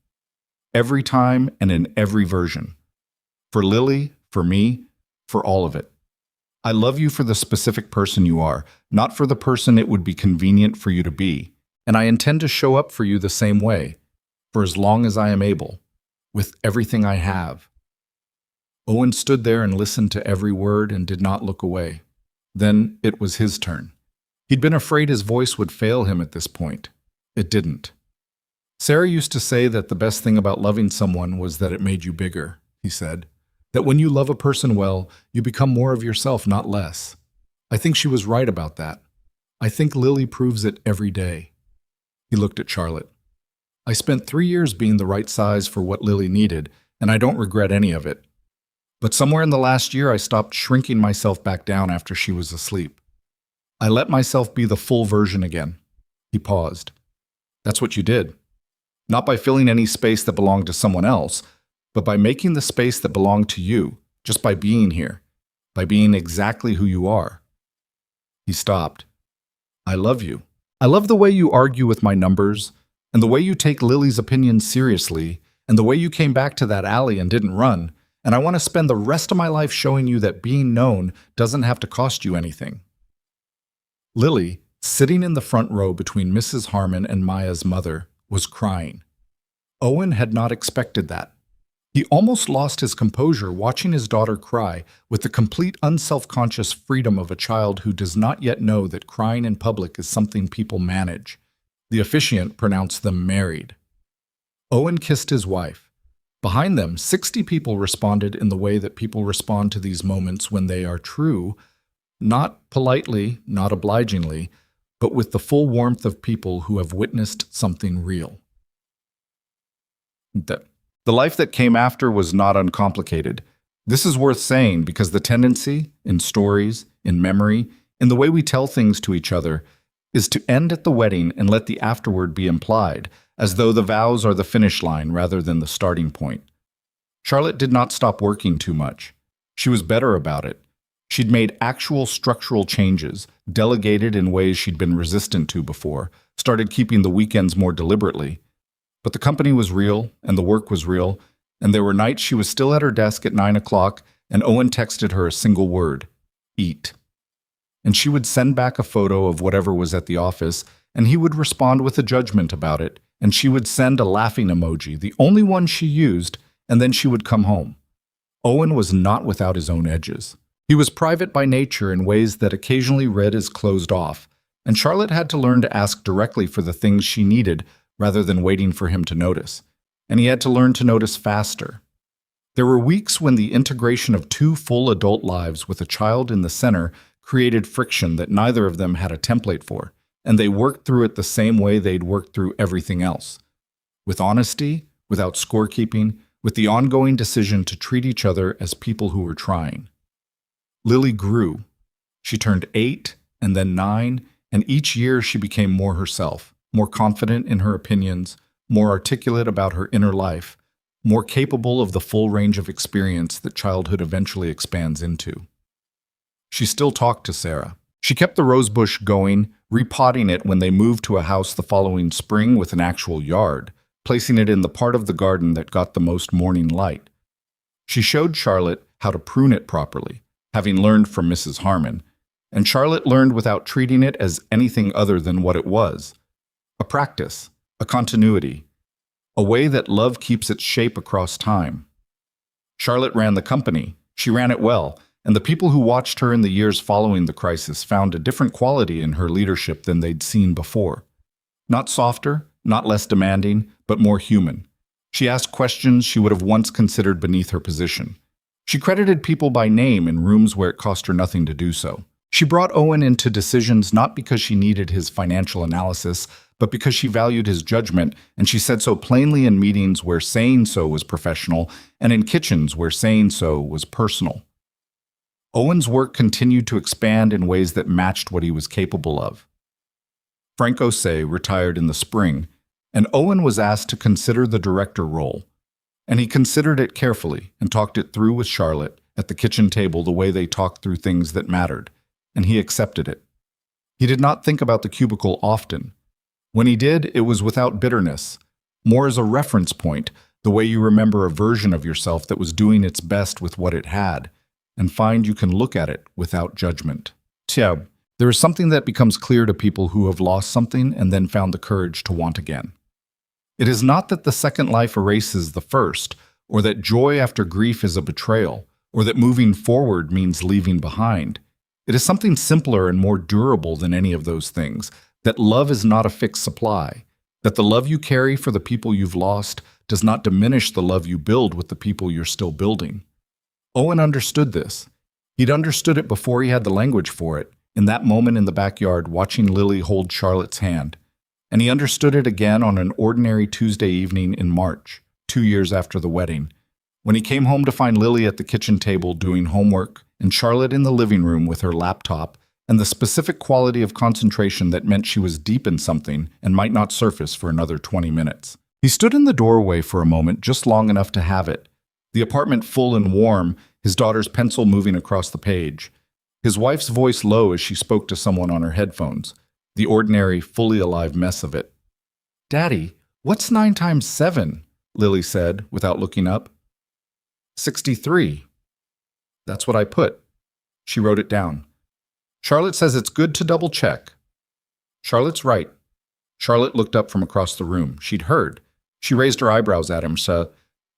Every time and in every version. For Lily, for me, for all of it. I love you for the specific person you are, not for the person it would be convenient for you to be. And I intend to show up for you the same way, for as long as I am able, with everything I have." Owen stood there and listened to every word and did not look away. Then it was his turn. He'd been afraid his voice would fail him at this point. It didn't. "Sarah used to say that the best thing about loving someone was that it made you bigger," he said. "That when you love a person well, you become more of yourself, not less. I think she was right about that. I think Lily proves it every day." He looked at Charlotte. "I spent 3 years being the right size for what Lily needed, and I don't regret any of it. But somewhere in the last year, I stopped shrinking myself back down after she was asleep. I let myself be the full version again." He paused. "That's what you did. Not by filling any space that belonged to someone else, but by making the space that belonged to you, just by being here, by being exactly who you are." He stopped. "I love you. I love the way you argue with my numbers, and the way you take Lily's opinions seriously, and the way you came back to that alley and didn't run, and I want to spend the rest of my life showing you that being known doesn't have to cost you anything." Lily, sitting in the front row between Mrs. Harmon and Maya's mother, was crying. Owen had not expected that. He almost lost his composure watching his daughter cry with the complete unself-conscious freedom of a child who does not yet know that crying in public is something people manage. The officiant pronounced them married. Owen kissed his wife. Behind them, 60 people responded in the way that people respond to these moments when they are true, not politely, not obligingly, but with the full warmth of people who have witnessed something real. The life that came after was not uncomplicated. This is worth saying because the tendency, in stories, in memory, in the way we tell things to each other, is to end at the wedding and let the afterward be implied, as though the vows are the finish line rather than the starting point. Charlotte did not stop working too much. She was better about it. She'd made actual structural changes, delegated in ways she'd been resistant to before, started keeping the weekends more deliberately. But the company was real, and the work was real, and there were nights she was still at her desk at 9 o'clock, and Owen texted her a single word: eat. And she would send back a photo of whatever was at the office, and he would respond with a judgment about it, and she would send a laughing emoji, the only one she used, and then she would come home. Owen was not without his own edges. He was private by nature in ways that occasionally read as closed off, and Charlotte had to learn to ask directly for the things she needed rather than waiting for him to notice. And he had to learn to notice faster. There were weeks when the integration of two full adult lives with a child in the center created friction that neither of them had a template for, and they worked through it the same way they'd worked through everything else. With honesty, without scorekeeping, with the ongoing decision to treat each other as people who were trying. Lily grew. She turned 8 and then 9, and each year she became more herself, more confident in her opinions, more articulate about her inner life, more capable of the full range of experience that childhood eventually expands into. She still talked to Sarah. She kept the rosebush going, repotting it when they moved to a house the following spring with an actual yard, placing it in the part of the garden that got the most morning light. She showed Charlotte how to prune it properly, having learned from Mrs. Harmon, and Charlotte learned without treating it as anything other than what it was: a practice, a continuity, a way that love keeps its shape across time. Charlotte ran the company. She ran it well, and the people who watched her in the years following the crisis found a different quality in her leadership than they'd seen before. Not softer, not less demanding, but more human. She asked questions she would have once considered beneath her position. She credited people by name in rooms where it cost her nothing to do so. She brought Owen into decisions not because she needed his financial analysis, but because she valued his judgment, and she said so plainly in meetings where saying so was professional, and in kitchens where saying so was personal. Owen's work continued to expand in ways that matched what he was capable of. Frank Osei retired in the spring, and Owen was asked to consider the director role. And he considered it carefully and talked it through with Charlotte at the kitchen table the way they talked through things that mattered, and he accepted it. He did not think about the cubicle often. When he did, it was without bitterness, more as a reference point, the way you remember a version of yourself that was doing its best with what it had, and find you can look at it without judgment. Tiens, there is something that becomes clear to people who have lost something and then found the courage to want again. It is not that the second life erases the first, or that joy after grief is a betrayal, or that moving forward means leaving behind. It is something simpler and more durable than any of those things, that love is not a fixed supply, that the love you carry for the people you've lost does not diminish the love you build with the people you're still building. Owen understood this. He'd understood it before he had the language for it, in that moment in the backyard watching Lily hold Charlotte's hand. And he understood it again on an ordinary Tuesday evening in March, 2 years after the wedding, when he came home to find Lily at the kitchen table doing homework and Charlotte in the living room with her laptop, and the specific quality of concentration that meant she was deep in something and might not surface for another 20 minutes. He stood in the doorway for a moment, just long enough to have it. The apartment full and warm, his daughter's pencil moving across the page. His wife's voice low as she spoke to someone on her headphones. The ordinary, fully alive mess of it. "Daddy, what's 9 times 7? Lily said, without looking up. 63. That's what I put. She wrote it down. Charlotte says it's good to double check. Charlotte's right. Charlotte looked up from across the room. She'd heard. She raised her eyebrows at him, so,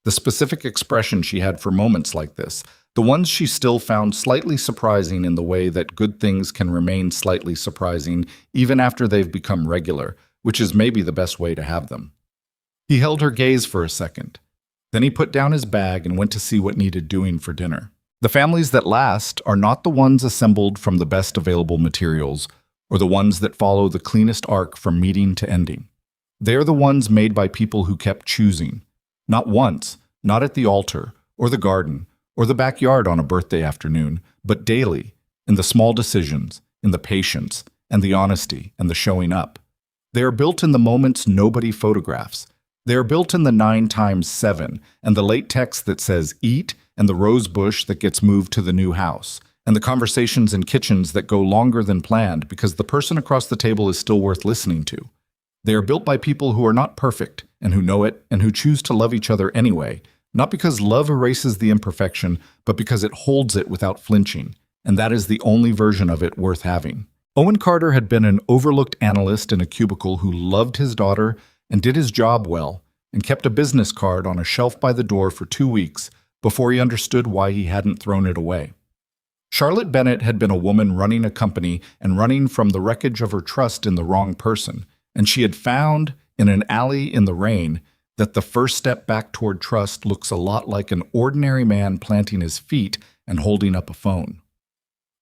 The specific expression she had for moments like this, the ones she still found slightly surprising in the way that good things can remain slightly surprising even after they've become regular, which is maybe the best way to have them. He held her gaze for a second. Then he put down his bag and went to see what needed doing for dinner. The families that last are not the ones assembled from the best available materials, or the ones that follow the cleanest arc from meeting to ending. They are the ones made by people who kept choosing. Not once, not at the altar, or the garden, or the backyard on a birthday afternoon, but daily, in the small decisions, in the patience, and the honesty, and the showing up. They are built in the moments nobody photographs. They are built in the 9 times 7, and the late text that says eat, and the rose bush that gets moved to the new house, and the conversations in kitchens that go longer than planned because the person across the table is still worth listening to. They are built by people who are not perfect, and who know it, and who choose to love each other anyway, not because love erases the imperfection, but because it holds it without flinching, and that is the only version of it worth having. Owen Carter had been an overlooked analyst in a cubicle who loved his daughter and did his job well, and kept a business card on a shelf by the door for 2 weeks before he understood why he hadn't thrown it away. Charlotte Bennett had been a woman running a company and running from the wreckage of her trust in the wrong person, and she had found, in an alley in the rain, that the first step back toward trust looks a lot like an ordinary man planting his feet and holding up a phone.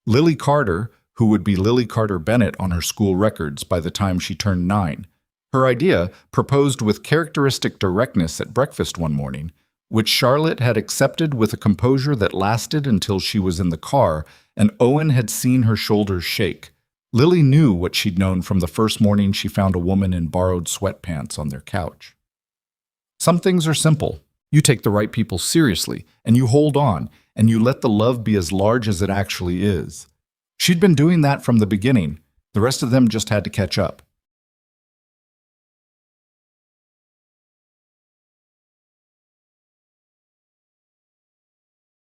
Lily Carter, who would be Lily Carter Bennett on her school records by the time she turned 9, her idea, proposed with characteristic directness at breakfast one morning, which Charlotte had accepted with a composure that lasted until she was in the car and Owen had seen her shoulders shake. Lily knew what she'd known from the first morning she found a woman in borrowed sweatpants on their couch. Some things are simple. You take the right people seriously, and you hold on, and you let the love be as large as it actually is. She'd been doing that from the beginning. The rest of them just had to catch up.